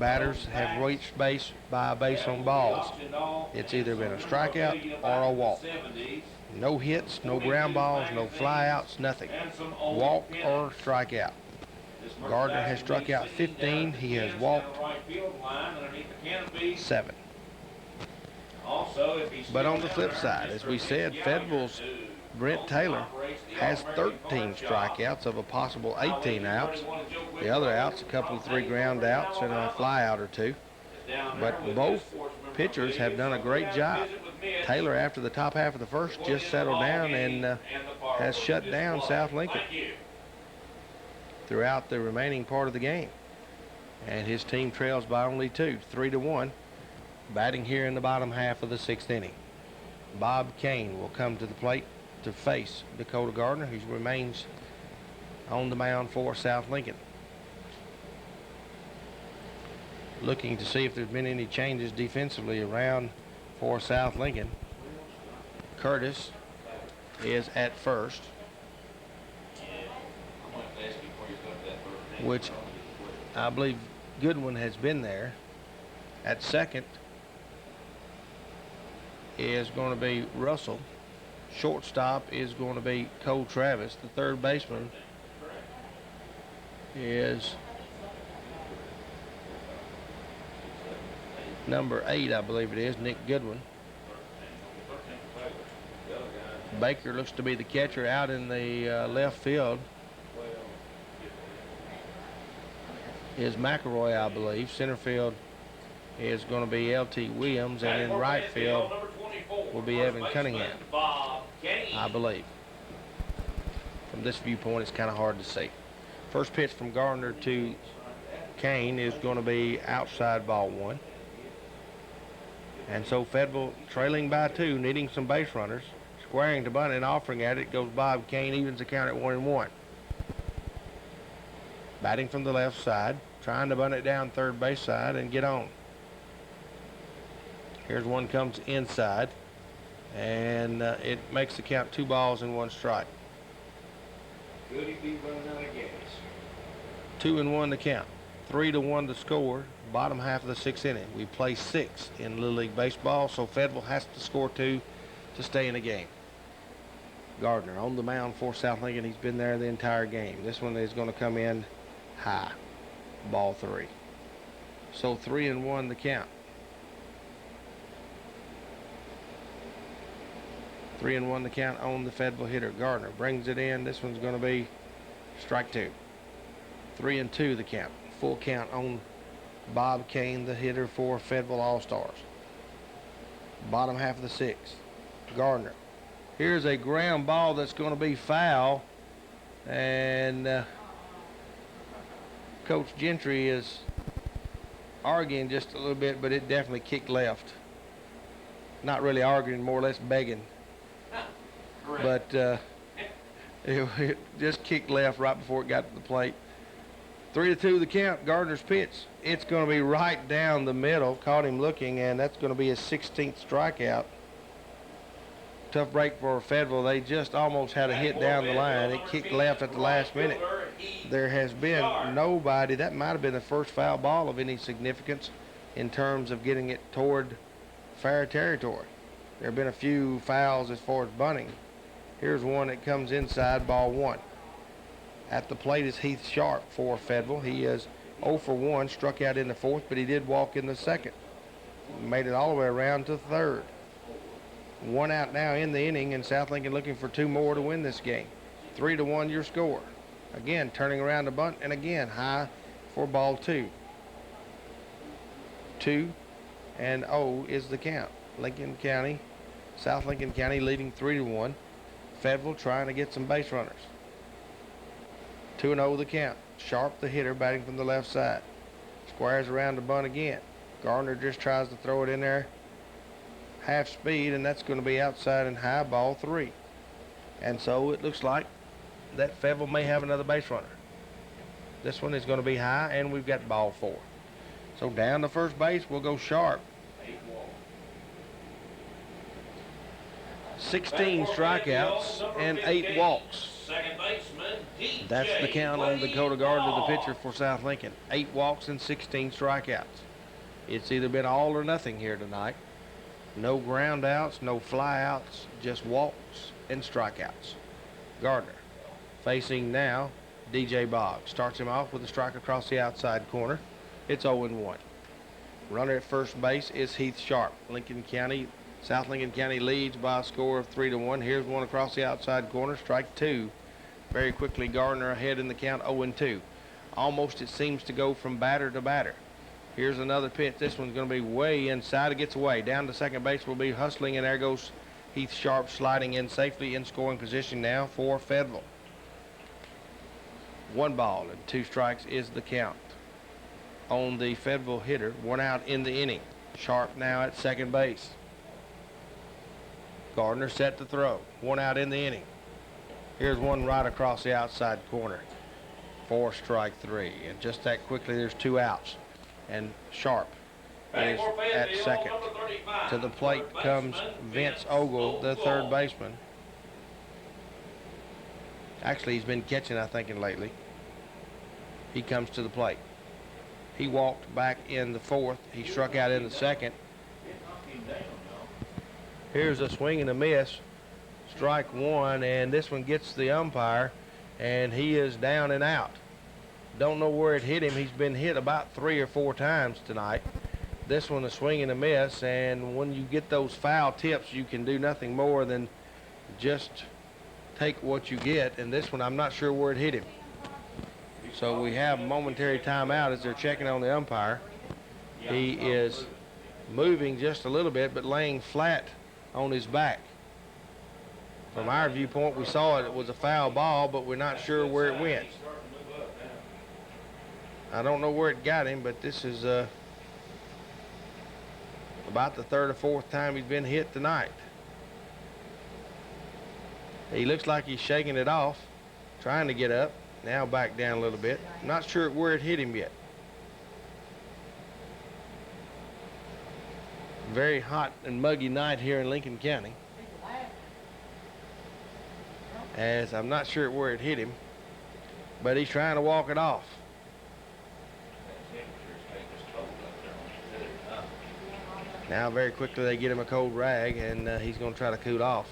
batters have reached base by a base on balls. It's either been a strikeout or a walk. No hits, no ground balls, no flyouts, nothing. Walk or strikeout. Gardner has struck out 15. He has walked 7. But on the flip side, as we said, Fayetteville's Brent Taylor has 13 strikeouts of a possible 18 outs. The other outs, a couple of 3 ground outs and a fly out or 2. But both pitchers have done a great job. Taylor, after the top half of the 1st, just settled down and has shut down South Lincoln throughout the remaining part of the game. And his team trails by only 2, 3-1, batting here in the bottom half of the 6th inning. Bob Kane will come to the plate to face Dakota Gardner, who remains on the mound for South Lincoln. Looking to see if there's been any changes defensively around for South Lincoln. Curtis is at first, which I believe Goodwin has been there. At second is going to be Russell. Shortstop is going to be Cole Travis. The third baseman is number 8, I believe it is, Nick Goodwin. Baker looks to be the catcher out in the left field. Is McElroy, I believe. Center field is going to be L.T. Williams, and in right field will be Evan Cunningham, I believe. From this viewpoint, it's kind of hard to see. First pitch from Gardner to Kane is going to be outside, ball 1. And so Fayetteville trailing by 2, needing some base runners. Squaring to bunt and offering at it goes Bob Kane, evens the count at 1-1. Batting from the left side, trying to bunt it down third base side and get on. Here's one, comes inside, and it makes the count 2 balls and 1 strike. Could he be running out of gas? 2-1 the count. 3-1 the score. Bottom half of the 6th inning. We play 6 in Little League Baseball, so Fayetteville has to score 2 to stay in the game. Gardner on the mound for South Lincoln. He's been there the entire game. This one is going to come in high. Ball 3. So 3-1 the count. 3-1 the count on the Fayetteville hitter. Gardner brings it in. This one's going to be strike 2. 3-2 the count. Full count on Bob Kane, the hitter for Fayetteville All-Stars. Bottom half of the 6th. Gardner. Here's a ground ball that's going to be foul. And Coach Gentry is arguing just a little bit, but it definitely kicked left. not really arguing, more or less begging. Correct. But it just kicked left right before it got to the plate. 3-2 the count. Gardner's pitch. It's going to be right down the middle. Caught him looking, and that's going to be his 16th strikeout. Tough break for Fayetteville. They just almost had a hit down the line. It kicked left at the last minute. There has been nobody. That might have been the first foul ball of any significance in terms of getting it toward fair territory. There have been a few fouls as far as bunting. Here's one that comes inside, ball 1. At the plate is Heath Sharp for Fayetteville. He is 0 for 1, struck out in the 4th, but he did walk in the 2nd. Made it all the way around to 3rd. 1 out now in the inning, and South Lincoln looking for 2 more to win this game. 3-1 your score. Again, turning around the bunt, and again, high for ball 2. 2-0 is the count. Lincoln County, South Lincoln County leading 3-1. Fayetteville trying to get some base runners. 2-0 the count. Sharp, the hitter, batting from the left side. Squares around the bunt again. Gardner just tries to throw it in there half speed, and that's going to be outside and high, ball 3. And so it looks like that Fayetteville may have another base runner. This one is going to be high, and we've got ball 4. So down to first base, we'll go Sharp. 16 strikeouts and 8 walks. Second baseman, DJ. That's the count on Dakota Gardner, the pitcher for South Lincoln. 8 walks and 16 strikeouts. It's either been all or nothing here tonight. No ground outs, no fly outs, just walks and strikeouts. Gardner facing now DJ Boggs. Starts him off with a strike across the outside corner. It's 0-1. Runner at first base is Heath Sharp. South Lincoln County leads by a score of 3-1. Here's one across the outside corner, strike 2. Very quickly, Gardner ahead in the count, 0-2. Almost it seems to go from batter to batter. Here's another pitch. This one's going to be way inside. It gets away. Down to second base will be hustling, and there goes Heath Sharp sliding in safely in scoring position now for Fayetteville. 1 ball and 2 strikes is the count on the Fayetteville hitter. 1 out in the inning. Sharp now at second base. Gardner set to throw. 1 out in the inning. Here's one right across the outside corner for strike 3. And just that quickly, there's 2 outs. And Sharp is at second. To the plate comes Vince Ogle, the third baseman. Actually, he's been catching, I think, lately. He comes to the plate. He walked back in the 4th. He struck out in the 2nd. Here's a swing and a miss. Strike 1, and this one gets the umpire, and he is down and out. Don't know where it hit him. He's been hit about 3 or 4 times tonight. This one a swing and a miss, and when you get those foul tips, you can do nothing more than just take what you get, and this one I'm not sure where it hit him. So we have momentary timeout as they're checking on the umpire. He is moving just a little bit, but laying flat on his back. From our viewpoint, we saw it was a foul ball, but we're not sure where it went. I don't know where it got him, but this is about the 3rd or 4th time he's been hit tonight. He looks like he's shaking it off, trying to get up. Now back down a little bit. Not sure where it hit him yet. Very hot and muggy night here in Lincoln County. As I'm not sure where it hit him, but he's trying to walk it off. Now very quickly they get him a cold rag, and he's going to try to cool off.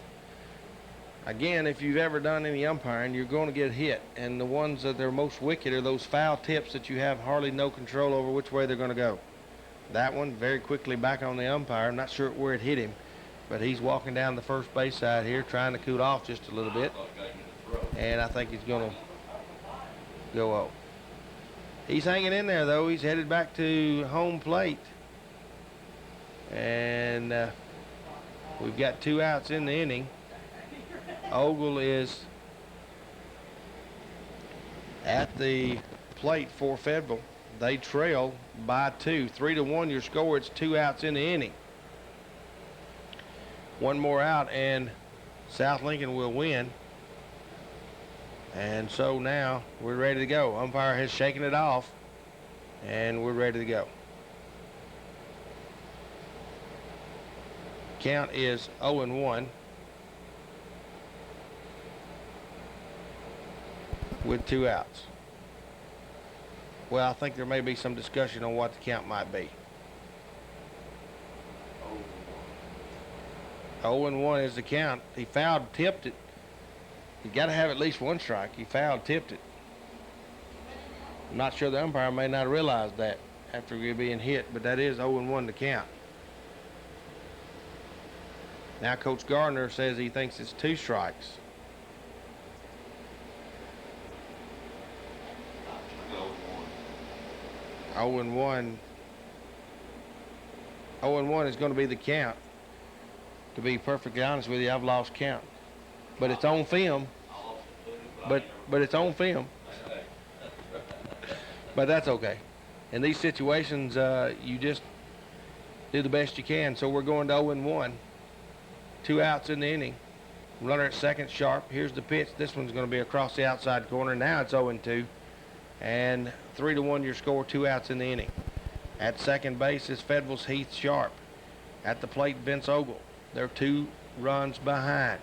Again, if you've ever done any umpiring, you're going to get hit, and the ones that are most wicked are those foul tips that you have hardly no control over which way they're going to go. That one very quickly back on the umpire. I'm not sure where it hit him, but he's walking down the first base side here trying to cool off just a little bit, and I think he's going to go up. He's hanging in there, though. He's headed back to home plate, and we've got 2 outs in the inning. Ogle is at the plate for Fayetteville. They trail by 2. 3-1 your score. It's 2 outs in the inning. One more out and South Lincoln will win. And so now we're ready to go. Umpire has shaken it off and we're ready to go. Count is 0-1 with 2 outs. Well, I think there may be some discussion on what the count might be. 0-1 is the count. He fouled, tipped it. You got to have at least one strike. He fouled, tipped it. I'm not sure the umpire may not realize that after being hit, but that is 0-1 to count. Now Coach Gardner says he thinks it's 2 strikes. Oh and 1 is going to be the count. To be perfectly honest with you, I've lost count. But it's on film. But it's on film. But that's okay. In these situations, you just do the best you can. So we're going to 0-1. 2 outs in the inning. Runner at second, sharp. Here's the pitch. This one's going to be across the outside corner. Now it's 0-2. And 3-1 your score, 2 outs in the inning. At second base is Fayetteville's Heath Sharp. At the plate, Vince Ogle. They're 2 runs behind.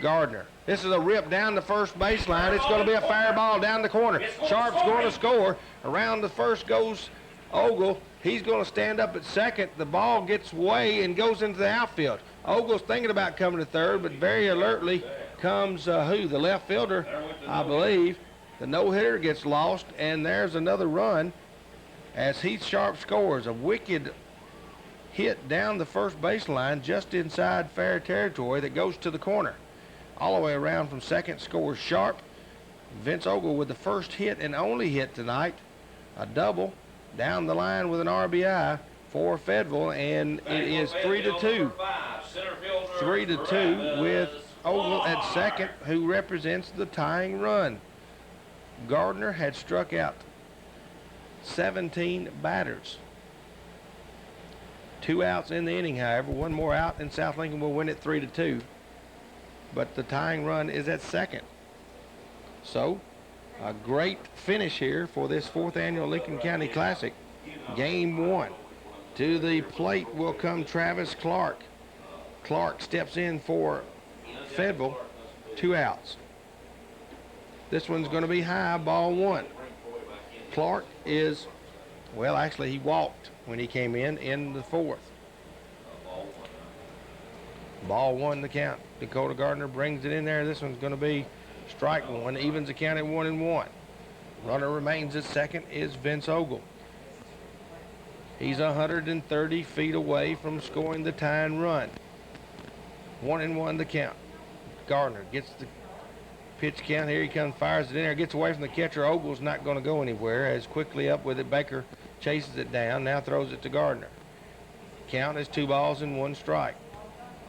Gardner. This is a rip down the first baseline. It's going to be a fair ball down the corner. Sharp's going to score. Around the first goes Ogle. He's going to stand up at second. The ball gets away and goes into the outfield. Ogle's thinking about coming to third, but very alertly comes who? The left fielder, I believe. The no-hitter gets lost, and there's another run as Heath Sharp scores. A wicked hit down the first baseline just inside fair territory that goes to the corner. All the way around from second scores Sharp. Vince Ogle with the first hit and only hit tonight. A double down the line with an RBI for Fayetteville, and it is 3-2. 3-2 with Ogle at second, who represents the tying run. Gardner had struck out 17 batters. 2 outs in the inning, however. One more out, and South Lincoln will win it 3-2. But the tying run is at second. So, a great finish here for this 4th annual Lincoln County Classic. Game 1. To the plate will come Travis Clark. Clark steps in for Fayetteville. 2 outs. This one's going to be high, ball 1. Clark is, well, actually he walked when he came in the 4th. Ball 1 the count. Dakota Gardner brings it in there. This one's going to be strike 1, evens the count at 1-1. Runner remains at second is Vince Ogle. He's 130 feet away from scoring the tying run. 1-1 the count. Gardner gets the pitch count. Here he comes, fires it in there, gets away from the catcher. Ogle's not going to go anywhere. As quickly up with it, Baker chases it down, now throws it to Gardner. Count is 2 balls and 1 strike.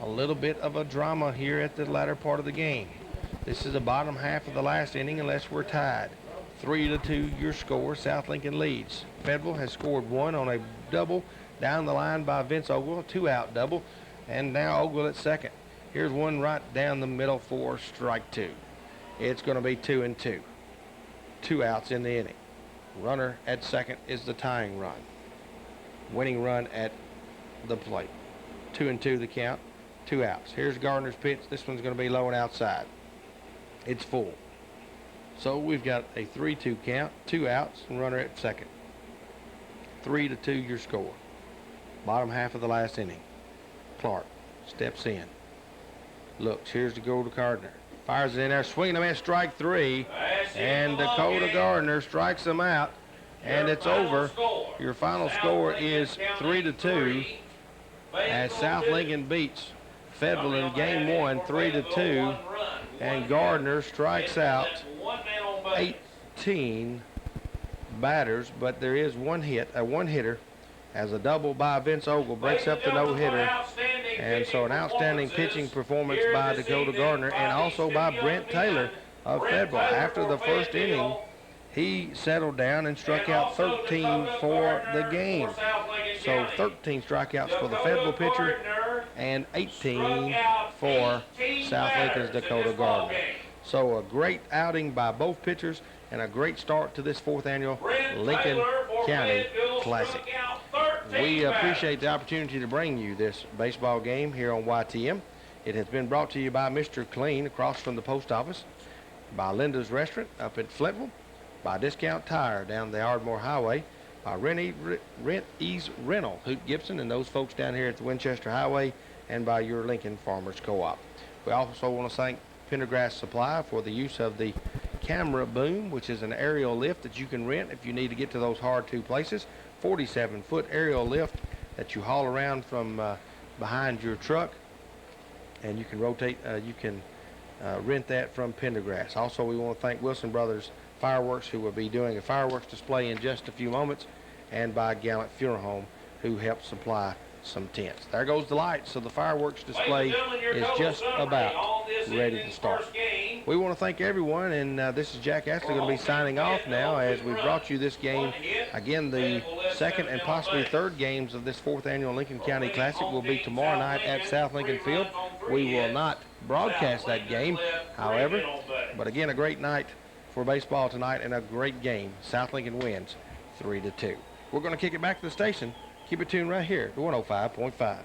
A little bit of a drama here at the latter part of the game. This is the bottom half of the last inning unless we're tied. 3-2 your score. South Lincoln leads. Fayetteville has scored 1 on a double down the line by Vince Ogle, a 2-out double, and now Ogle at second. Here's one right down the middle for strike 2. It's going to be 2-2. 2 outs in the inning. Runner at second is the tying run. Winning run at the plate. 2-2 the count. 2 outs. Here's Gardner's pitch. This one's going to be low and outside. It's full. So we've got a 3-2 count, 2 outs, and runner at second. 3-2 your score. Bottom half of the last inning. Clark steps in. Looks. Here's the go to Gardner. Fires it in there, swinging him at strike 3, and Dakota Gardner strikes him out, and it's over. Your final score is 3-2 as South Lincoln beats Fayetteville in game 1, 3-2, and Gardner strikes out 18 batters, but there is one hitter, as a double by Vince Ogle breaks up the no-hitter. And so an outstanding pitching performance by Dakota Gardner and also by Brent Taylor of Fayetteville. After the first inning, he settled down and struck out 13 for the game. So 13 strikeouts for the Fayetteville pitcher and 18 for South Lincoln's Dakota Gardner. So a great outing by both pitchers and a great start to this 4th annual Lincoln County Classic. We appreciate the opportunity to bring you this baseball game here on YTM. It has been brought to you by Mr. Clean across from the post office, by Linda's Restaurant up at Fayetteville, by Discount Tire down the Ardmore Highway, by Rent Ease Rental, Hoot Gibson and those folks down here at the Winchester Highway, and by your Lincoln Farmers Co-op. We also want to thank Pendergrass Supply for the use of the camera boom, which is an aerial lift that you can rent if you need to get to those hard-to places. 47-foot aerial lift that you haul around from behind your truck, and you can rotate, rent that from Pendergrass. Also, we want to thank Wilson Brothers Fireworks, who will be doing a fireworks display in just a few moments, and by Gallant Funeral Home, who helped supply some tents. There goes the lights, so the fireworks display is just about ready to start. We want to thank everyone, and this is Jack Astley going to be signing off now as we brought you this game. Again, the 2nd and possibly 3rd games of this 4th annual Lincoln County Classic will be tomorrow night at South Lincoln Field. We will not broadcast that game, however, but again, a great night for baseball tonight and a great game. South Lincoln wins 3-2. We're going to kick it back to the station. Keep it tuned right here to 105.5.